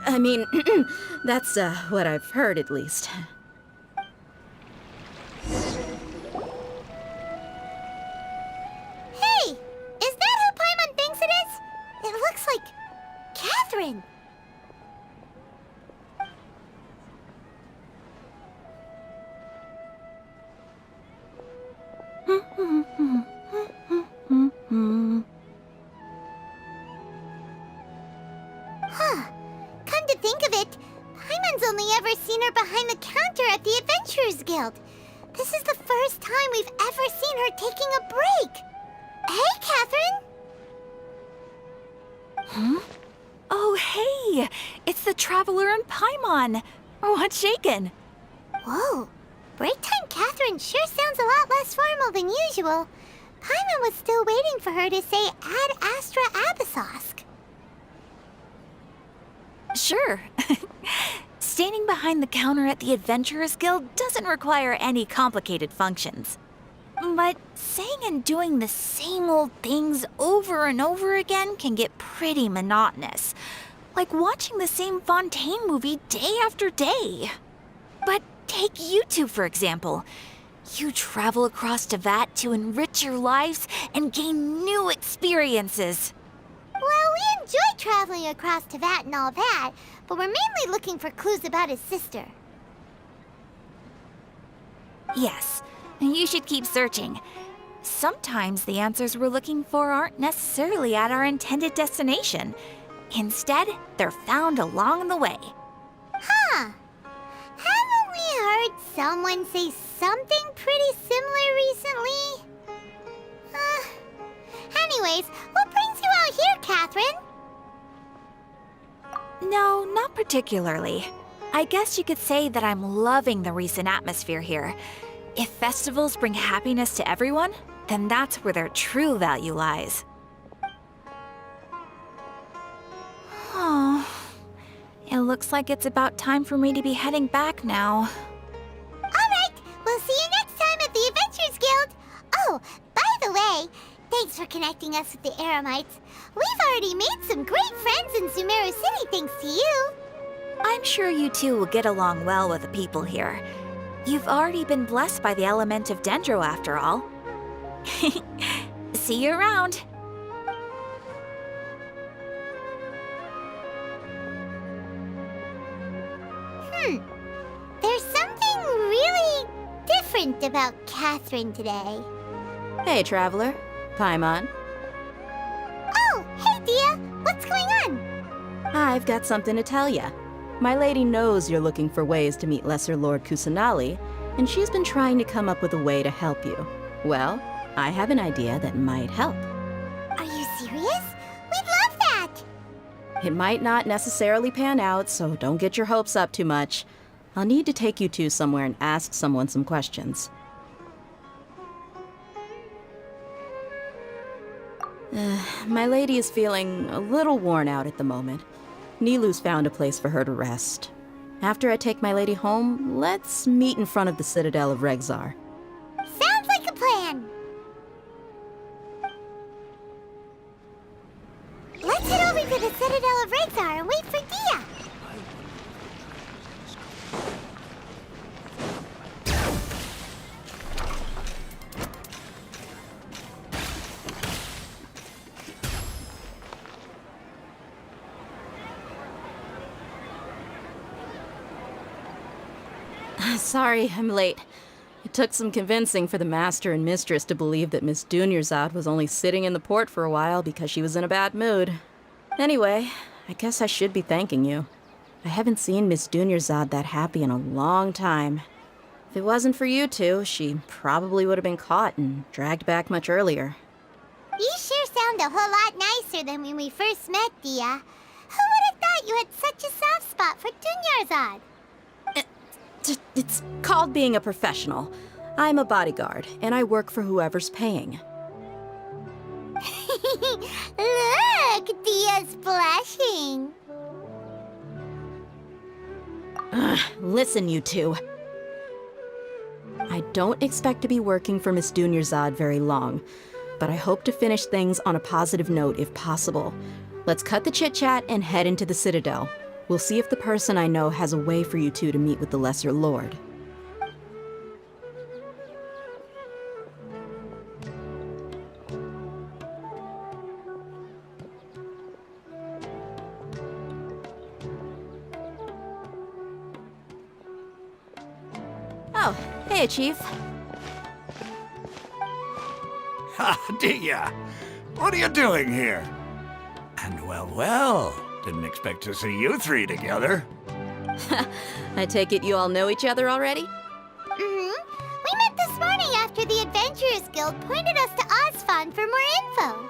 P: I mean, that's what I've heard at least.
B: Hey! Is that who Paimon thinks it is? It looks like... Catherine! Huh. Come to think of it, Paimon's only ever seen her behind the counter at the Adventurers Guild. This is the first time we've ever seen her taking a break. Hey, Catherine!
L: Huh? Oh, hey! It's the Traveler and Paimon! What's shaken?
B: Whoa. Break time Catherine sure sounds a lot less formal than usual. Paimon was still waiting for her to say Ad Astra Abyssosk.
L: Sure. Standing behind the counter at the Adventurers Guild doesn't require any complicated functions. But saying and doing the same old things over and over again can get pretty monotonous. Like watching the same Fontaine movie day after day. But take you two, for example. You travel across Teyvat to enrich your lives and gain new experiences.
B: Well, we enjoy traveling across Teyvat and all that, but we're mainly looking for clues about his sister.
L: Yes, you should keep searching. Sometimes the answers we're looking for aren't necessarily at our intended destination. Instead, they're found along the way.
B: Huh. someone say something pretty similar recently? Anyways, what brings you out here, Catherine?
L: No, not particularly. I guess you could say that I'm loving the recent atmosphere here. If festivals bring happiness to everyone, then that's where their true value lies. Oh, it looks like it's about time for me to be heading back now.
B: Alright, we'll see you next time at the Adventurers Guild. Oh, by the way, thanks for connecting us with the Eremites. We've already made some great friends in Sumeru City thanks to you.
L: I'm sure you two will get along well with the people here. You've already been blessed by the element of Dendro after all. See you around.
B: There's something really different about Catherine today.
P: Hey, traveler. Paimon.
B: Oh, hey, Dia. What's going on?
P: I've got something to tell ya. My lady knows you're looking for ways to meet Lesser Lord Kusanali, and she's been trying to come up with a way to help you. Well, I have an idea that might help.
B: Are you serious? We'd love that!
P: It might not necessarily pan out, so don't get your hopes up too much. I'll need to take you two somewhere and ask someone some questions. My lady is feeling a little worn out at the moment. Nilu's found a place for her to rest. After I take my lady home, let's meet in front of the Citadel of Regzar.
B: Sounds like a plan! Let's head over to the Citadel of Regzar and wait for Dia!
P: Sorry, I'm late. It took some convincing for the master and mistress to believe that Miss Dunyarzad was only sitting in the port for a while because she was in a bad mood. Anyway, I guess I should be thanking you. I haven't seen Miss Dunyarzad that happy in a long time. If it wasn't for you two, she probably would have been caught and dragged back much earlier.
B: You sure sound a whole lot nicer than when we first met, Dia. Who would have thought you had such a soft spot for Dunyarzad?
P: It's called being a professional. I'm a bodyguard, and I work for whoever's paying.
B: Look, Dia's blushing.
P: Listen, you two. I don't expect to be working for Miss Dunyarzad very long, but I hope to finish things on a positive note if possible. Let's cut the chit-chat and head into the Citadel. We'll see if the person I know has a way for you two to meet with the Lesser Lord. Oh, hey, Chief.
M: Ha, Dia! What are you doing here? And well, didn't expect to see you three together.
P: I take it you all know each other already?
B: Mm-hmm. We met this morning after the Adventurers Guild pointed us to Ozfon for more info.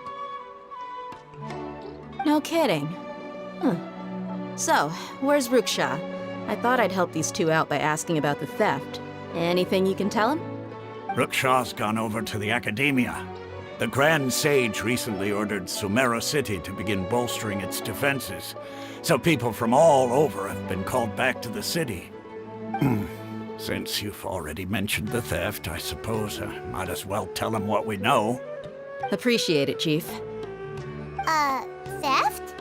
P: No kidding. So, where's Ruksha? I thought I'd help these two out by asking about the theft. Anything you can tell him?
M: Ruksha's gone over to the Academia. The Grand Sage recently ordered Sumeru City to begin bolstering its defenses, so people from all over have been called back to the city. Since you've already mentioned the theft, I suppose I might as well tell them what we know.
P: Appreciate it, Chief.
B: Theft?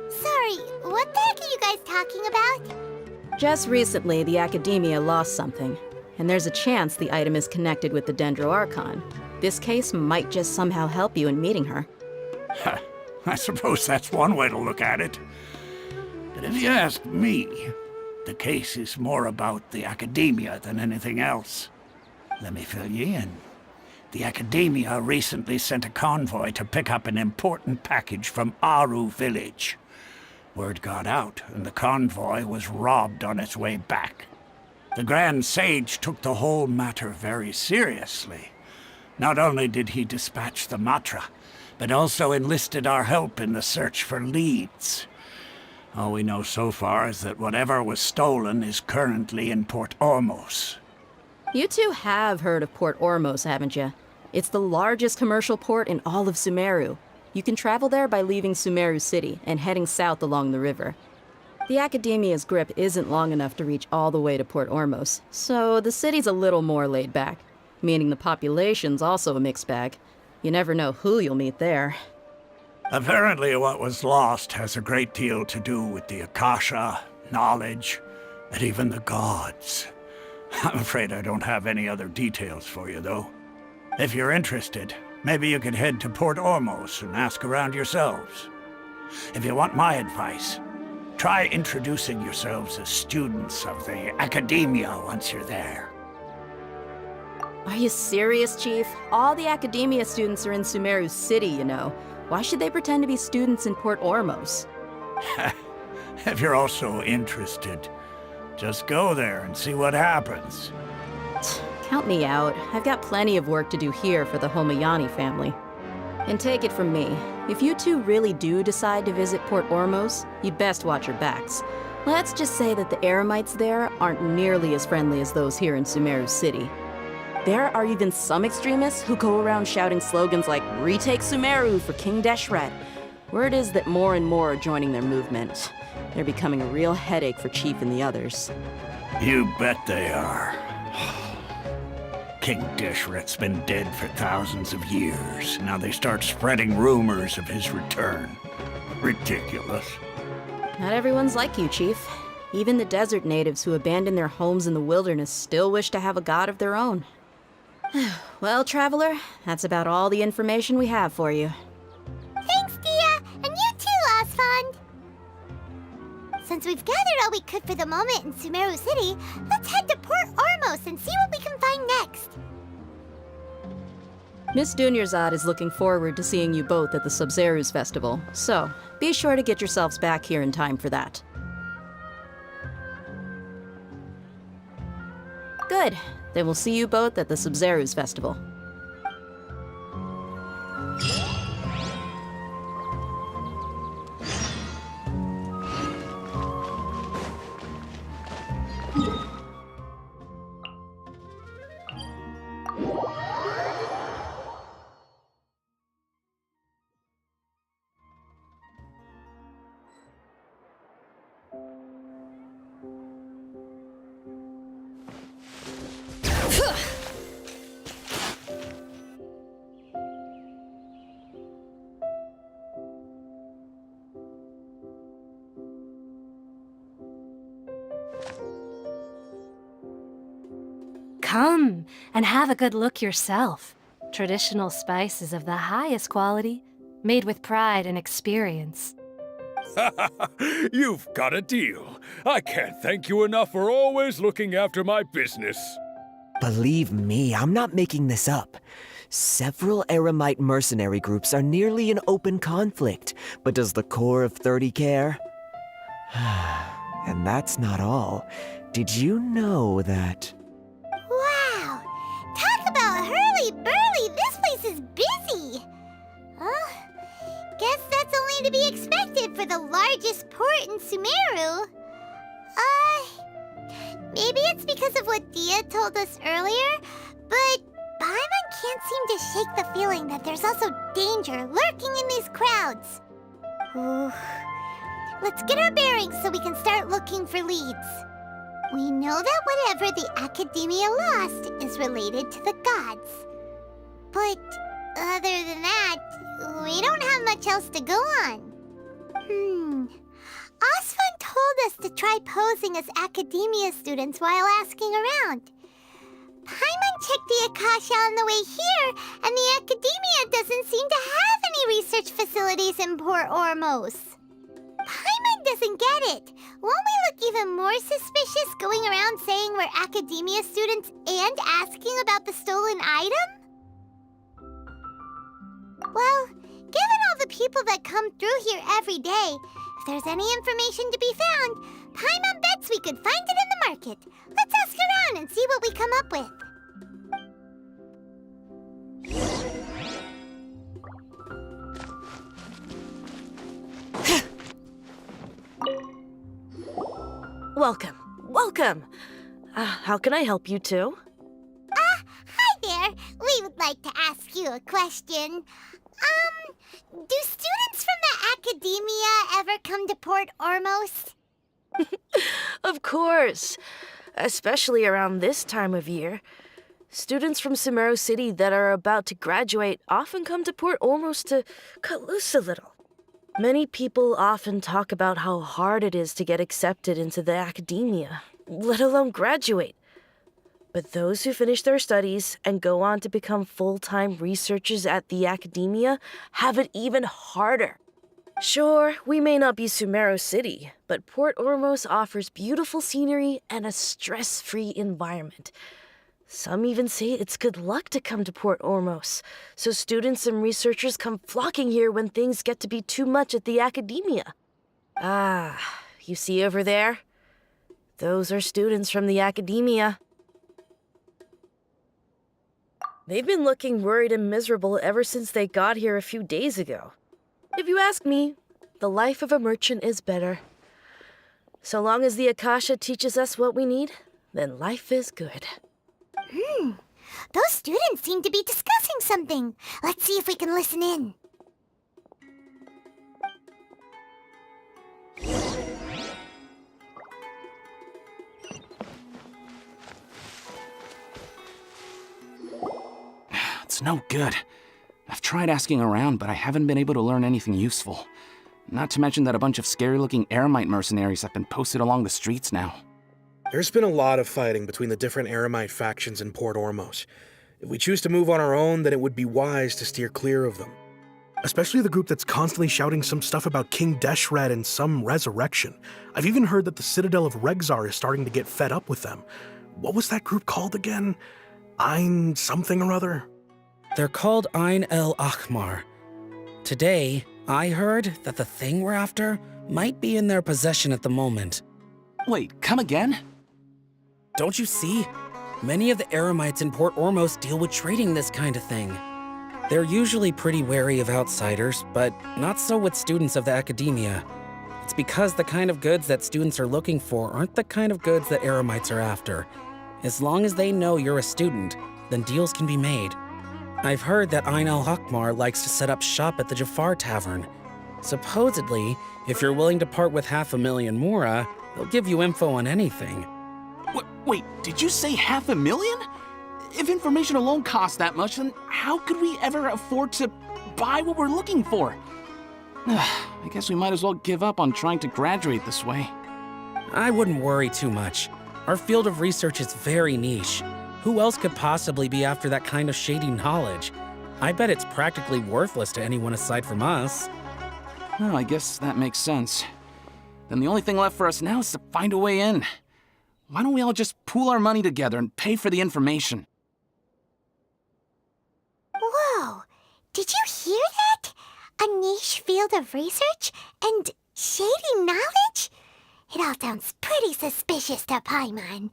B: Sorry, what the heck are you guys talking about?
P: Just recently, the Academia lost something, and there's a chance the item is connected with the Dendro Archon. This case might just somehow help you in meeting her.
M: I suppose that's one way to look at it. But if you ask me, the case is more about the Academia than anything else. Let me fill you in. The Academia recently sent a convoy to pick up an important package from Aru village. Word got out, and the convoy was robbed on its way back. The Grand Sage took the whole matter very seriously. Not only did he dispatch the Matra, but also enlisted our help in the search for leads. All we know so far is that whatever was stolen is currently in Port Ormos.
P: You two have heard of Port Ormos, haven't you? It's the largest commercial port in all of Sumeru. You can travel there by leaving Sumeru City and heading south along the river. The Academia's grip isn't long enough to reach all the way to Port Ormos, so the city's a little more laid back, meaning the population's also a mixed bag. You never know who you'll meet there.
M: Apparently what was lost has a great deal to do with the Akasha, knowledge, and even the gods. I'm afraid I don't have any other details for you, though. If you're interested, maybe you could head to Port Ormos and ask around yourselves. If you want my advice, try introducing yourselves as students of the Academia once you're there.
P: Are you serious, Chief? All the Academia students are in Sumeru City, you know. Why should they pretend to be students in Port Ormos?
M: If you're also interested, just go there and see what happens.
P: Count me out. I've got plenty of work to do here for the Homayani family. And take it from me, if you two really do decide to visit Port Ormos, you'd best watch your backs. Let's just say that the Eremites there aren't nearly as friendly as those here in Sumeru City. There are even some extremists who go around shouting slogans like, "Retake Sumeru for King Deshret." Word is that more and more are joining their movement. They're becoming a real headache for Chief and the others.
M: You bet they are. King Deshret's been dead for thousands of years. Now they start spreading rumors of his return. Ridiculous.
P: Not everyone's like you, Chief. Even the desert natives who abandoned their homes in the wilderness still wish to have a god of their own. Well, Traveler, that's about all the information we have for you.
B: Thanks, Dia! And you too, Osfond! Since we've gathered all we could for the moment in Sumeru City, let's head to Port Ormos and see what we can find next.
P: Miss Dunyarzad is looking forward to seeing you both at the Subzerus Festival, so be sure to get yourselves back here in time for that. Good. Then we'll see you both at the Subzerus Festival.
D: Come and have a good look yourself. Traditional spices of the highest quality, made with pride and experience.
Q: You've got a deal. I can't thank you enough for always looking after my business.
U: Believe me, I'm not making this up. Several Eremite mercenary groups are nearly in open conflict, but does the core of 30 care? And that's not all. Did you know that...
B: Wow! Talk about hurly-burly! This place is busy! Guess that's only to be expected for the largest port in Sumeru. Maybe it's because of what Dia told us earlier, but Paimon can't seem to shake the feeling that there's also danger lurking in these crowds. Ooh. Let's get our bearings so we can start looking for leads. We know that whatever the Academia lost is related to the gods. But other than that, we don't have much else to go on. Osfund told us to try posing as Academia students while asking around. Paimon checked the Akasha on the way here, and the Academia doesn't seem to have any research facilities in Port Ormos. Paimon doesn't get it. Won't we look even more suspicious going around saying we're Academia students and asking about the stolen item? Well, given all the people that come through here every day, if there's any information to be found, Paimon bets chance we could find it in the market. Let's ask around and see what we come up with.
R: Welcome. Welcome. How can I help you two?
B: Hi there. We would like to ask you a question. Do students from the Academia ever come to Port Ormos?
R: Of course. Especially around this time of year. Students from Sumeru City that are about to graduate often come to Port Ormos to cut loose a little. Many people often talk about how hard it is to get accepted into the Academia, let alone graduate. But those who finish their studies and go on to become full-time researchers at the Academia have it even harder. Sure, we may not be Sumeru City, but Port Ormos offers beautiful scenery and a stress-free environment. Some even say it's good luck to come to Port Ormos, so students and researchers come flocking here when things get to be too much at the Academia. Ah, you see over there? Those are students from the Academia. They've been looking worried and miserable ever since they got here a few days ago. If you ask me, the life of a merchant is better. So long as the Akasha teaches us what we need, then life is good.
B: Those students seem to be discussing something. Let's see if we can listen in.
O: It's no good. I've tried asking around, but I haven't been able to learn anything useful. Not to mention that a bunch of scary-looking Eremite mercenaries have been posted along the streets now.
H: There's been a lot of fighting between the different Eremite factions in Port Ormos. If we choose to move on our own, then it would be wise to steer clear of them. Especially the group that's constantly shouting some stuff about King Deshret and some resurrection. I've even heard that the Citadel of Regzar is starting to get fed up with them. What was that group called again? Ein something or other?
G: They're called Ein El Akhmar. Today, I heard that the thing we're after might be in their possession at the moment.
O: Wait, come again?
G: Don't you see? Many of the Eremites in Port Ormos deal with trading this kind of thing. They're usually pretty wary of outsiders, but not so with students of the Academia. It's because the kind of goods that students are looking for aren't the kind of goods that Eremites are after. As long as they know you're a student, then deals can be made. I've heard that Ein El Hakmar likes to set up shop at the Jafar Tavern. Supposedly, if you're willing to part with 500,000 Mora, they'll give you info on anything.
O: Wait, did you say 500,000? If information alone costs that much, then how could we ever afford to buy what we're looking for? I guess we might as well give up on trying to graduate this way.
G: I wouldn't worry too much. Our field of research is very niche. Who else could possibly be after that kind of shady knowledge? I bet it's practically worthless to anyone aside from us.
O: Well, I guess that makes sense. Then the only thing left for us now is to find a way in. Why don't we all just pool our money together and pay for the information?
B: Whoa! Did you hear that? A niche field of research and shady knowledge? It all sounds pretty suspicious to Paimon.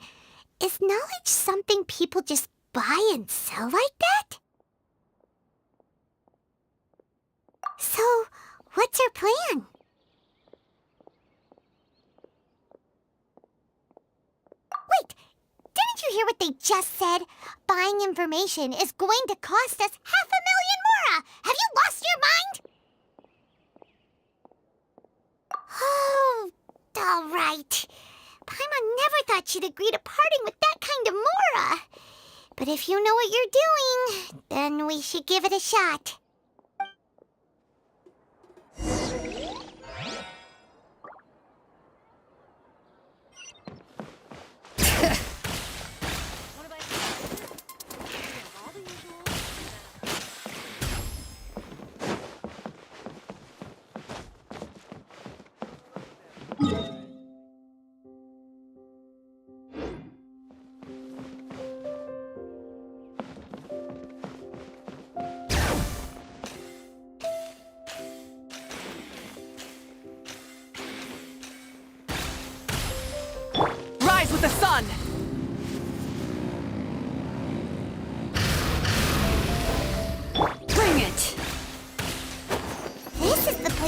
B: Is knowledge something people just buy and sell like that? So, what's our plan? Wait, didn't you hear what they just said? Buying information is going to cost us 500,000 Mora! Have you lost your mind? Oh, all right. Paimon never thought she'd agree to parting with that kind of Mora. But if you know what you're doing, then we should give it a shot.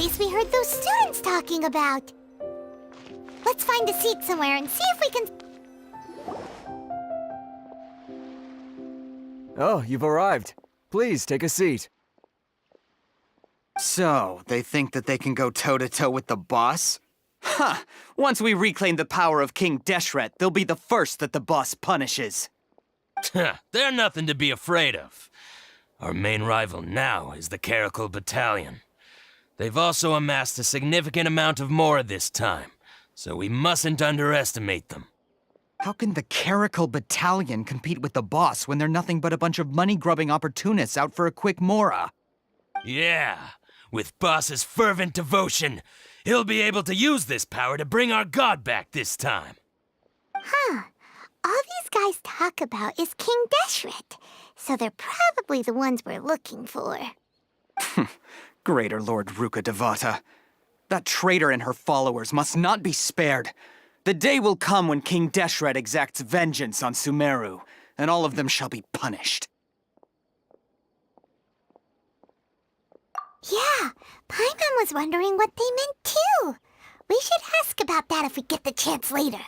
B: place we heard those students talking about. Let's find a seat somewhere and see if we can...
U: Oh, you've arrived. Please, take a seat.
I: So, they think that they can go toe-to-toe with the boss? Ha! Once we reclaim the power of King Deshret, they'll be the first that the boss punishes.
V: They're nothing to be afraid of. Our main rival now is the Caracal Battalion. They've also amassed a significant amount of Mora this time, so we mustn't underestimate them.
I: How can the Caracal Battalion compete with the boss when they're nothing but a bunch of money-grubbing opportunists out for a quick Mora?
V: Yeah, with Boss's fervent devotion, he'll be able to use this power to bring our god back this time.
B: Huh. All these guys talk about is King Deshret, so they're probably the ones we're looking for.
I: Greater Lord Ruka Devata. That traitor and her followers must not be spared. The day will come when King Deshret exacts vengeance on Sumeru, and all of them shall be punished.
B: Yeah, Paimon was wondering what they meant too. We should ask about that if we get the chance later.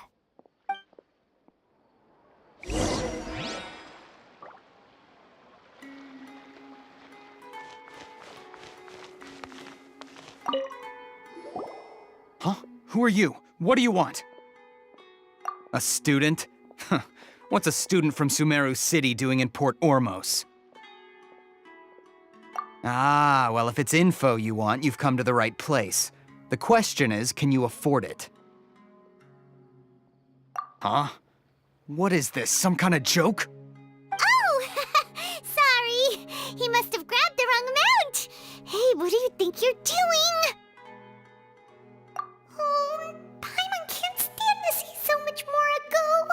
I: Huh? Who are you? What do you want? A student? What's a student from Sumeru City doing in Port Ormos? Ah, well, if it's info you want, you've come to the right place. The question is, can you afford it? Huh? What is this, some kind of joke?
B: Oh! Sorry! He must have grabbed the wrong amount! Hey, what do you think you're doing? Oh, Paimon can't stand to see so much more go.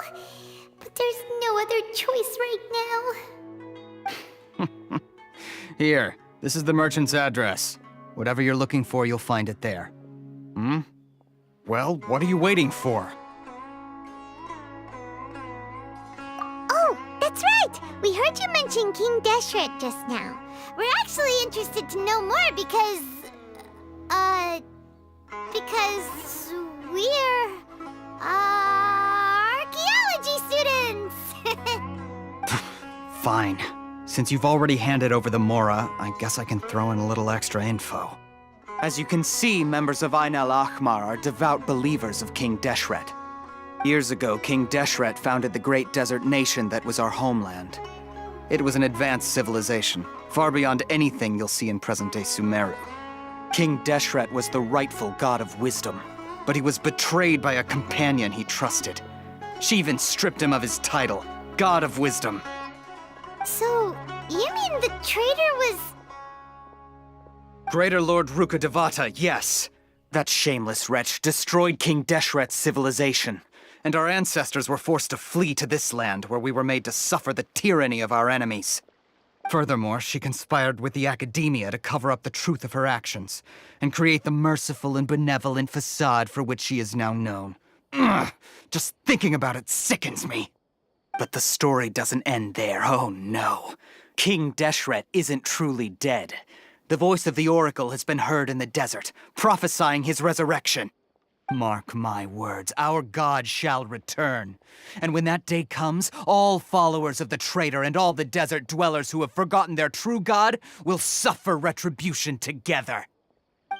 B: But there's no other choice right now.
I: Here, this is the merchant's address. Whatever you're looking for, you'll find it there. Hmm? Well, what are you waiting for?
B: Oh, that's right! We heard you mention King Deshret just now. We're actually interested to know more because we're, archaeology students!
I: Fine. Since you've already handed over the Mora, I guess I can throw in a little extra info. As you can see, members of Ain al-Ahmar are devout believers of King Deshret. Years ago, King Deshret founded the great desert nation that was our homeland. It was an advanced civilization, far beyond anything you'll see in present-day Sumeru. King Deshret was the rightful god of wisdom, but he was betrayed by a companion he trusted. She even stripped him of his title, God of Wisdom.
B: So, you mean the traitor was...
I: Greater Lord Ruka Devata, yes. That shameless wretch destroyed King Deshret's civilization, and our ancestors were forced to flee to this land where we were made to suffer the tyranny of our enemies. Furthermore, she conspired with the Academia to cover up the truth of her actions, and create the merciful and benevolent facade for which she is now known. Ugh, just thinking about it sickens me. But the story doesn't end there, oh no. King Deshret isn't truly dead. The voice of the Oracle has been heard in the desert, prophesying his resurrection. Mark my words, our god shall return. And when that day comes, all followers of the traitor and all the desert dwellers who have forgotten their true god will suffer retribution together.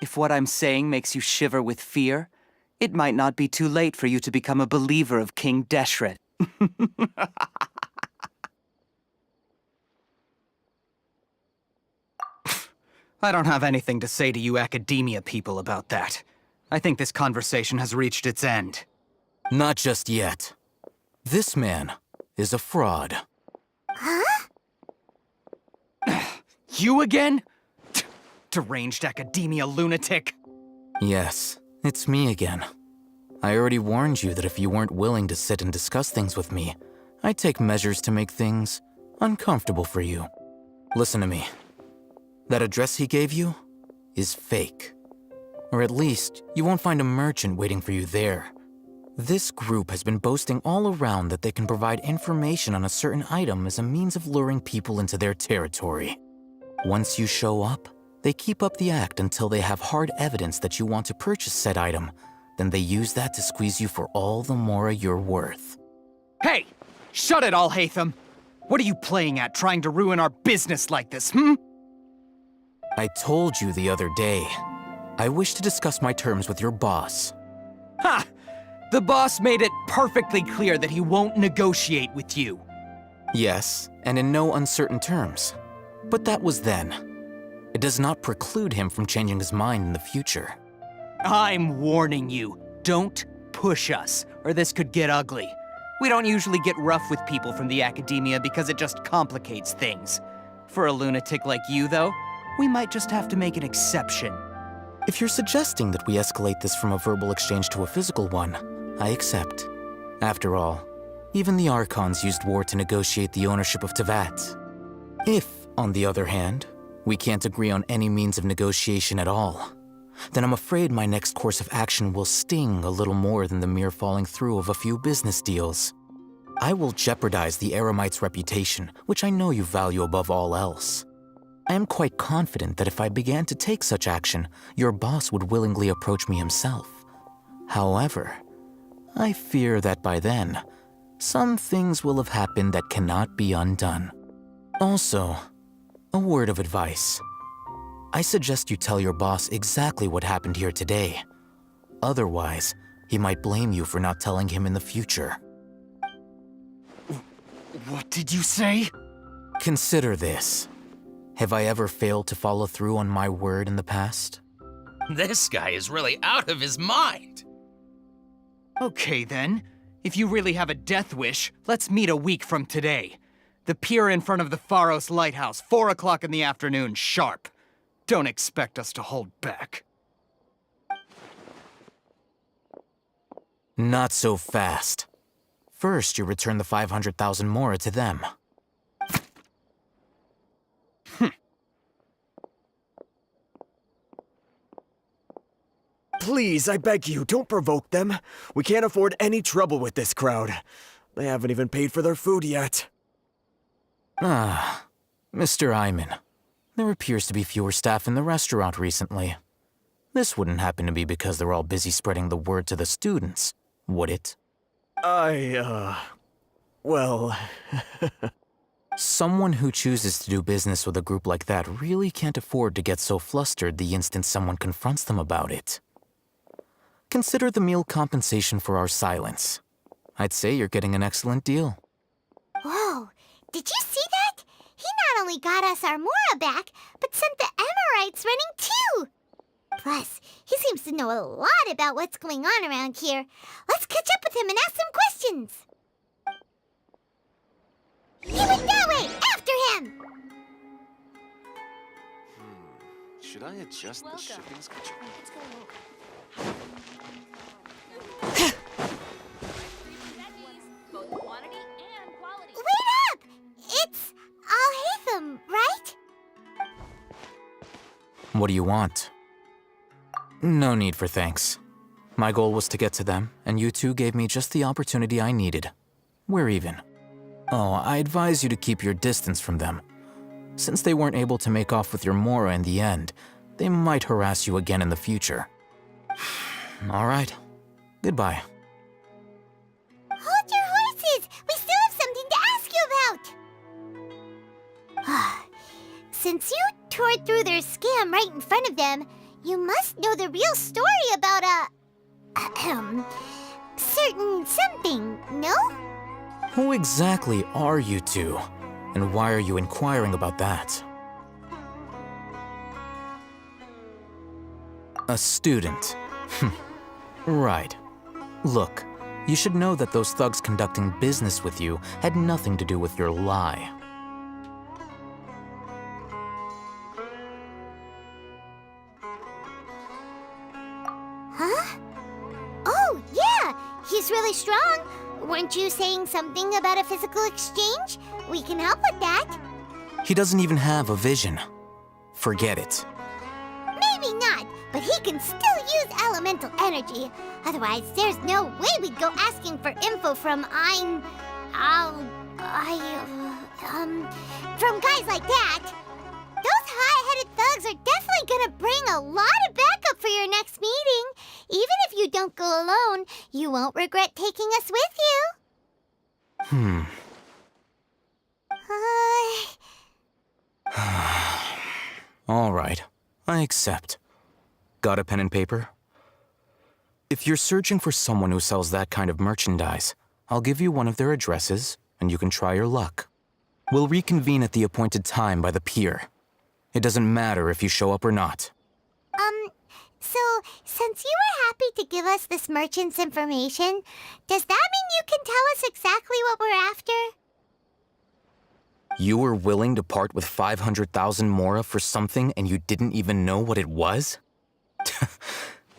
I: If what I'm saying makes you shiver with fear, it might not be too late for you to become a believer of King Deshret. I don't have anything to say to you Academia people about that. I think this conversation has reached its end.
W: Not just yet. This man is a fraud.
B: Huh?
I: You again? Deranged Academia lunatic.
W: Yes, it's me again. I already warned you that if you weren't willing to sit and discuss things with me, I'd take measures to make things uncomfortable for you. Listen to me. That address he gave you is fake. Or at least, you won't find a merchant waiting for you there. This group has been boasting all around that they can provide information on a certain item as a means of luring people into their territory. Once you show up, They keep up the act until they have hard evidence that you want to purchase said item. Then they use that to squeeze you for all the mora you're worth.
I: Hey! Shut it all, Haytham! What are you playing at, trying to ruin our business like this,
W: I told you the other day. I wish to discuss my terms with your boss.
I: Ha! The boss made it perfectly clear that he won't negotiate with you.
W: Yes, and in no uncertain terms. But that was then. It does not preclude him from changing his mind in the future.
I: I'm warning you, don't push us, or this could get ugly. We don't usually get rough with people from the academia because it just complicates things. For a lunatic like you, though, we might just have to make an exception.
W: If you're suggesting that we escalate this from a verbal exchange to a physical one, I accept. After all, even the Archons used war to negotiate the ownership of Teyvat. If, on the other hand, we can't agree on any means of negotiation at all, then I'm afraid my next course of action will sting a little more than the mere falling through of a few business deals. I will jeopardize the Eremite's reputation, which I know you value above all else. I am quite confident that if I began to take such action, your boss would willingly approach me himself. However, I fear that by then, some things will have happened that cannot be undone. Also, a word of advice. I suggest you tell your boss exactly what happened here today. Otherwise, he might blame you for not telling him in the future.
I: What did you say?
W: Consider this. Have I ever failed to follow through on my word in the past?
V: This guy is really out of his mind.
I: Okay then. If you really have a death wish, let's meet a week from today. The pier in front of the Pharos Lighthouse, 4 o'clock in the afternoon, sharp. Don't expect us to hold back.
W: Not so fast. First, you return the 500,000 mora to them.
U: Please, I beg you, don't provoke them. We can't afford any trouble with this crowd. They haven't even paid for their food yet.
W: Ah, Mr. Iman. There appears to be fewer staff in the restaurant recently. This wouldn't happen to be because they're all busy spreading the word to the students, would it?
U: Well...
W: Someone who chooses to do business with a group like that really can't afford to get so flustered the instant someone confronts them about it. Consider the meal compensation for our silence. I'd say you're getting an excellent deal.
B: Whoa, did you see that? He not only got us our Mora back, but sent the Emirites running too! Plus, he seems to know a lot about what's going on around here. Let's catch up with him and ask some questions! He went that way! After him!
A: Should I adjust the shipping schedule?
B: Wait up! It's Al-Haytham, right?
W: What do you want? No need for thanks. My goal was to get to them, and you two gave me just the opportunity I needed. We're even. Oh, I advise you to keep your distance from them. Since they weren't able to make off with your Mora in the end, they might harass you again in the future. All right. Goodbye.
B: Hold your horses! We still have something to ask you about! Since you tore through their scam right in front of them, you must know the real story about certain something, no?
W: Who exactly are you two? And why are you inquiring about that? A student. Right. Look, you should know that those thugs conducting business with you had nothing to do with your lie.
B: Huh? Oh, yeah! He's really strong. Weren't you saying something about a physical exchange? We can help with that.
W: He doesn't even have a vision. Forget it.
B: Maybe not, but he can still use elemental energy. Otherwise, there's no way we'd go asking for info from from guys like that. Those high-headed thugs are definitely gonna bring a lot of backup for your next meeting. Even if you don't go alone, you won't regret taking us with you.
W: All right, I accept. Got a pen and paper? If you're searching for someone who sells that kind of merchandise, I'll give you one of their addresses, and you can try your luck. We'll reconvene at the appointed time by the pier. It doesn't matter if you show up or not.
B: So, since you were happy to give us this merchant's information, does that mean you can tell us exactly what we're after?
W: You were willing to part with 500,000 mora for something and you didn't even know what it was?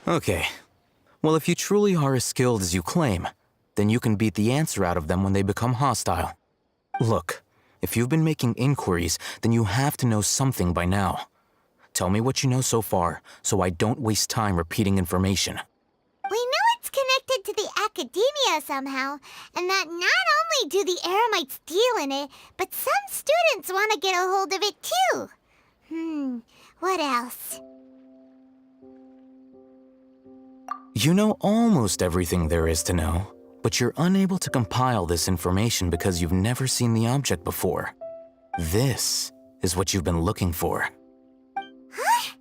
W: Okay. Well, if you truly are as skilled as you claim, then you can beat the answer out of them when they become hostile. Look, if you've been making inquiries, then you have to know something by now. Tell me what you know so far, so I don't waste time repeating information.
B: We know it's connected to the academia somehow, and that not only do the Eremites deal in it, but some students want to get a hold of it too. What else?
W: You know almost everything there is to know, but you're unable to compile this information because you've never seen the object before. This is what you've been looking for.
B: Huh?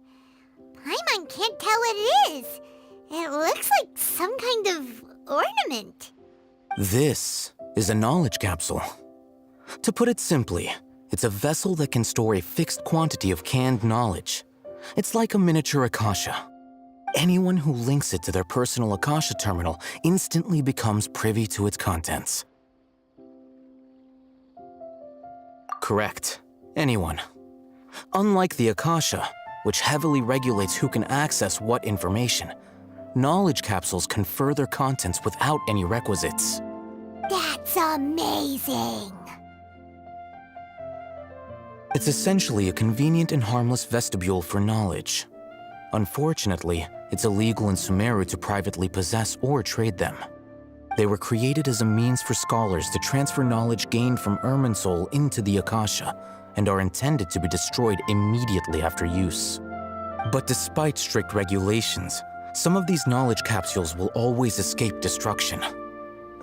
B: Paimon can't tell what it is. It looks like some kind of ornament.
W: This is a knowledge capsule. To put it simply, it's a vessel that can store a fixed quantity of canned knowledge. It's like a miniature Akasha. Anyone who links it to their personal Akasha terminal instantly becomes privy to its contents. Correct. Anyone. Unlike the Akasha, which heavily regulates who can access what information, knowledge capsules confer their contents without any requisites.
B: That's amazing!
W: It's essentially a convenient and harmless vestibule for knowledge. Unfortunately, it's illegal in Sumeru to privately possess or trade them. They were created as a means for scholars to transfer knowledge gained from Irminsul into the Akasha, and are intended to be destroyed immediately after use. But despite strict regulations, some of these knowledge capsules will always escape destruction.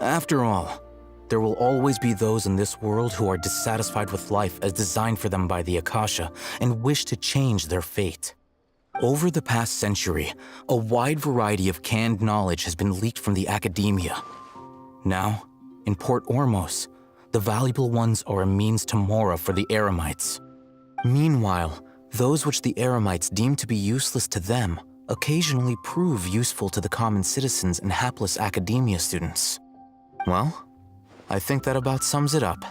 W: After all, there will always be those in this world who are dissatisfied with life as designed for them by the Akasha and wish to change their fate. Over the past century, a wide variety of canned knowledge has been leaked from the academia. Now, in Port Ormos, the valuable ones are a means to mora for the Eremites. Meanwhile, those which the Eremites deem to be useless to them occasionally prove useful to the common citizens and hapless academia students. Well, I think that about sums it up.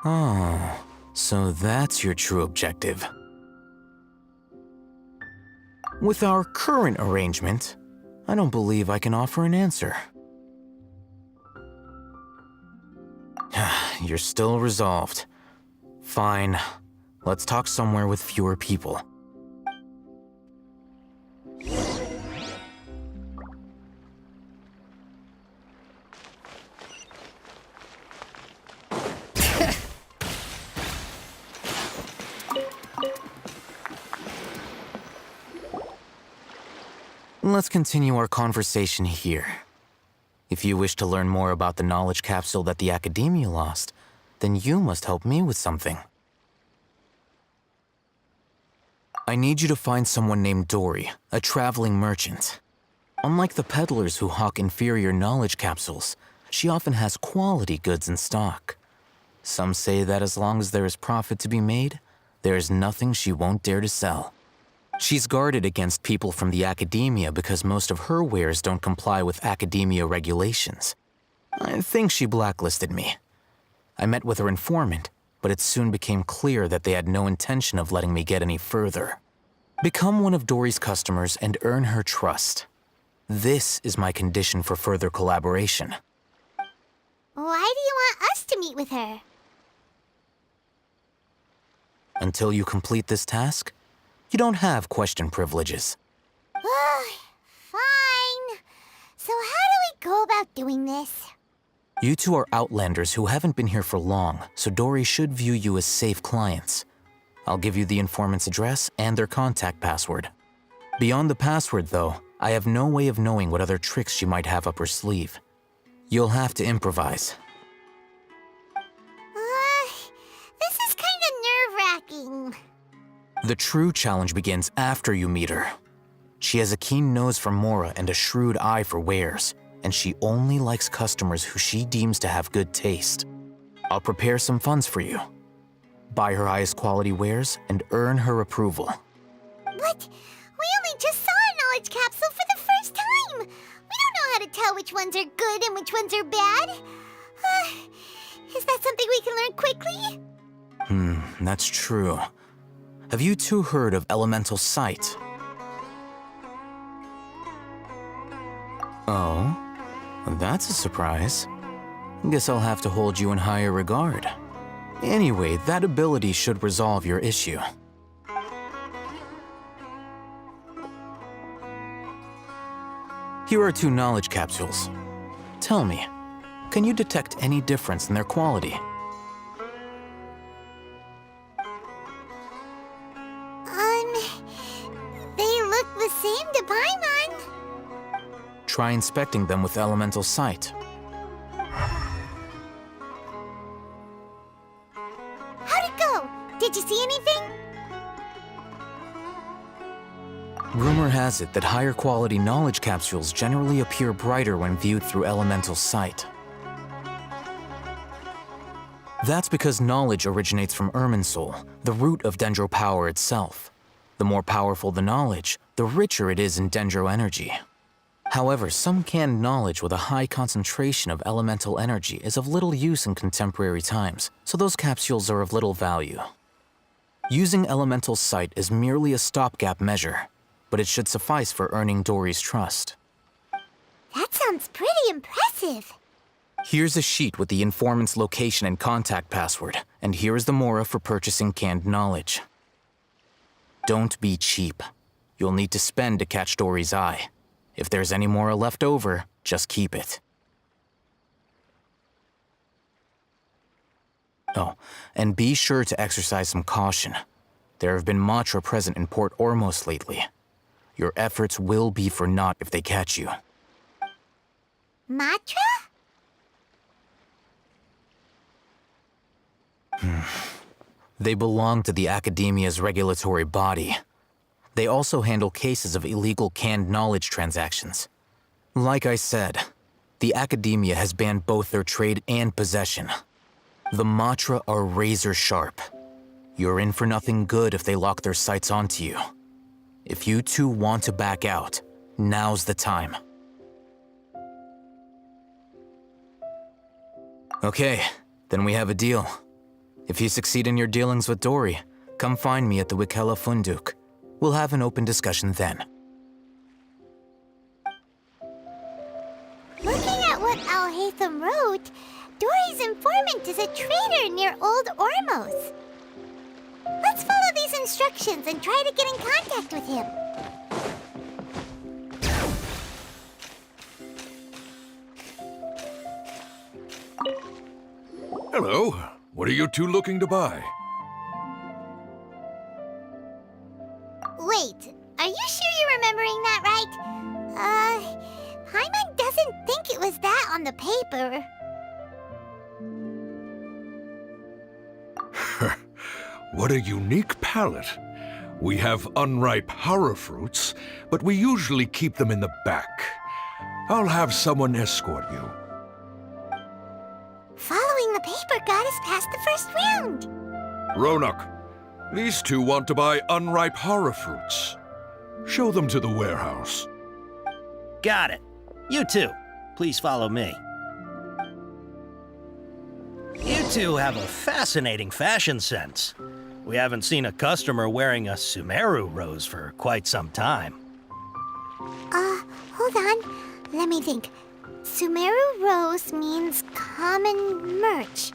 W: Oh, so that's your true objective. With our current arrangement, I don't believe I can offer an answer. You're still resolved. Fine. Let's talk somewhere with fewer people. Let's continue our conversation here. If you wish to learn more about the knowledge capsule that the Academia lost, then you must help me with something. I need you to find someone named Dory, a traveling merchant. Unlike the peddlers who hawk inferior knowledge capsules, she often has quality goods in stock. Some say that as long as there is profit to be made, there is nothing she won't dare to sell. She's guarded against people from the Academia because most of her wares don't comply with Academia regulations. I think she blacklisted me. I met with her informant, but it soon became clear that they had no intention of letting me get any further. Become one of Dory's customers and earn her trust. This is my condition for further collaboration.
B: Why do you want us to meet with her?
W: Until you complete this task, you don't have question privileges.
B: Fine. So how do we go about doing this?
W: You two are outlanders who haven't been here for long, so Dory should view you as safe clients. I'll give you the informant's address and their contact password. Beyond the password, though, I have no way of knowing what other tricks she might have up her sleeve. You'll have to improvise.
B: This is kind of nerve-wracking.
W: The true challenge begins after you meet her. She has a keen nose for Mora and a shrewd eye for wares, and she only likes customers who she deems to have good taste. I'll prepare some funds for you. Buy her highest quality wares and earn her approval.
B: But we only just saw a knowledge capsule for the first time. We don't know how to tell which ones are good and which ones are bad. Is that something we can learn quickly?
W: That's true. Have you two heard of elemental sight? Oh, that's a surprise. Guess I'll have to hold you in higher regard. Anyway, that ability should resolve your issue. Here are 2 knowledge capsules. Tell me, can you detect any difference in their quality?
B: They look the same to Paimon.
W: Try inspecting them with elemental sight.
B: How'd it go? Did you see anything?
W: Rumor has it that higher quality knowledge capsules generally appear brighter when viewed through elemental sight. That's because knowledge originates from Irminsul, the root of Dendro power itself. The more powerful the knowledge, the richer it is in Dendro energy. However, some canned knowledge with a high concentration of elemental energy is of little use in contemporary times, so those capsules are of little value. Using elemental sight is merely a stopgap measure, but it should suffice for earning Dory's trust.
B: That sounds pretty impressive.
W: Here's a sheet with the informant's location and contact password, and here is the Mora for purchasing canned knowledge. Don't be cheap. You'll need to spend to catch Dory's eye. If there's any Mora left over, just keep it. Oh, and be sure to exercise some caution. There have been Matra present in Port Ormos lately. Your efforts will be for naught if they catch you.
B: Matra?
W: They belong to the Academia's regulatory body. They also handle cases of illegal canned knowledge transactions. Like I said, the Academia has banned both their trade and possession. The Matra are razor sharp. You're in for nothing good if they lock their sights onto you. If you two want to back out, now's the time. Okay, then we have a deal. If you succeed in your dealings with Dory, come find me at the Wikela Funduk. We'll have an open discussion then.
B: Looking at what Al-Haytham wrote, Dory's informant is a trader near Old Ormos. Let's follow these instructions and try to get in contact with him.
F: Hello. What are you two looking to buy?
B: Wait, are you sure you're remembering that right? Paimon doesn't think it was that on the paper.
F: What a unique palate. We have unripe hara fruits, but we usually keep them in the back. I'll have someone escort you.
B: Following the paper got us past the first round.
F: Ronak, these two want to buy unripe hara fruits. Show them to the warehouse.
J: Got it. You two, please follow me. You two have a fascinating fashion sense. We haven't seen a customer wearing a Sumeru rose for quite some time.
B: Hold on. Let me think. Sumeru rose means common merch.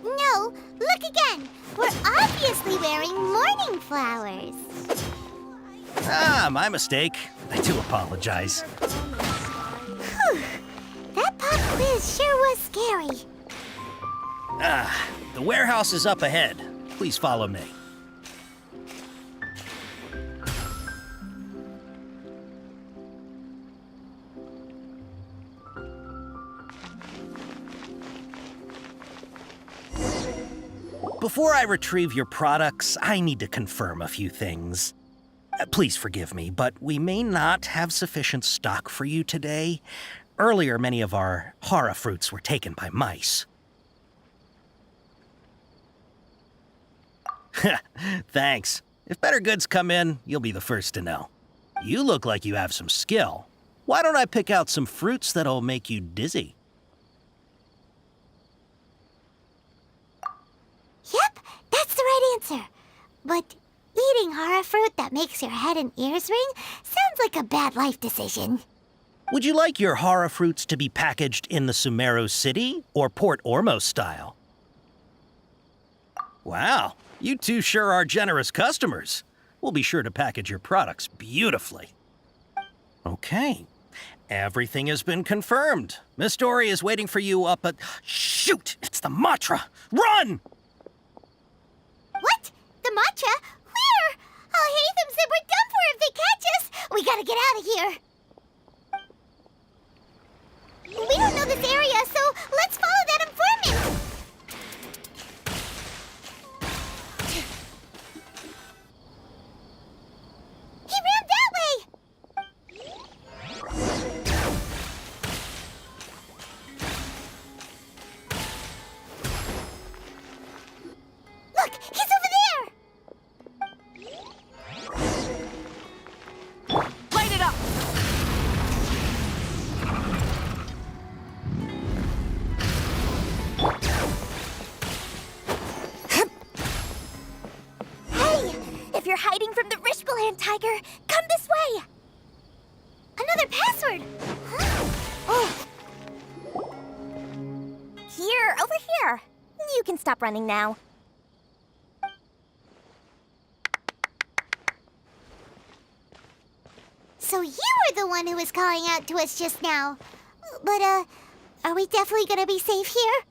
B: No, look again. We're obviously wearing morning flowers.
J: Ah, my mistake. I do apologize.
B: Whew. That pop quiz This sure was scary.
J: The warehouse is up ahead. Please follow me. Before I retrieve your products, I need to confirm a few things. Please forgive me, but we may not have sufficient stock for you today. Earlier, many of our hara fruits were taken by mice. Thanks. If better goods come in, you'll be the first to know. You look like you have some skill. Why don't I pick out some fruits that'll make you dizzy?
B: Yep, that's the right answer. But eating hara fruit that makes your head and ears ring sounds like a bad life decision.
J: Would you like your hara fruits to be packaged in the Sumeru City or Port Ormos style? Wow, you two sure are generous customers. We'll be sure to package your products beautifully. Okay, everything has been confirmed. Miss Dory is waiting for you up at... Shoot! It's the Matra! Run!
B: What? The matcha? Where? All Hatham said we're done for if they catch us. We gotta get out of here. We don't know this area, so let's follow that informant. He ran that way. Look, he's over there.
R: Light it up!
B: Hey, if you're hiding from the Rishbaland tiger, come this way. Another password. Huh? Oh. Here, over here. You can stop running now. So you were the one who was calling out to us just now. But, are we definitely gonna be safe here?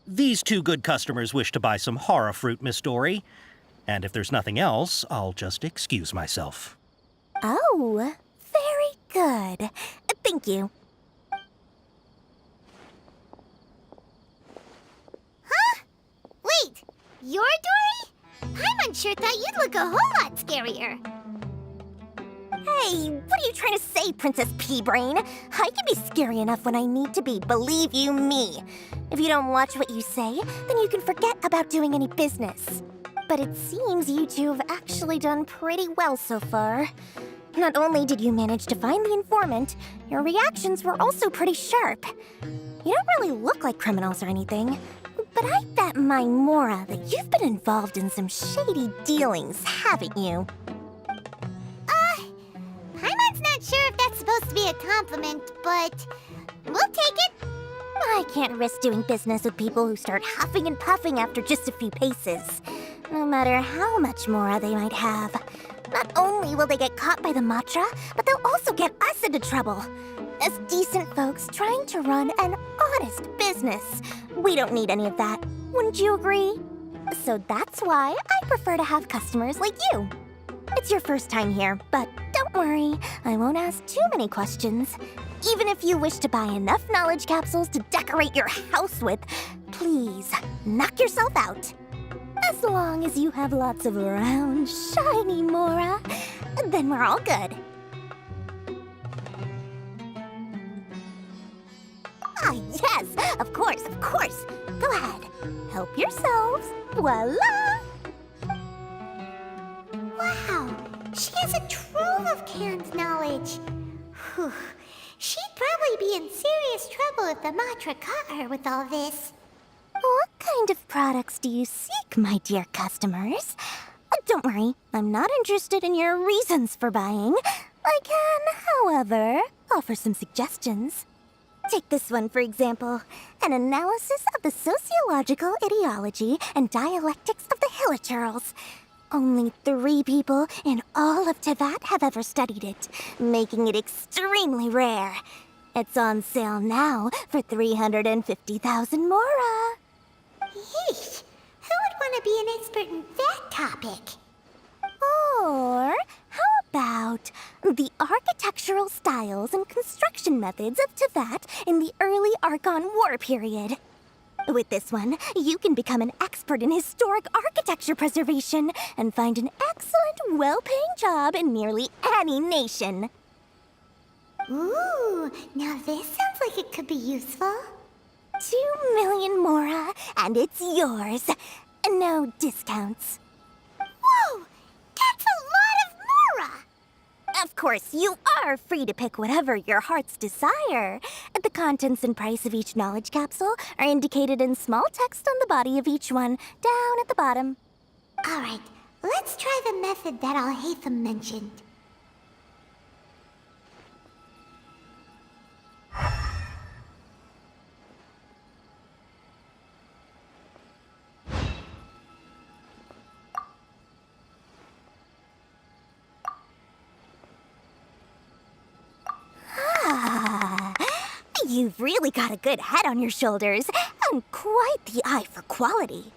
J: These two good customers wish to buy some hara fruit, Miss Dory. And if there's nothing else, I'll just excuse myself.
B: Oh, very good. Thank you. Huh? Wait, you're Dory? Paimon sure thought you'd look a whole lot scarier.
C: Hey, what are you trying to say, Princess Pea-Brain? I can be scary enough when I need to be, believe you me. If you don't watch what you say, then you can forget about doing any business. But it seems you two have actually done pretty well so far. Not only did you manage to find the informant, your reactions were also pretty sharp. You don't really look like criminals or anything, but I bet my Mora that you've been involved in some shady dealings, haven't you?
B: Paimon's not sure if that's supposed to be a compliment, but we'll take it.
C: I can't risk doing business with people who start huffing and puffing after just a few paces, no matter how much Mora they might have. Not only will they get caught by the Matra, but they'll also get us into trouble. As decent folks trying to run an honest business, we don't need any of that. Wouldn't you agree? So that's why I prefer to have customers like you. It's your first time here, but don't worry, I won't ask too many questions. Even if you wish to buy enough knowledge capsules to decorate your house with, please, knock yourself out. As long as you have lots of round, shiny Mora, then we're all good. Ah, yes, of course, of course. Go ahead, help yourselves. Voila!
B: Wow, she has a trove of canned knowledge. Whew. She'd probably be in serious trouble if the Matra caught her with all this.
C: What kind of products do you seek, my dear customers? Don't worry, I'm not interested in your reasons for buying. I can, however, offer some suggestions. Take this one, for example. An analysis of the sociological ideology and dialectics of the Hilichurls. Only 3 people in all of Teyvat have ever studied it, making it extremely rare. It's on sale now for 350,000 mora.
B: Yeesh. Who would want to be an expert in that topic?
C: Or how about the architectural styles and construction methods of Teyvat in the early Archon War period? With this one, you can become an expert in historic architecture preservation and find an excellent, well-paying job in nearly any nation.
B: Ooh, now this sounds like it could be useful.
C: 2 million mora, and it's yours. No discounts.
B: Whoa! That's a lot of mora!
C: Of course, you are free to pick whatever your heart's desire. The contents and price of each knowledge capsule are indicated in small text on the body of each one, down at the bottom.
B: All right, let's try the method that Alhaitham mentioned.
C: You've really got a good head on your shoulders, and quite the eye for quality.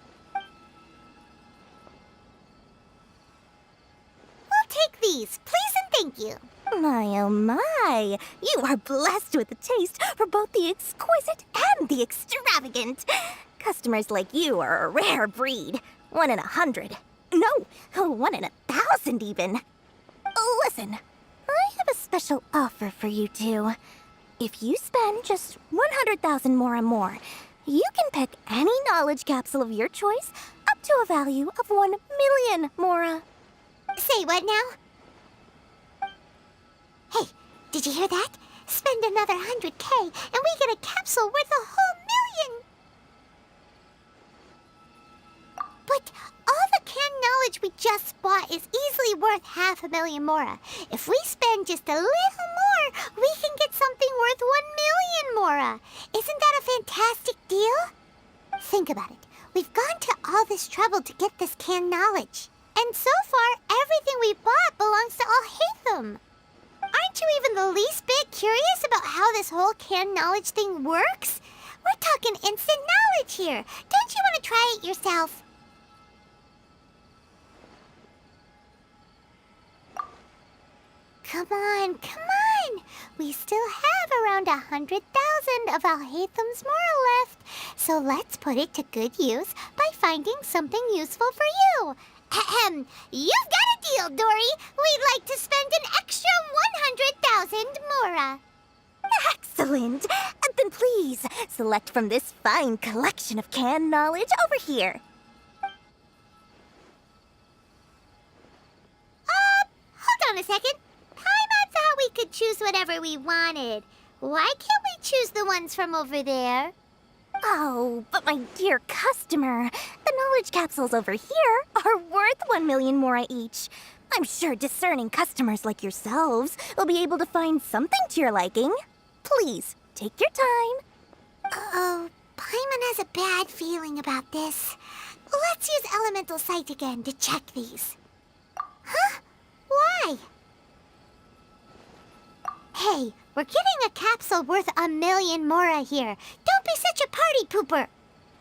B: We'll take these, please and thank you.
C: My oh my, you are blessed with a taste for both the exquisite and the extravagant. Customers like you are a rare breed. 1 in 100. No, 1 in 1,000 even. Listen, I have a special offer for you two. If you spend just 100,000 mora more, you can pick any knowledge capsule of your choice up to a value of 1 million mora.
B: Say what now? Hey, did you hear that? Spend another 100K and we get a capsule worth a whole million! But all the canned knowledge we just bought is easily worth 500,000 mora. If we spend just a little more, we can get something worth 1 million mora. Isn't that a fantastic deal? Think about it. We've gone to all this trouble to get this canned knowledge. And so far, everything we bought belongs to Alhaitham. Aren't you even the least bit curious about how this whole canned knowledge thing works? We're talking instant knowledge here. Don't you want to try it yourself? Come on, come on! We still have around 100,000 of Alhaitham's mora left, so let's put it to good use by finding something useful for you. Ahem, you've got a deal, Dory. We'd like to spend an extra 100,000 mora.
C: Excellent! Then please, select from this fine collection of canned knowledge over here.
B: Hold on a second. Paimon thought we could choose whatever we wanted. Why can't we choose the ones from over there?
C: Oh, but my dear customer, the knowledge capsules over here are worth 1 million mora each. I'm sure discerning customers like yourselves will be able to find something to your liking. Please, take your time.
B: Uh-oh, Paimon has a bad feeling about this. Let's use Elemental Sight again to check these. Huh? Why? Hey, we're getting a capsule worth 1 million mora here. Don't be such a party pooper.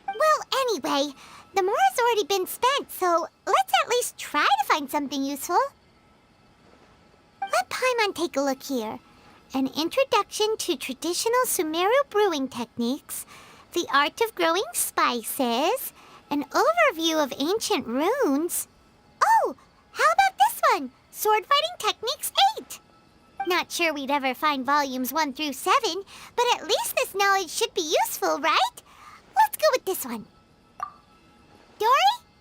B: Well, anyway, the mora's already been spent, so let's at least try to find something useful. Let Paimon take a look here. An introduction to traditional Sumeru brewing techniques, the art of growing spices, an overview of ancient runes. Oh, how about this one? Sword Fighting Techniques 8. Not sure we'd ever find volumes 1 through 7, but at least this knowledge should be useful, right? Let's go with this one. Dory,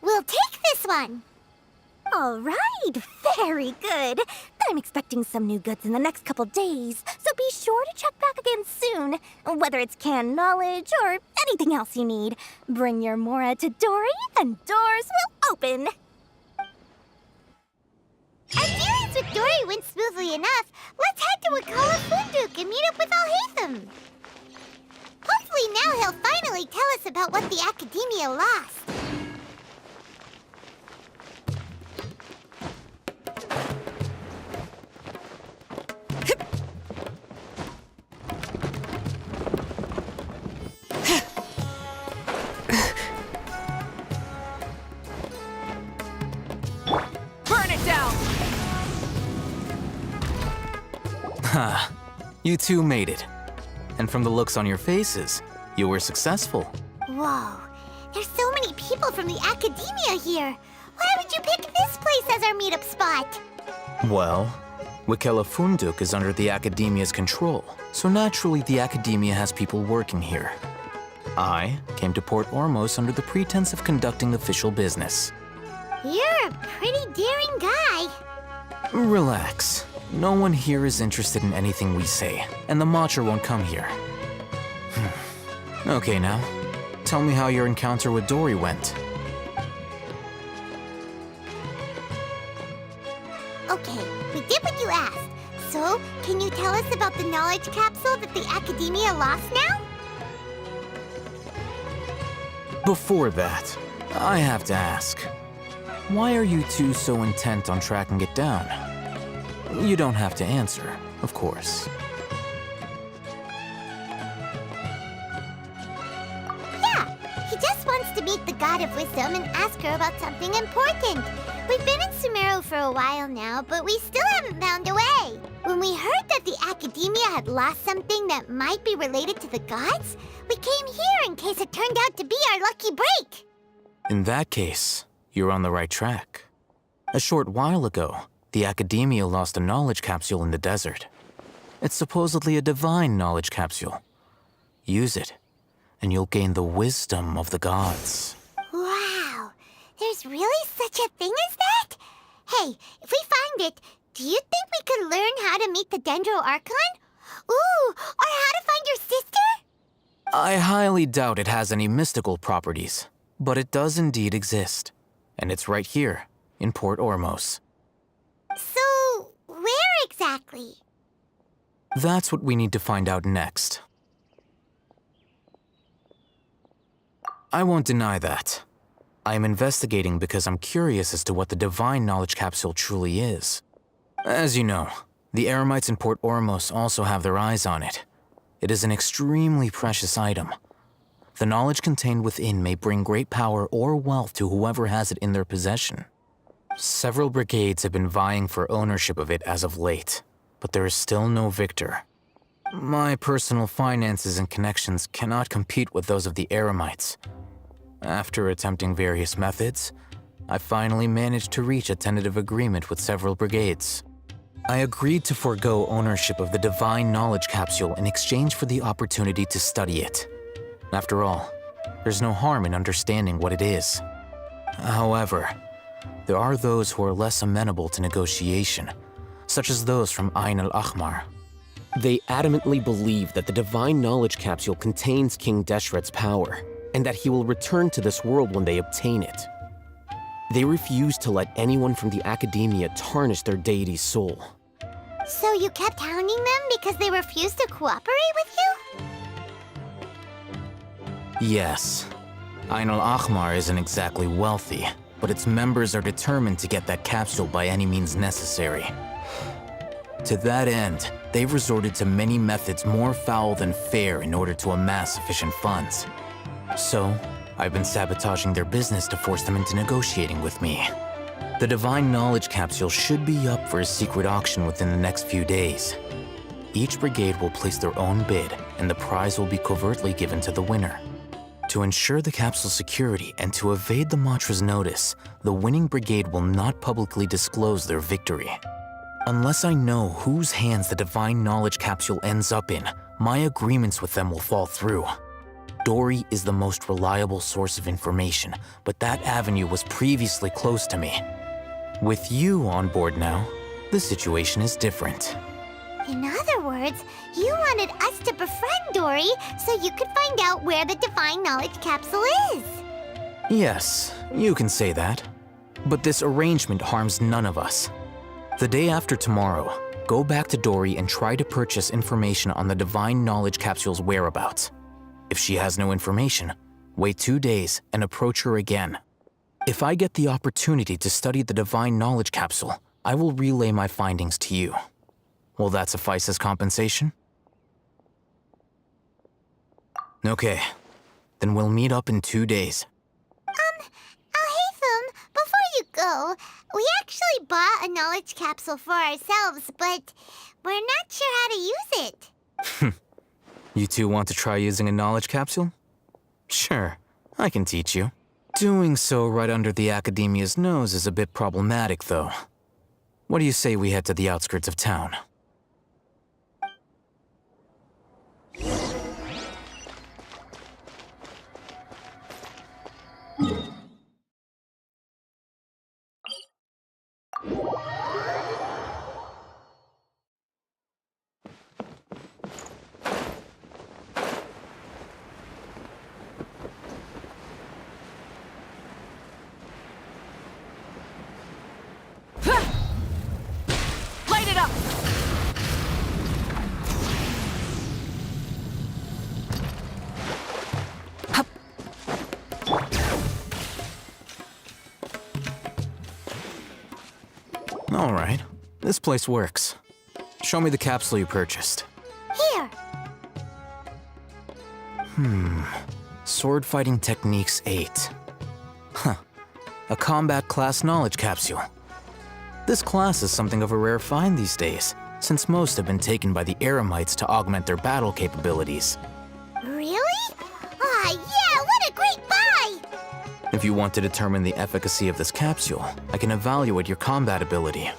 B: we'll take this one.
C: All right, very good. I'm expecting some new goods in the next couple days, so be sure to check back again soon. Whether it's canned knowledge or anything else you need, bring your mora to Dory and doors will open.
B: Our dealings with Dory went smoothly enough. Let's head to Wakala Funduk and meet up with Alhaitham. Hopefully now he'll finally tell us about what the Academia lost.
W: You two made it. And from the looks on your faces, you were successful.
B: Whoa, there's so many people from the academia here. Why would you pick this place as our meetup spot?
W: Well, Wikela Funduk is under the Academia's control, so naturally the Academia has people working here. I came to Port Ormos under the pretense of conducting official business.
B: You're a pretty daring guy.
W: Relax. No one here is interested in anything we say, and the Matcha won't come here. Okay now, tell me how your encounter with Dory went.
B: Okay, we did what you asked. So, can you tell us about the knowledge capsule that the Academia lost now?
W: Before that, I have to ask, why are you two so intent on tracking it down? You don't have to answer, of course.
B: Yeah, he just wants to meet the God of Wisdom and ask her about something important. We've been in Sumeru for a while now, but we still haven't found a way. When we heard that the Academia had lost something that might be related to the gods, we came here in case it turned out to be our lucky break.
W: In that case, you're on the right track. A short while ago, the Academia lost a knowledge capsule in the desert. It's supposedly a divine knowledge capsule. Use it, and you'll gain the wisdom of the gods.
B: Wow, there's really such a thing as that? Hey, if we find it, do you think we could learn how to meet the Dendro Archon? Ooh, or how to find your sister?
W: I highly doubt it has any mystical properties, but it does indeed exist. And it's right here, in Port Ormos.
B: So, where exactly?
W: That's what we need to find out next. I won't deny that. I am investigating because I'm curious as to what the divine knowledge capsule truly is. As you know, the Eremites in Port Ormos also have their eyes on it. It is an extremely precious item. The knowledge contained within may bring great power or wealth to whoever has it in their possession. Several brigades have been vying for ownership of it as of late, but there is still no victor. My personal finances and connections cannot compete with those of the Eremites. After attempting various methods, I finally managed to reach a tentative agreement with several brigades. I agreed to forego ownership of the divine knowledge capsule in exchange for the opportunity to study it. After all, there's no harm in understanding what it is. However, there are those who are less amenable to negotiation, such as those from Ain al-Ahmar.
E: They adamantly believe that the divine knowledge capsule contains King Deshret's power, and that he will return to this world when they obtain it. They refuse to let anyone from the Academia tarnish their deity's soul.
B: So you kept hounding them because they refused to cooperate with you?
W: Yes. Ain al-Ahmar isn't exactly wealthy, but its members are determined to get that capsule by any means necessary. To that end, they've resorted to many methods more foul than fair in order to amass sufficient funds. So, I've been sabotaging their business to force them into negotiating with me. The divine knowledge capsule should be up for a secret auction within the next few days. Each brigade will place their own bid, and the prize will be covertly given to the winner. To ensure the capsule's security and to evade the Matra's notice, the winning brigade will not publicly disclose their victory. Unless I know whose hands the divine knowledge capsule ends up in, my agreements with them will fall through. Dory is the most reliable source of information, but that avenue was previously closed to me. With you on board now, the situation is different.
B: In other words, you wanted us to befriend Dory so you could find out where the divine knowledge capsule is.
W: Yes, you can say that. But this arrangement harms none of us. The day after tomorrow, go back to Dory and try to purchase information on the divine knowledge capsule's whereabouts. If she has no information, wait 2 days and approach her again. If I get the opportunity to study the divine knowledge capsule, I will relay my findings to you. Will that suffice as compensation? Okay, then we'll meet up in 2 days.
B: Haytham, before you go, we actually bought a knowledge capsule for ourselves, but we're not sure how to use it.
W: You two want to try using a knowledge capsule? Sure, I can teach you. Doing so right under the Academia's nose is a bit problematic, though. What do you say we head to the outskirts of town?
L: Light it up!
W: All right, this place works. Show me the capsule you purchased.
B: Here.
W: Sword Fighting Techniques 8. Huh. A combat class knowledge capsule. This class is something of a rare find these days, since most have been taken by the Eremites to augment their battle capabilities.
B: Really? Aw, yeah, what a great buy!
W: If you want to determine the efficacy of this capsule, I can evaluate your combat ability.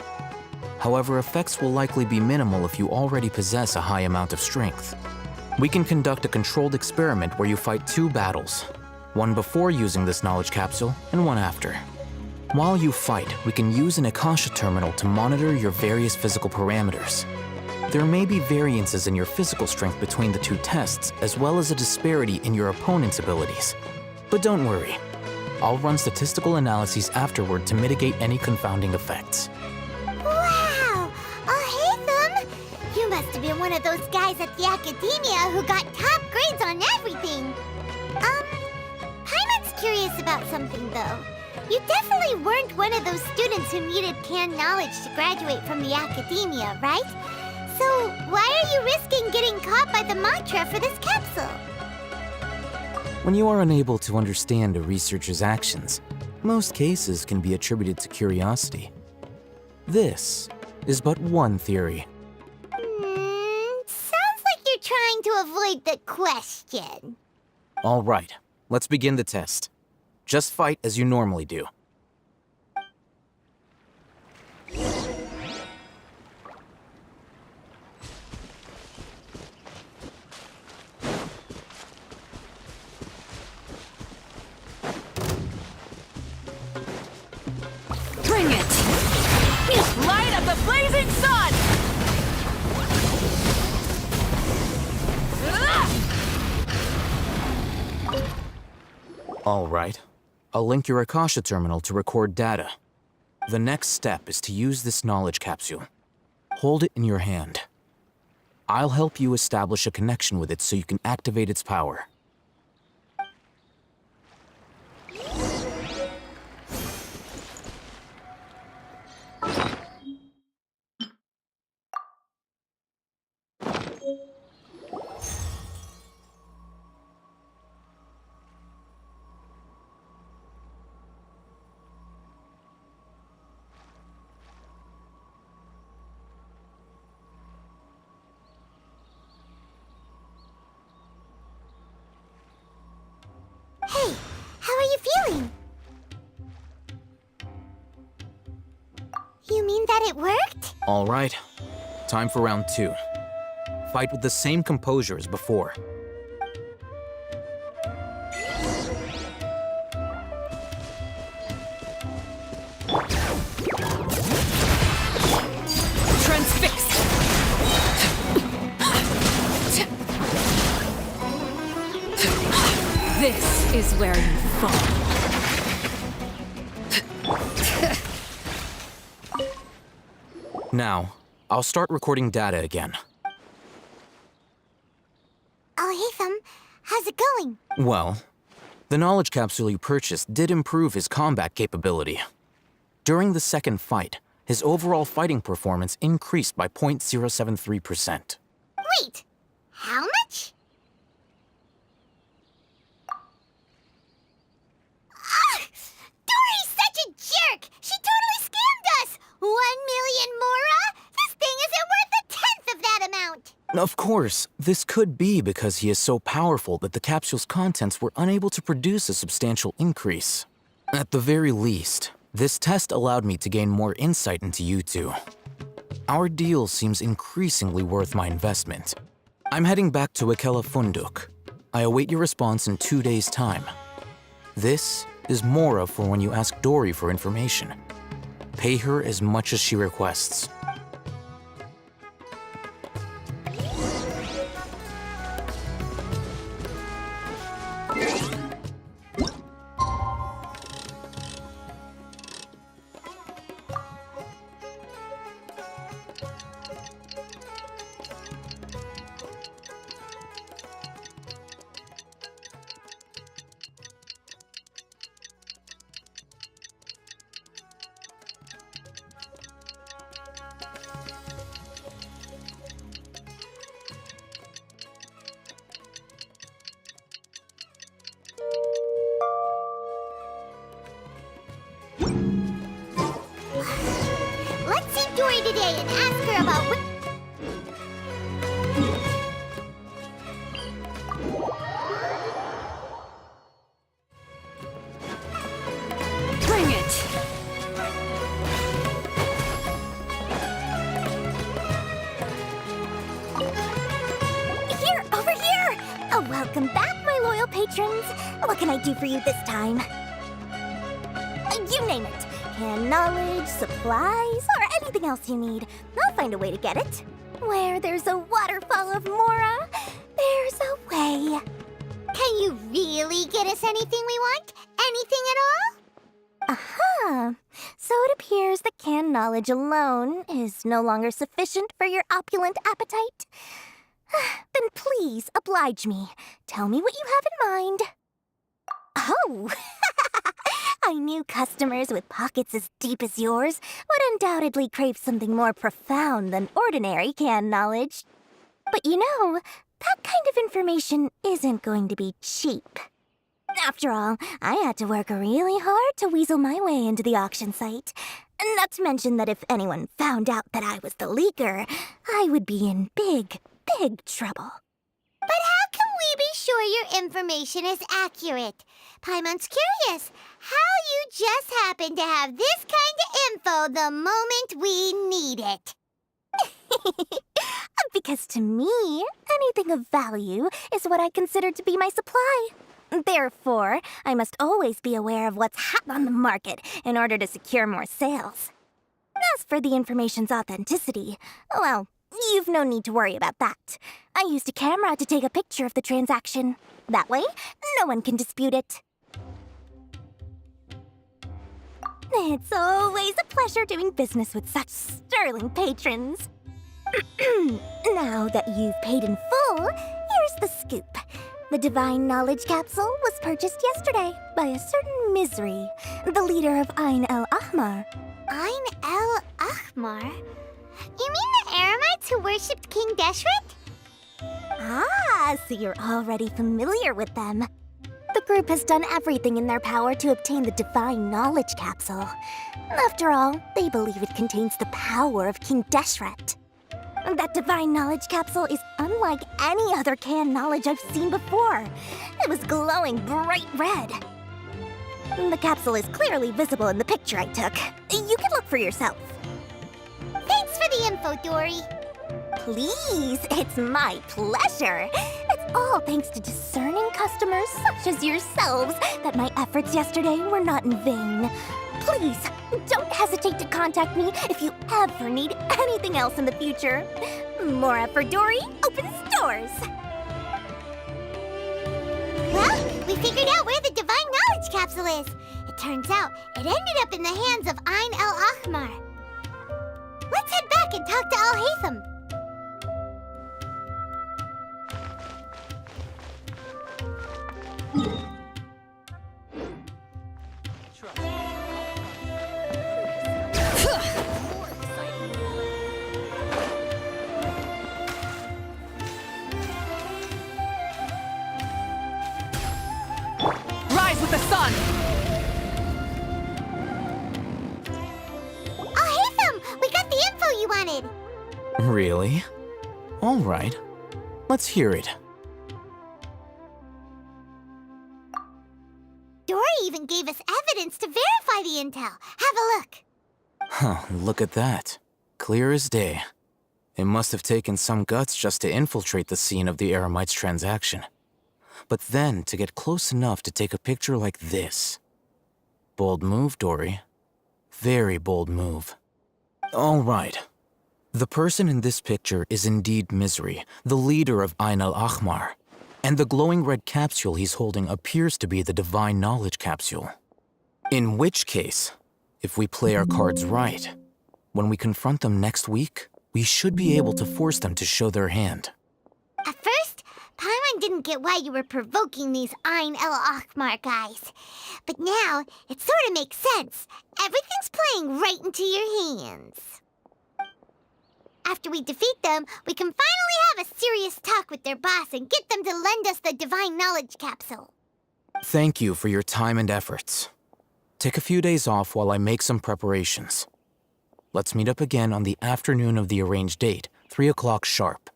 W: However, effects will likely be minimal if you already possess a high amount of strength. We can conduct a controlled experiment where you fight 2 battles, one before using this knowledge capsule and one after. While you fight, we can use an Akasha terminal to monitor your various physical parameters. There may be variances in your physical strength between the 2 tests, as well as a disparity in your opponent's abilities. But don't worry, I'll run statistical analyses afterward to mitigate any confounding effects.
B: Wow! Haytham! You must have been one of those guys at the Academia who got top grades on everything. Paimon's curious about something, though. You definitely weren't one of those students who needed canned knowledge to graduate from the Academia, right? So why are you risking getting caught by the mantra for this capsule?
W: When you are unable to understand a researcher's actions, most cases can be attributed to curiosity. This is but one theory.
B: Sounds like you're trying to avoid the question.
W: All right, let's begin the test. Just fight as you normally do.
L: Bring it! Light up the blazing sun!
W: All right. I'll link your Akasha terminal to record data. The next step is to use this knowledge capsule. Hold it in your hand. I'll help you establish a connection with it so you can activate its power.
B: Hey, how are you feeling? You mean that it worked?
W: All right. Time for round 2. Fight with the same composure as before.
L: Transfixed! This is where you fall.
W: Now, I'll start recording data again.
B: Haytham, how's it going?
W: Well, the knowledge capsule you purchased did improve his combat capability. During the second fight, his overall fighting performance increased by 0.073%.
B: Wait, how much? Dory's such a jerk! She totally scammed us! 1 million mora? This thing isn't worth a tenth of that amount!
W: Of course, this could be because he is so powerful that the capsule's contents were unable to produce a substantial increase. At the very least, this test allowed me to gain more insight into you two. Our deal seems increasingly worth my investment. I'm heading back to Akela Funduk. I await your response in 2 days' time. This is Mora for when you ask Dory for information. Pay her as much as she requests.
B: Let's see Dory today and ask her about
L: Bring it!
C: Here, over here! Oh, welcome back, my loyal patrons. What can I do for you this time? You name it. Canned knowledge, supplies, or anything else you need. I'll find a way to get it. Where there's a waterfall of Mora, there's a way.
B: Can you really get us anything we want? Anything at all?
C: Aha! So it appears that canned knowledge alone is no longer sufficient for your opulent appetite. Then please oblige me. Tell me what you have in mind. Oh! I knew customers with pockets as deep as yours would undoubtedly crave something more profound than ordinary canned knowledge. But you know, that kind of information isn't going to be cheap. After all, I had to work really hard to weasel my way into the auction site. Not to mention that if anyone found out that I was the leaker, I would be in big, big trouble.
B: But how can we be sure your information is accurate? Paimon's curious how you just happen to have this kind of info the moment we need it.
C: Because to me, anything of value is what I consider to be my supply. Therefore, I must always be aware of what's hot on the market in order to secure more sales. As for the information's authenticity, well, you've no need to worry about that. I used a camera to take a picture of the transaction. That way, no one can dispute it. It's always a pleasure doing business with such sterling patrons. Now that you've paid in full, here's the scoop. The Divine Knowledge Capsule was purchased yesterday by a certain Misery, the leader of Ain el Ahmar.
B: Ain el Ahmar? You mean the Eremites who worshipped King Deshret?
C: Ah, so you're already familiar with them. The group has done everything in their power to obtain the Divine Knowledge Capsule. After all, they believe it contains the power of King Deshret. That Divine Knowledge Capsule is unlike any other canned knowledge I've seen before. It was glowing bright red. The capsule is clearly visible in the picture I took. You can look for yourself.
B: Thanks for the info, Dory.
C: Please, it's my pleasure. It's all thanks to discerning customers such as yourselves that my efforts yesterday were not in vain. Please, don't hesitate to contact me if you ever need anything else in the future. Mora for Dory opens doors.
B: Well, we figured out where the Divine Knowledge Capsule is. It turns out it ended up in the hands of Ain el Ahmar. Let's head back and talk to Al-Haytham.
L: Rise with the sun!
B: Al-Haytham, we got the info you wanted.
W: Really? All right. Let's hear it.
B: Dory even gave us evidence to verify the intel. Have a look.
W: Huh, look at that. Clear as day. It must have taken some guts just to infiltrate the scene of the Eremites transaction. But then to get close enough to take a picture like this. Bold move, Dory. Very bold move. All right. The person in this picture is indeed Misery, the leader of Ain al-Ahmar. And the glowing red capsule he's holding appears to be the Divine Knowledge capsule. In which case, if we play our cards right, when we confront them next week, we should be able to force them to show their hand.
B: At first, Paimon didn't get why you were provoking these Ain el-Ahmar guys. But now, it sort of makes sense. Everything's playing right into your hands. After we defeat them, we can finally have a serious talk with their boss and get them to lend us the Divine Knowledge capsule.
W: Thank you for your time and efforts. Take a few days off while I make some preparations. Let's meet up again on the afternoon of the arranged date, 3 o'clock sharp.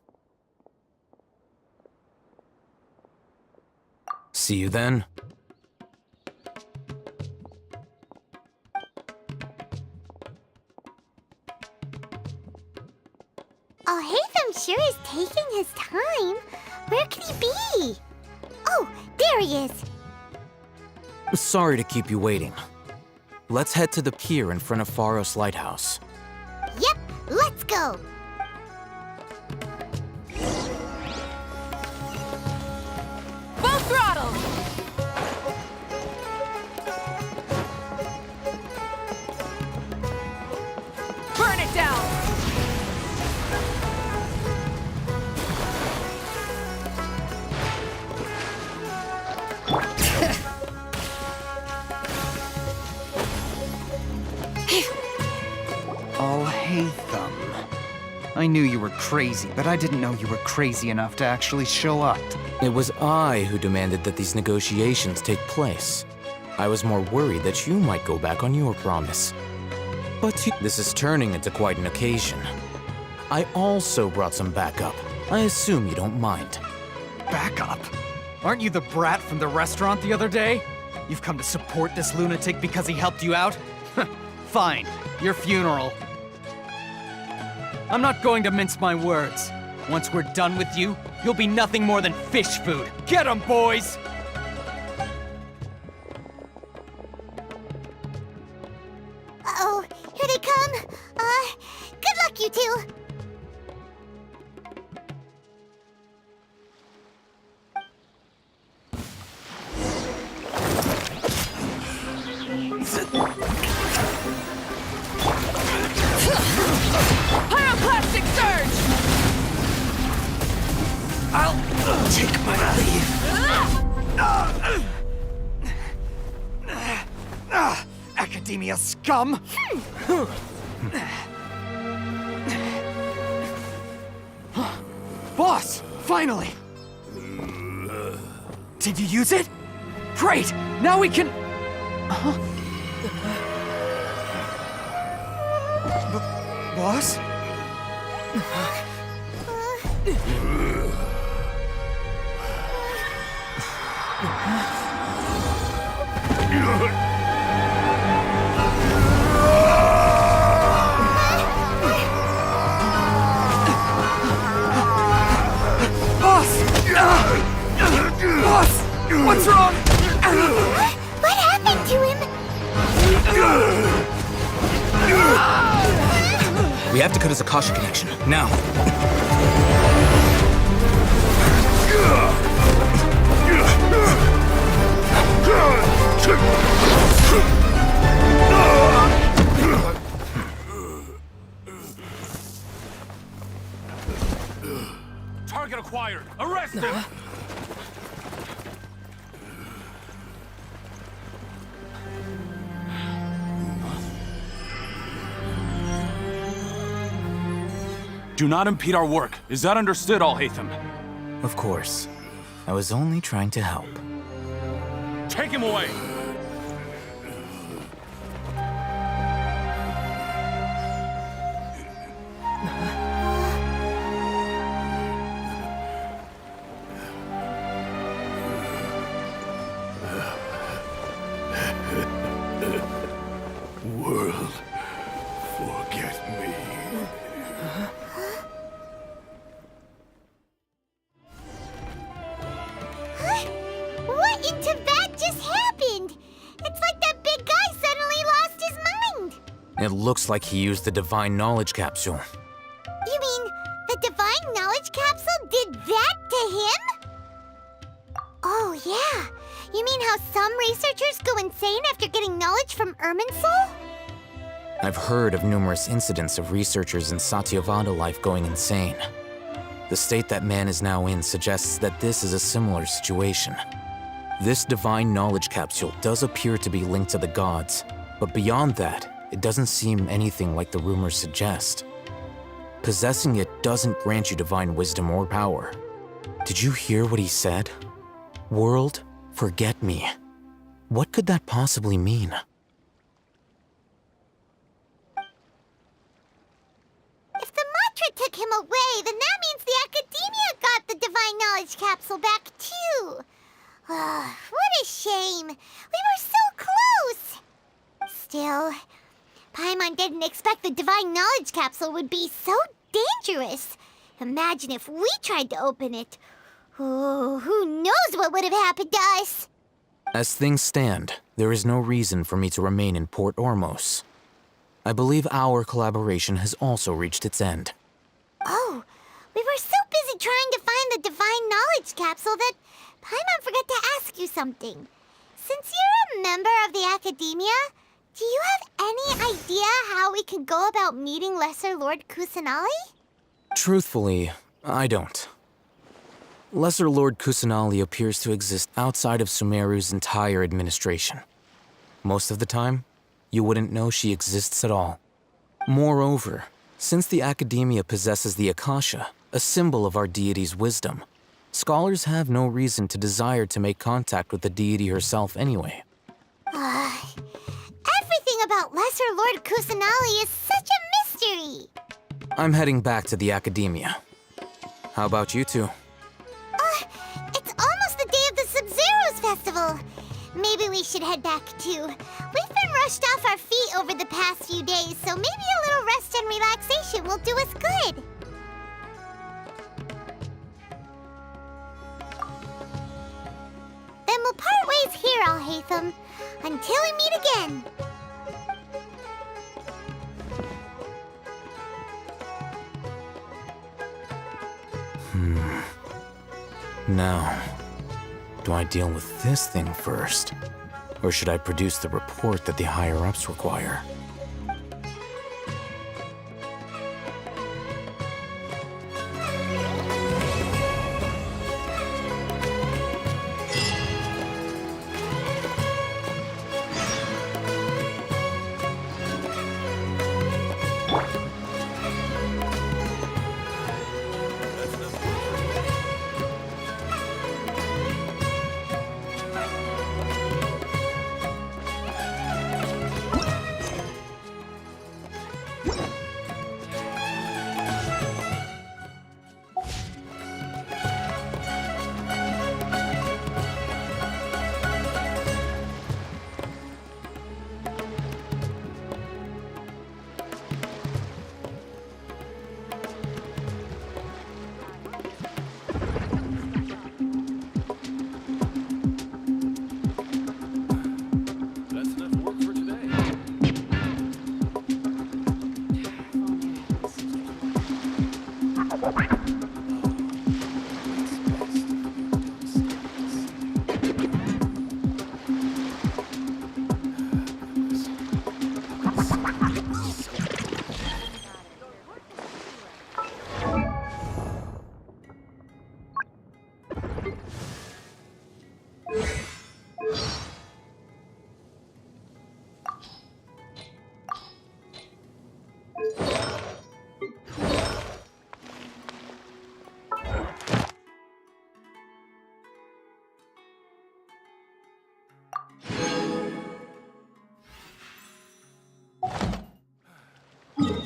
W: See you then.
B: Oh, Haytham sure is taking his time. Where could he be? Oh, there he is.
W: Sorry to keep you waiting. Let's head to the pier in front of Pharos Lighthouse.
B: Yep, let's go.
L: Full throttle! Burn it down!
I: Oh, Haytham. I knew you were crazy, but I didn't know you were crazy enough to actually show up.
W: It was I who demanded that these negotiations take place. I was more worried that you might go back on your promise. But this is turning into quite an occasion. I also brought some backup. I assume you don't mind.
I: Backup? Aren't you the brat from the restaurant the other day? You've come to support this lunatic because he helped you out? Fine, your funeral. I'm not going to mince my words. Once we're done with you, you'll be nothing more than fish food. Get 'em, boys!
B: Uh-oh, here they come. Good luck, you two.
L: Pyroclastic surge!
I: I'll take my leave. Academia scum! Boss, finally! Did you use it? Great! Now we can... Boss? Boss! What's wrong?
B: What happened to him?
W: We have to cut his Akasha connection, now.
K: Target acquired! Arrest him!
O: Do not impede our work. Is that understood, Al-Haytham?
W: Of course. I was only trying to help.
O: Take him away!
B: in Tibet just happened! It's like that big guy suddenly lost his mind!
W: It looks like he used the divine knowledge capsule.
B: You mean the divine knowledge capsule did that to him? Oh, yeah. You mean how some researchers go insane after getting knowledge from Irminsul?
W: I've heard of numerous incidents of researchers in Satyavada life going insane. The state that man is now in suggests that this is a similar situation. This divine knowledge capsule does appear to be linked to the gods, but beyond that, it doesn't seem anything like the rumors suggest. Possessing it doesn't grant you divine wisdom or power. Did you hear what he said? World, forget me. What could that possibly mean?
B: If the mantra took him away, then that means the Academia got the divine knowledge capsule back too. What a shame. We were so close. Still, Paimon didn't expect the divine knowledge capsule would be so dangerous. Imagine if we tried to open it. Oh, who knows what would have happened to us?
W: As things stand, there is no reason for me to remain in Port Ormos. I believe our collaboration has also reached its end.
B: Oh, we were so busy trying to find the divine knowledge capsule that Paimon forgot to ask you something. Since you're a member of the Academia, do you have any idea how we can go about meeting Lesser Lord Kusanali?
W: Truthfully, I don't. Lesser Lord Kusanali appears to exist outside of Sumeru's entire administration. Most of the time, you wouldn't know she exists at all. Moreover, since the Academia possesses the Akasha, a symbol of our deity's wisdom, scholars have no reason to desire to make contact with the deity herself anyway.
B: Everything about Lesser Lord Kusanali is such a mystery!
W: I'm heading back to the Academia. How about you two?
B: It's almost the day of the Subzerus Festival. Maybe we should head back too. We've been rushed off our feet over the past few days, so maybe a little rest and relaxation will do us good. Then we'll part ways here, Alhaitham, until we meet again.
W: Now, do I deal with this thing first? Or should I produce the report that the higher-ups require?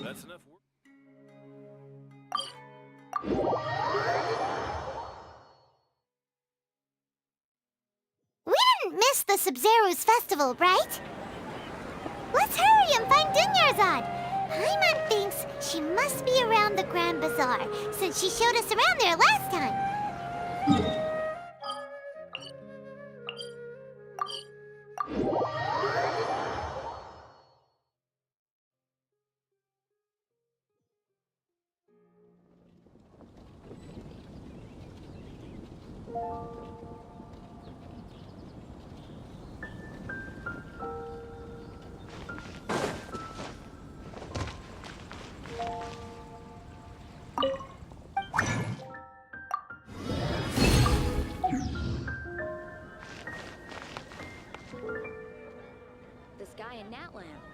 K: That's enough work.
B: We didn't miss the Subzerus Festival, right? Let's hurry and find Dunyarzad. Paimon thinks she must be around the Grand Bazaar, since she showed us around there last time.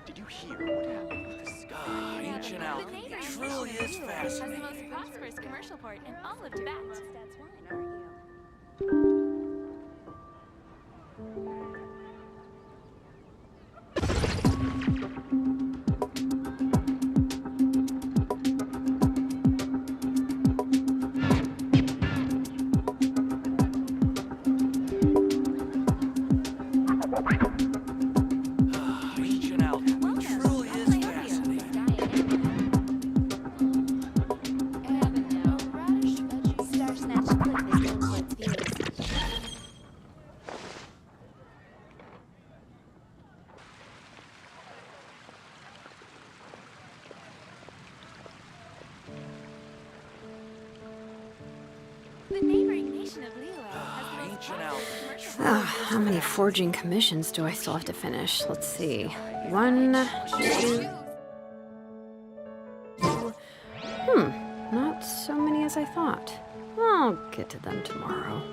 A: Did you hear what happened with the sky?
Q: Ancient Alpha. It truly is fascinating.
N: Has the most prosperous commercial port in all of Tibet. The neighboring nation of Liyue has the most prosperous commercial
S: How many forging commissions do I still have to finish? Let's see. 1, 2... Not so many as I thought. I'll get to them tomorrow.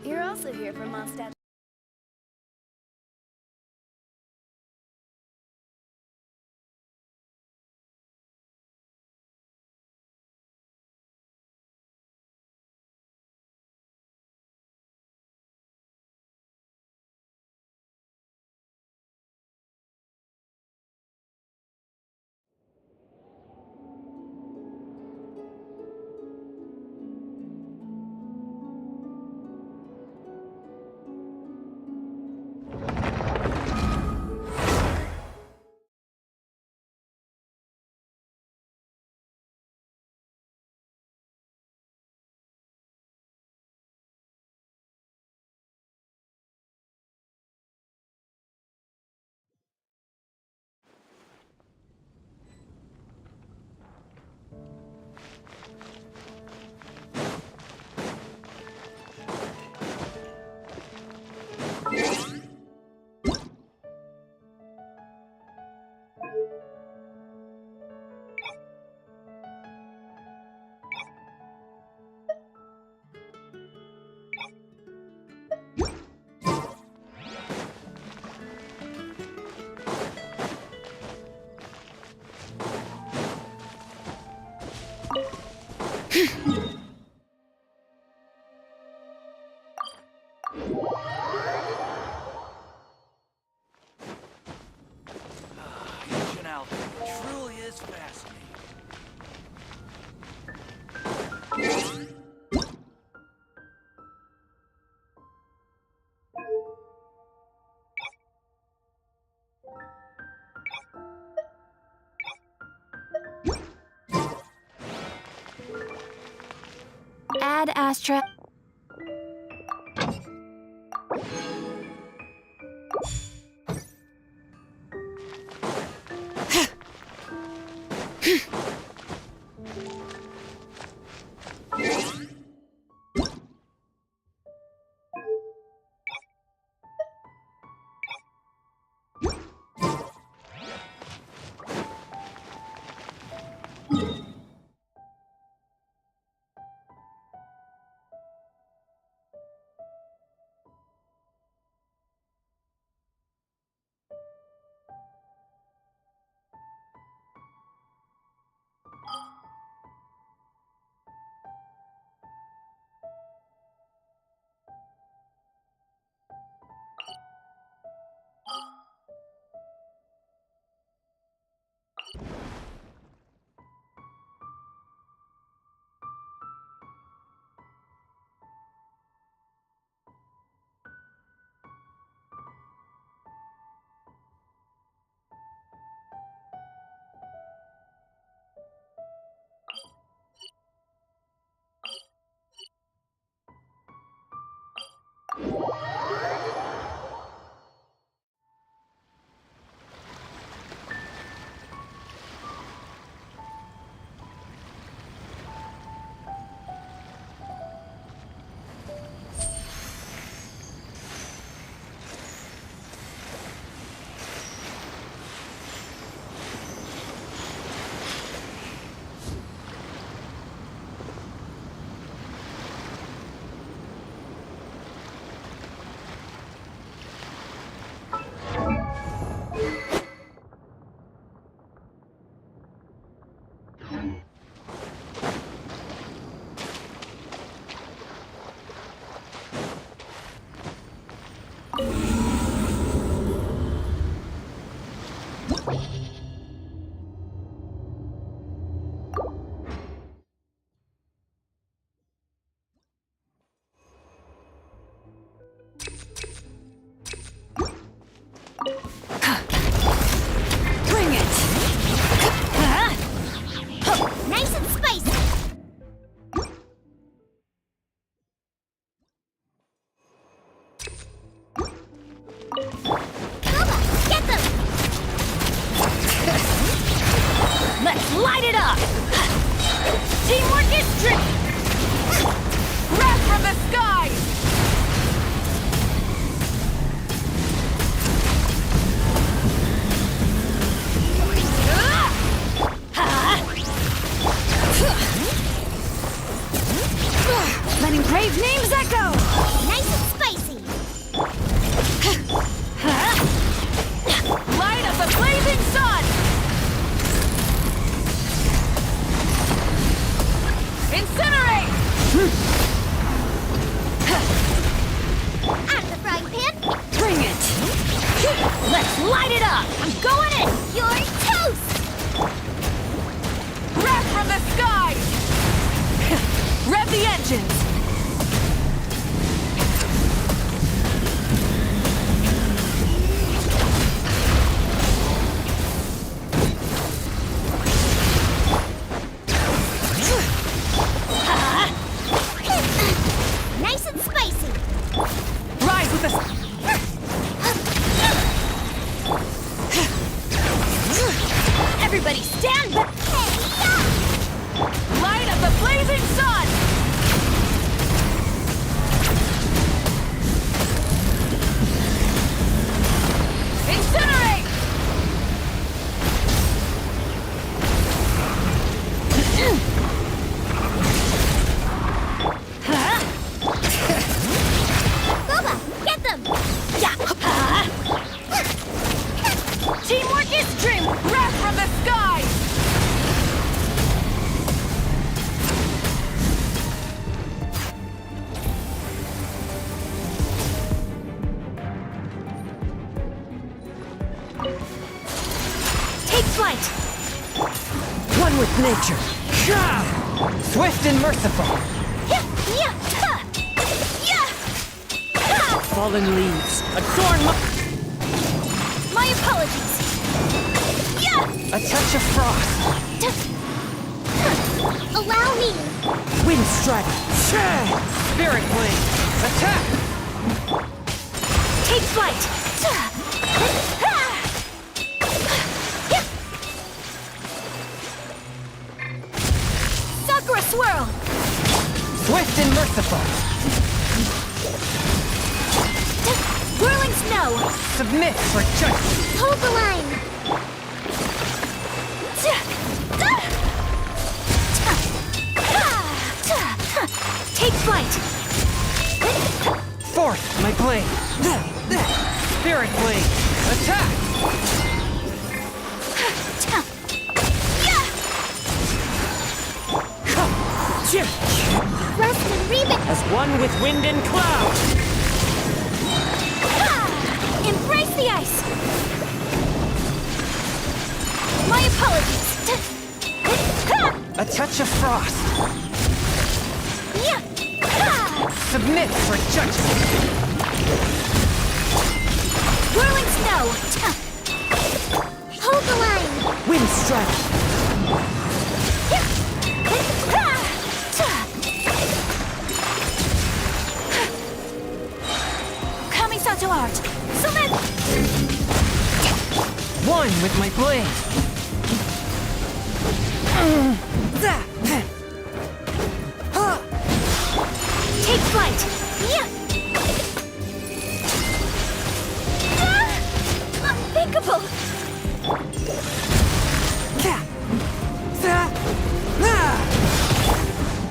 N: You're also here for Mondstadt.
Q: Ancient Alpha. It truly is fascinating.
S: Ad Astra...
L: it up! Teamwork is tricky! Wrath from the skies! Letting brave names echo!
B: Nice and spicy.
L: Light of the blazing sun! Incinerate!
B: Out of the frying pan.
L: Bring it! Let's light it up! I'm going in!
B: You're toast.
L: Wrath from the skies! Rev the engines!
B: Nice and spicy.
L: Rise with the... Everybody stand back! Light of the blazing sun! Incinerate!
B: Boba, get them.
L: Teamwork is dream! Wrath from the skies! Take flight!
U: One with nature. Swift and merciful. Fallen leaves. Adorn
L: My apologies!
U: a touch of frost.
B: Allow me.
U: Wind strike. Spirit wing. Attack.
L: Take flight! Sakura swirl!
U: Swift and merciful.
L: Whirling snow!
U: Submit for judgment.
B: Hold the line.
L: Take flight!
U: Forth my blade. Spirit blade. Attack.
B: Rest and rebuild.
U: As one with wind and cloud.
L: Embrace the ice! My apologies!
U: A touch of frost. Submit for judgment.
L: Whirling snow!
B: Hold the line.
U: Wind strike.
L: Kamisato art! Sumeru!
U: One with my blade.
L: Take flight! Unthinkable!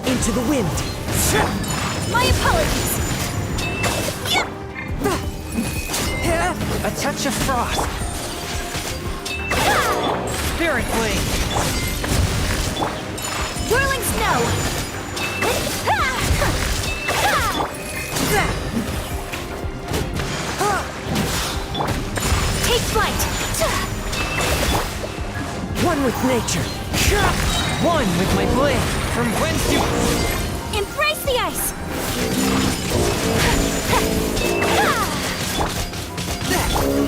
U: Into the wind.
L: My apologies!
U: A touch of frost. Spirit blade.
L: Whirling snow! Take flight!
U: One with nature. One with my blade. From whence you...
L: Embrace the ice!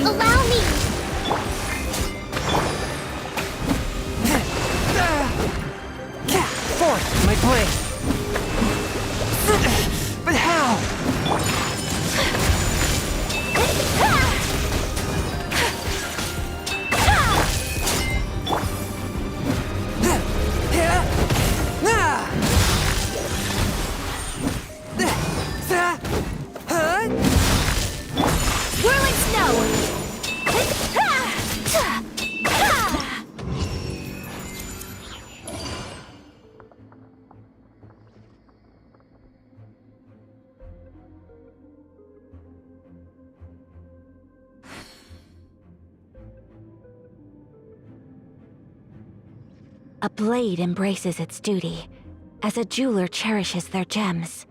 B: Allow me.
U: Forth my blade. But how?
L: A blade embraces its duty, as a jeweler cherishes their gems.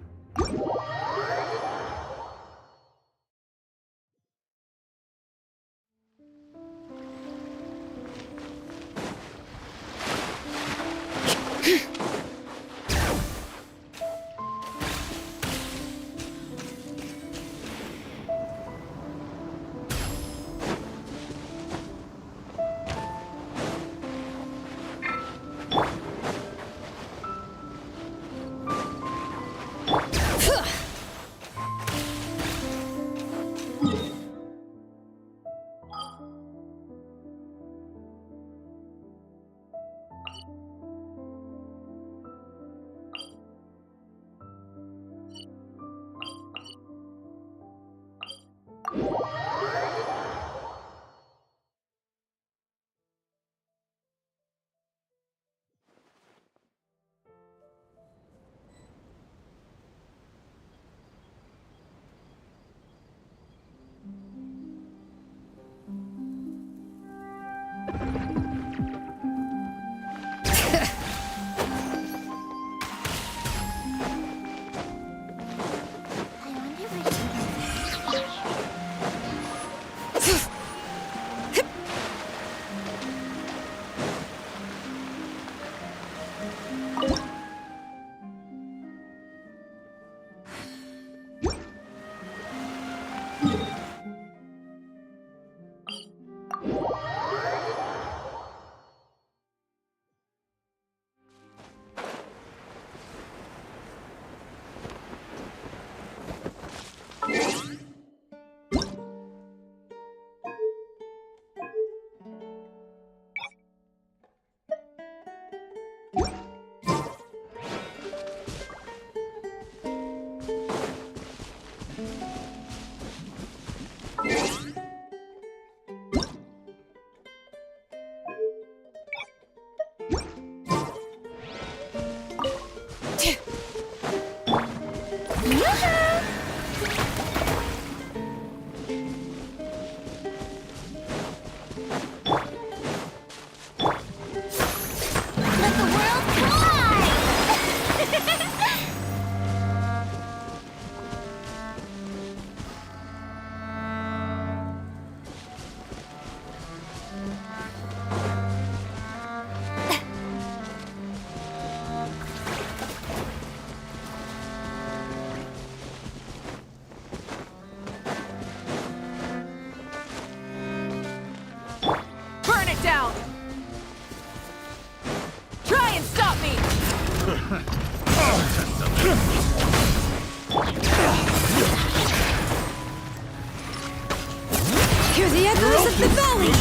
N: Hear the echoes of the valley!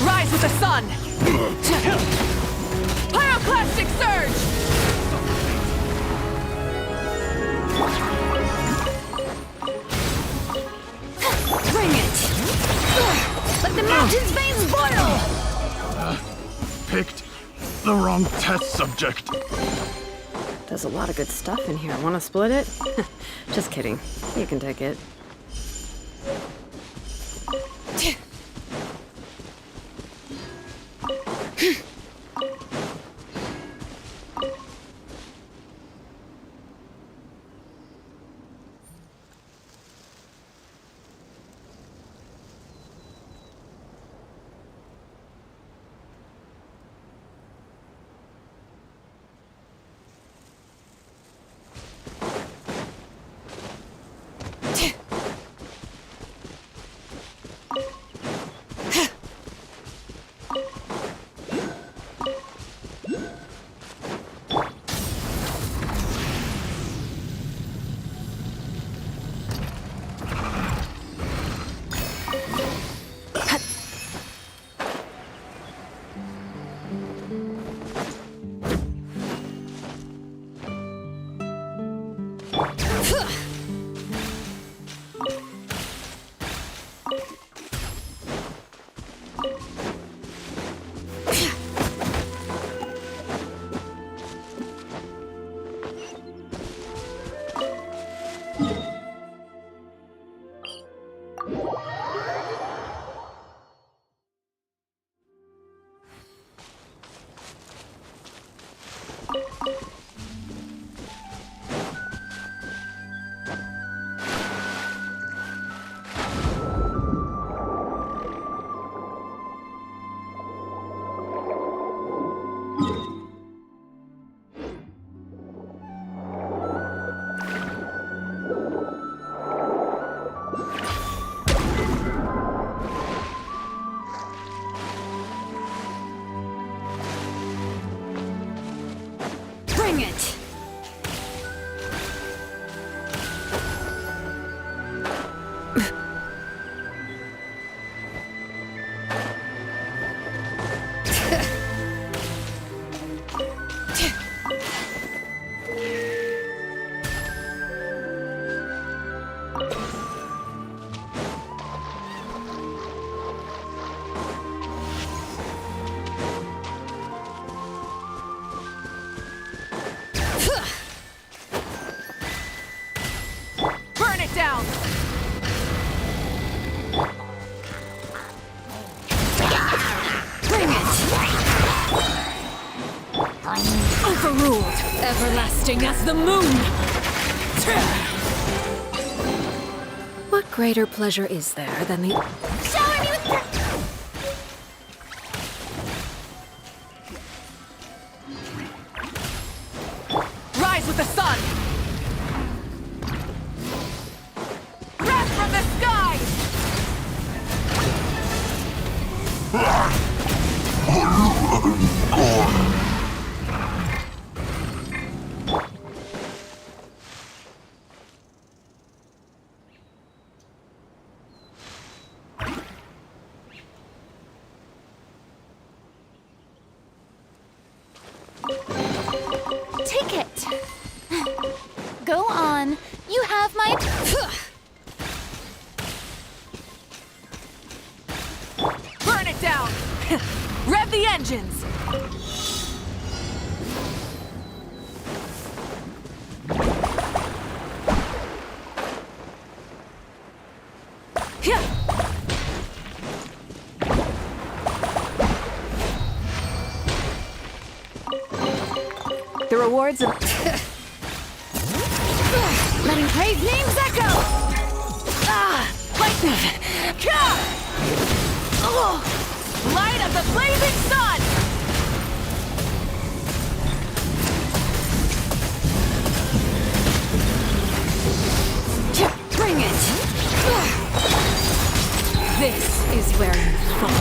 N: Rise with the sun! Pyroclastic surge! Bring it! Let the mountain's veins boil!
O: Picked the wrong test subject.
S: There's a lot of good stuff in here. Want to split it? Just kidding. You can take it.
L: down!
S: Bring it! Overruled, everlasting as the moon! What greater pleasure is there than the...
B: Shower me with
L: Rise with the sun! Wrath from the sky! Take it! Go on. You have my... Burn it down! Rev the engines! The rewards of... Letting praise names echo! Lightning! Light of the blazing sun!
S: Bring it! This is where you fall.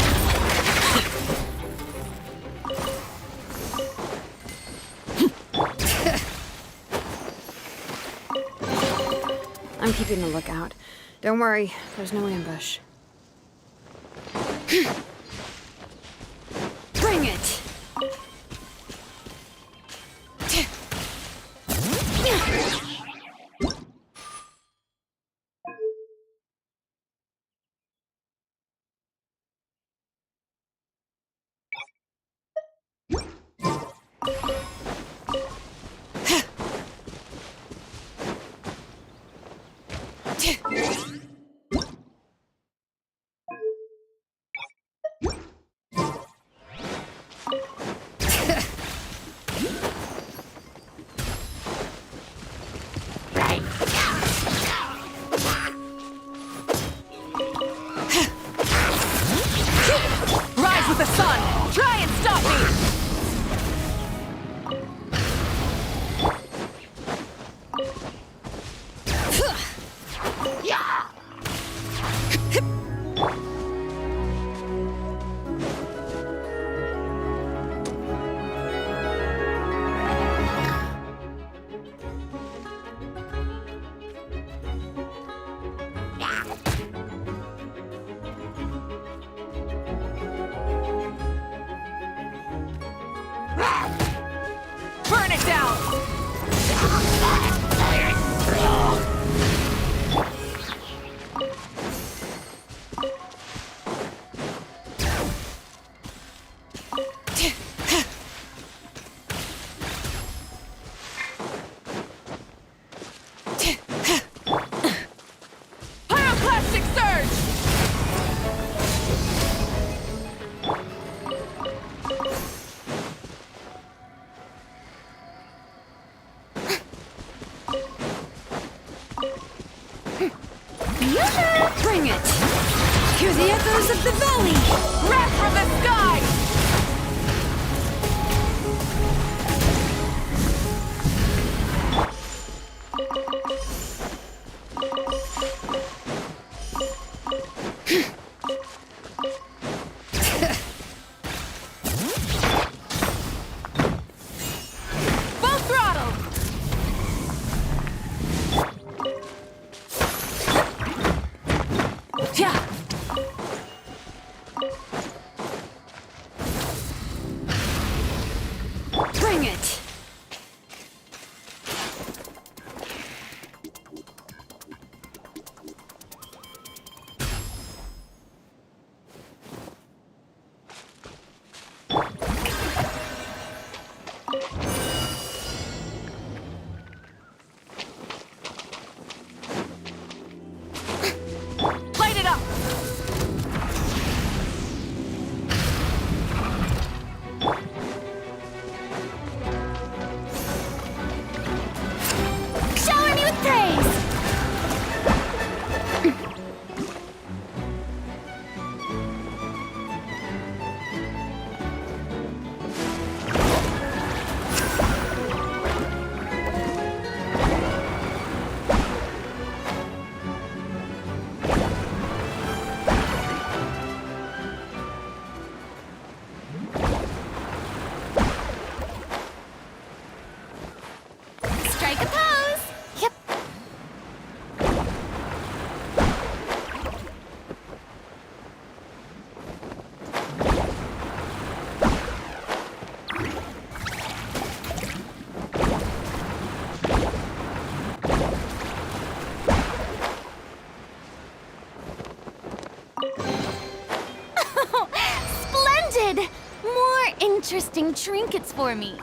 S: I'm keeping a lookout. Don't worry, there's no ambush. Bring it!
L: Rise with the sun! Try and stop me! Burn it down! Pyroclastic surge!
S: Bring it! Hear the echoes of the valley!
L: Wrath from the sky! Full throttle! Yeah.
N: interesting trinkets for me.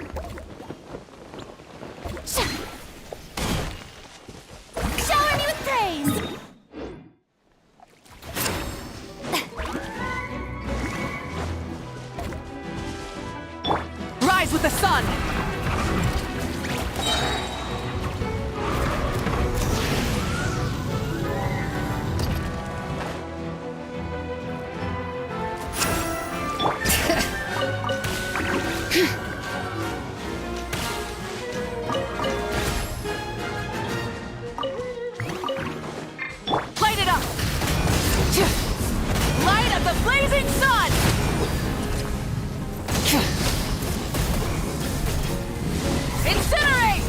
N: Shower me with praise!
M: Rise with the sun! Light it up! Light of the blazing sun! Incinerate!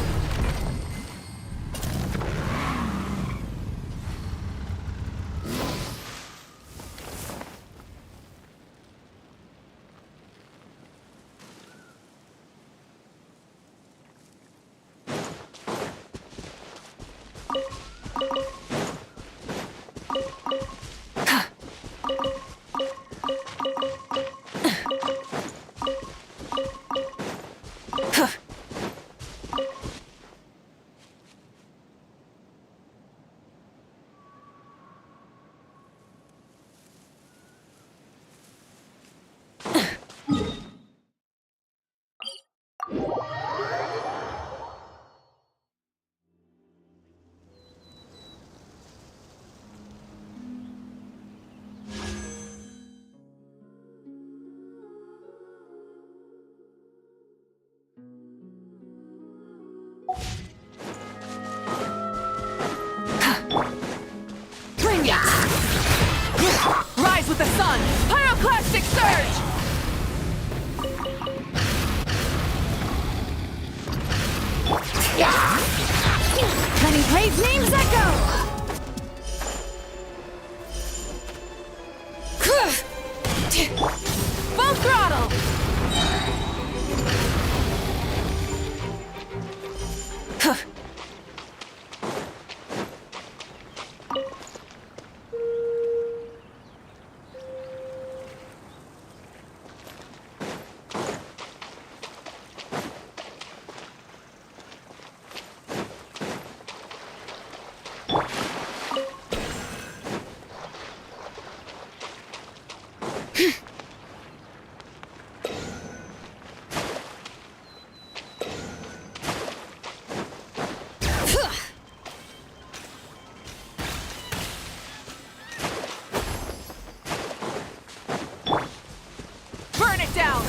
M: Bring it! Rise with the sun! Pyroclastic surge! Letting Blade's names echo! Full throttle! Burn it down!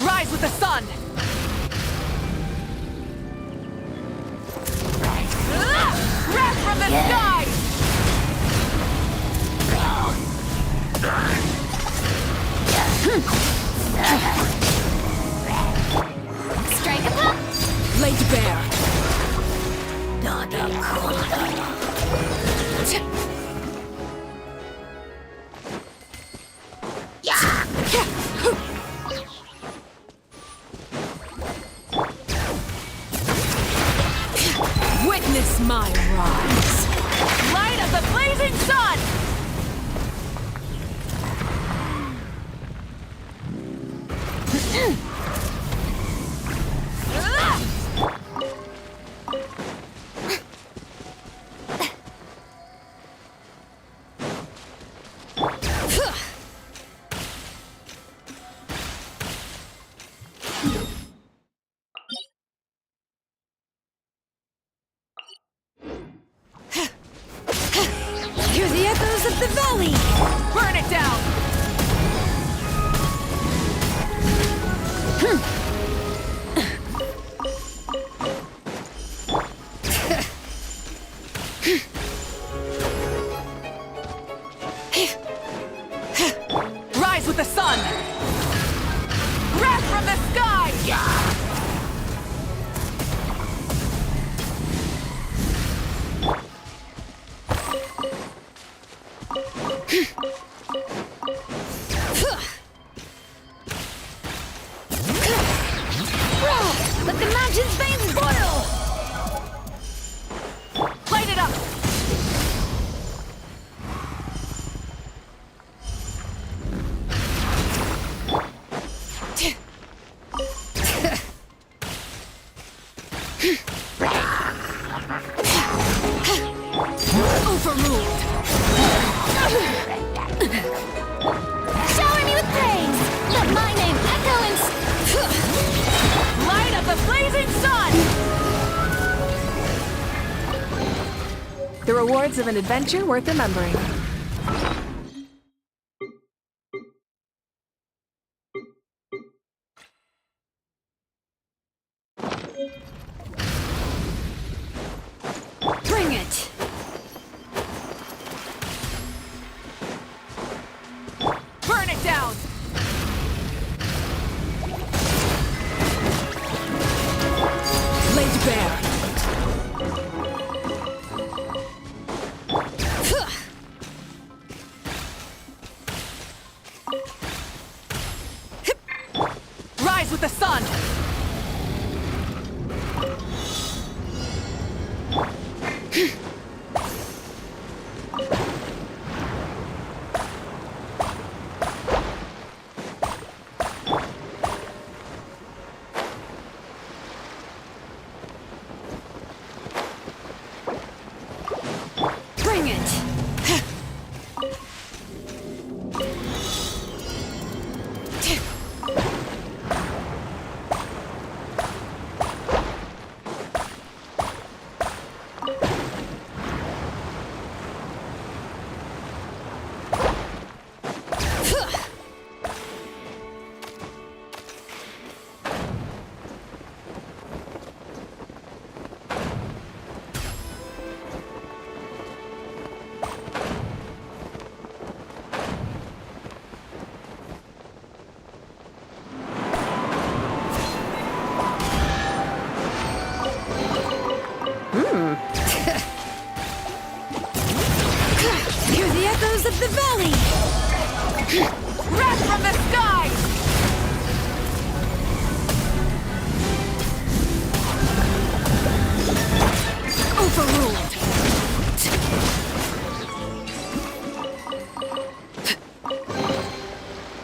M: Rise with the sun! Wrath from the skies!
N: Strike a pop!
M: Laid bare! Witness my rise! Light of the blazing sun! Hear the echoes of the valley! Burn it down! Overruled.
L: Shower me with praise! Let my name echo in...
M: Light of the blazing sun! The rewards of an adventure worth remembering.
S: Bring it!
M: Burn it down! Laid bare. Rise with the sun!
S: Bring it!
L: Hear the echoes of the valley!
M: Wrath from the skies!
L: Overruled!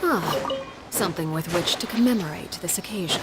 S: Ah, something with which to commemorate this occasion.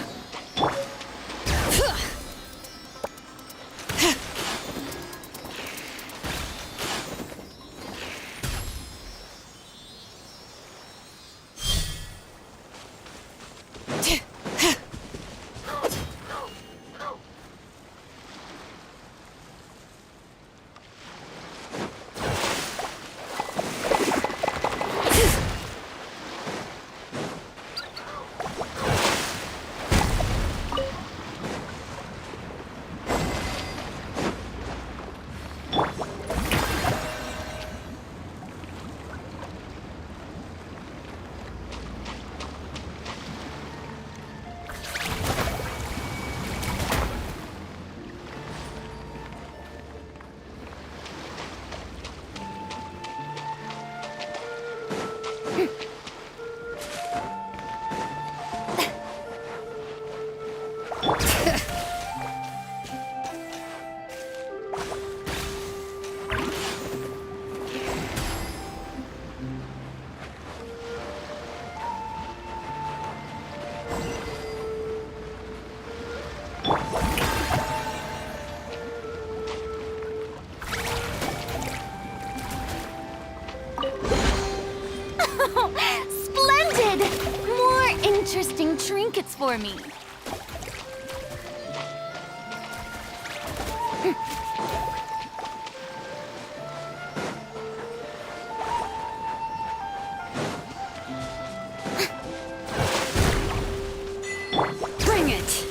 L: Splendid! More interesting trinkets for me.
S: Bring it!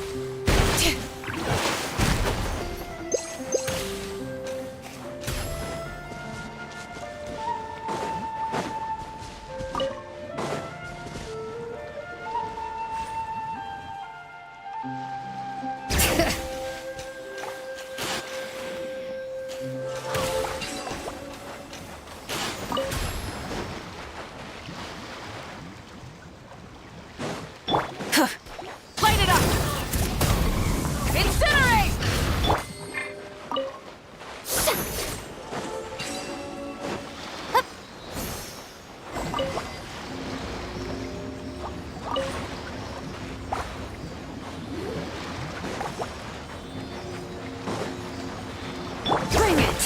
S: Bring it!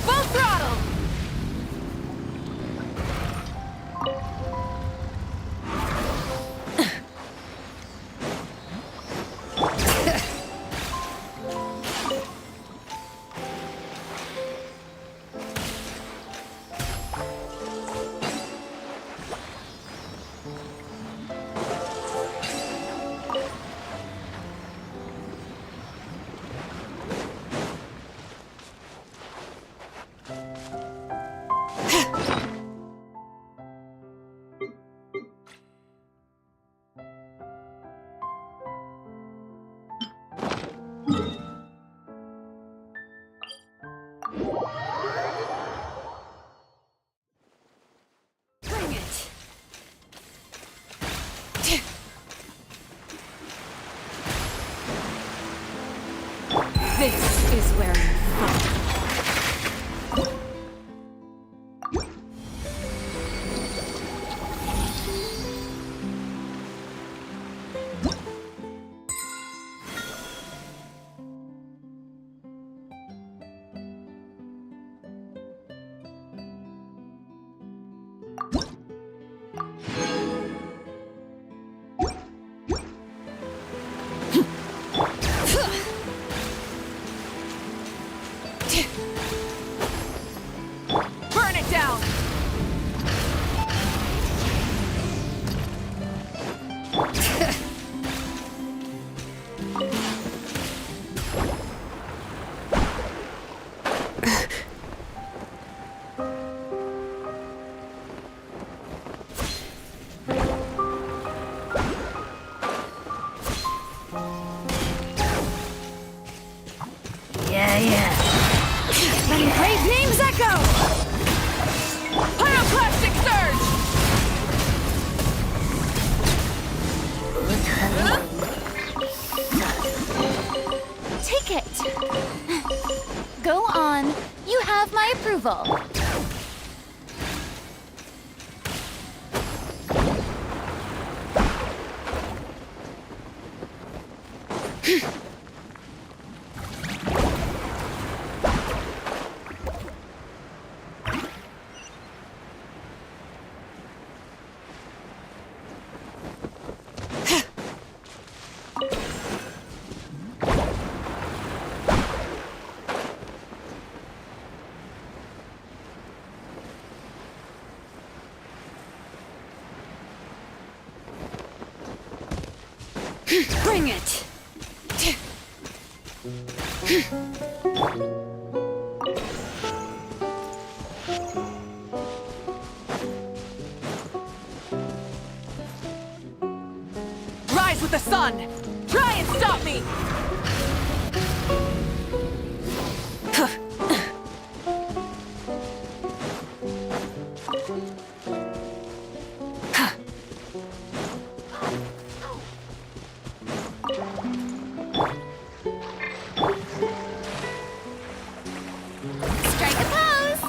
M: Full throttle!
S: Bring it! This is where you fall.
M: Burn it down!
R: Yeah.
M: When great names echo! Pyroclastic surge!
L: Take it. Go on. You have my approval.
S: Bring it!
M: Rise with the sun! Try and stop me!
B: Strike a pose!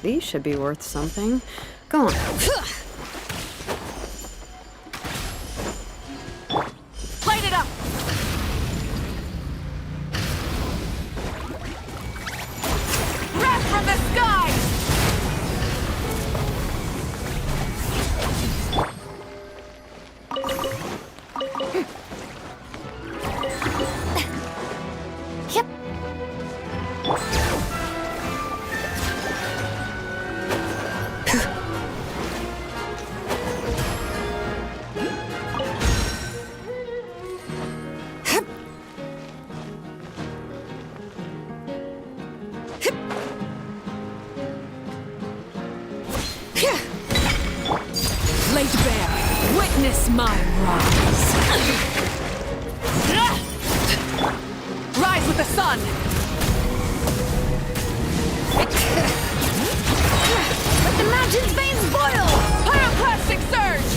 S: These should be worth something. Go on.
M: Light it up! Wrath from the sky!
B: Yep.
M: Laid bare, witness my rise. Rise with the sun! Let the mountain's veins boil! Pyroclastic surge!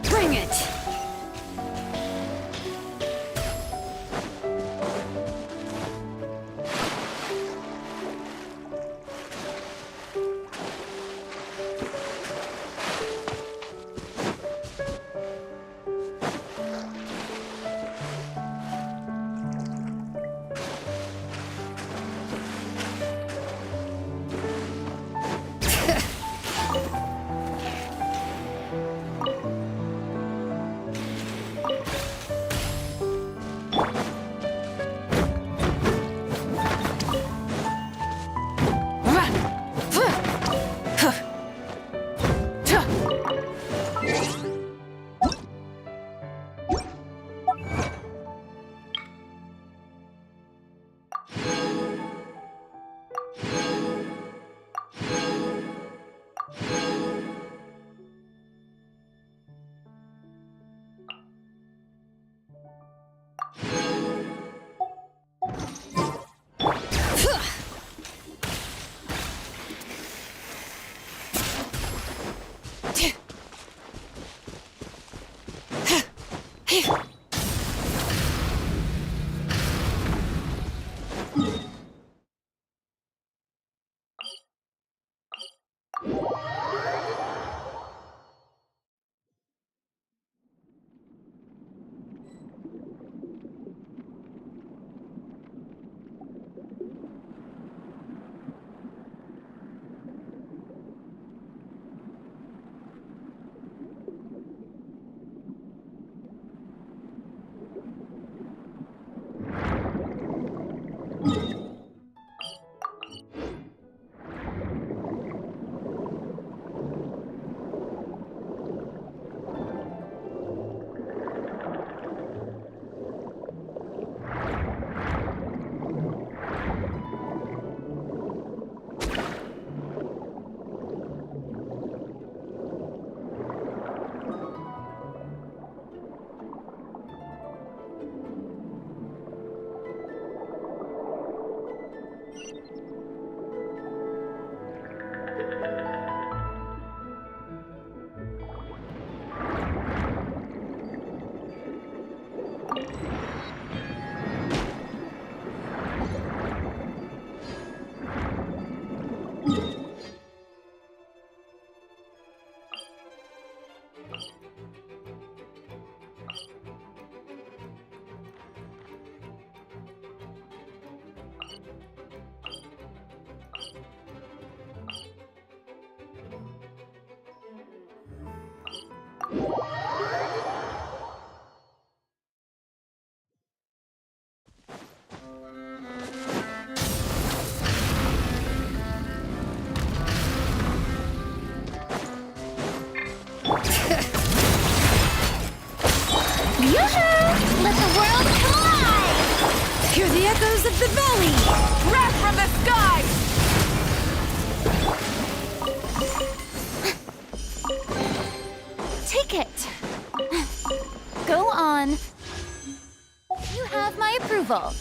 S: Bring it!
M: Yoo-hoo! Let the world fly! Hear the echoes of the valley! Wrath from the sky! Take it! Go on. You have my approval.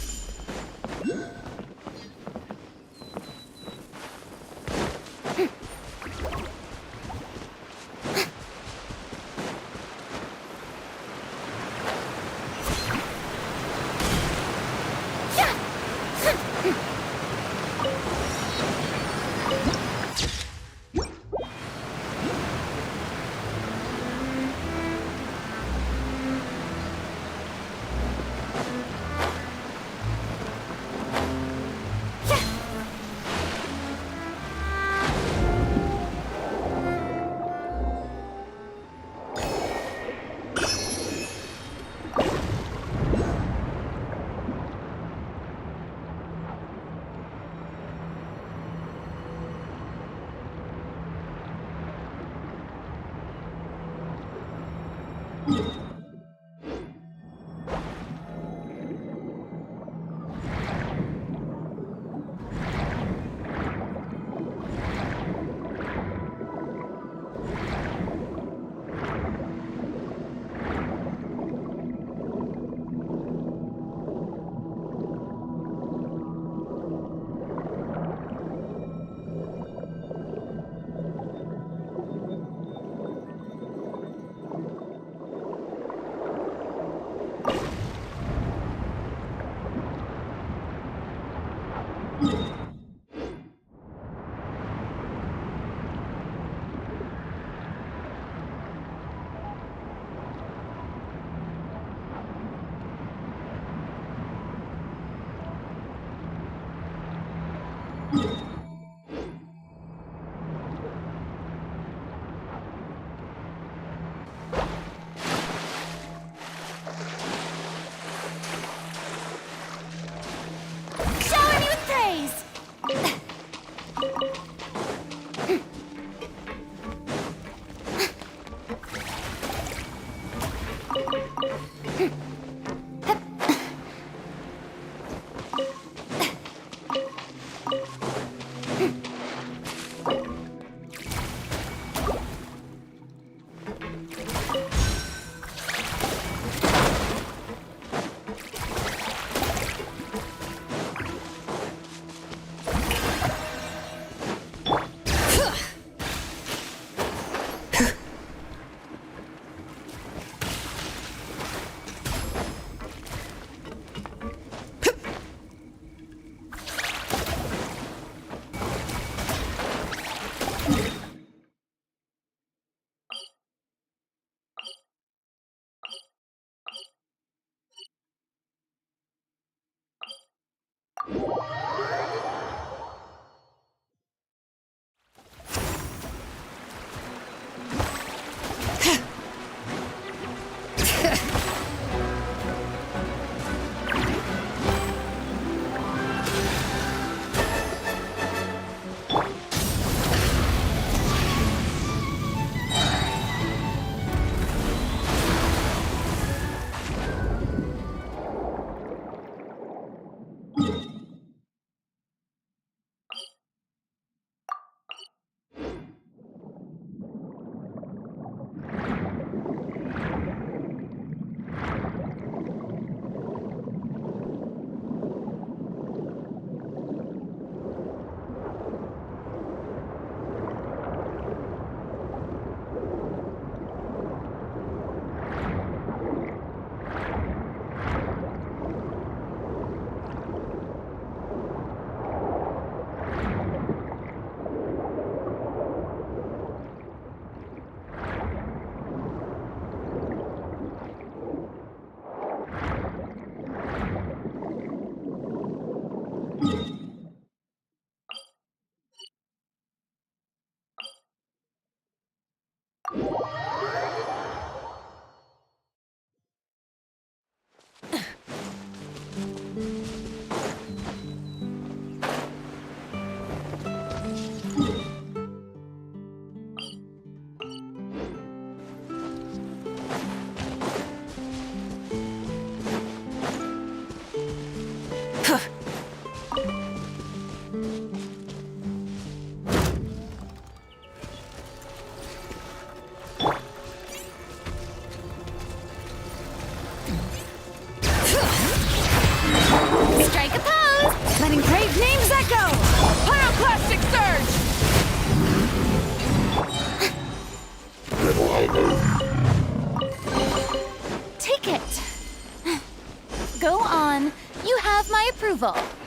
M: have my approval.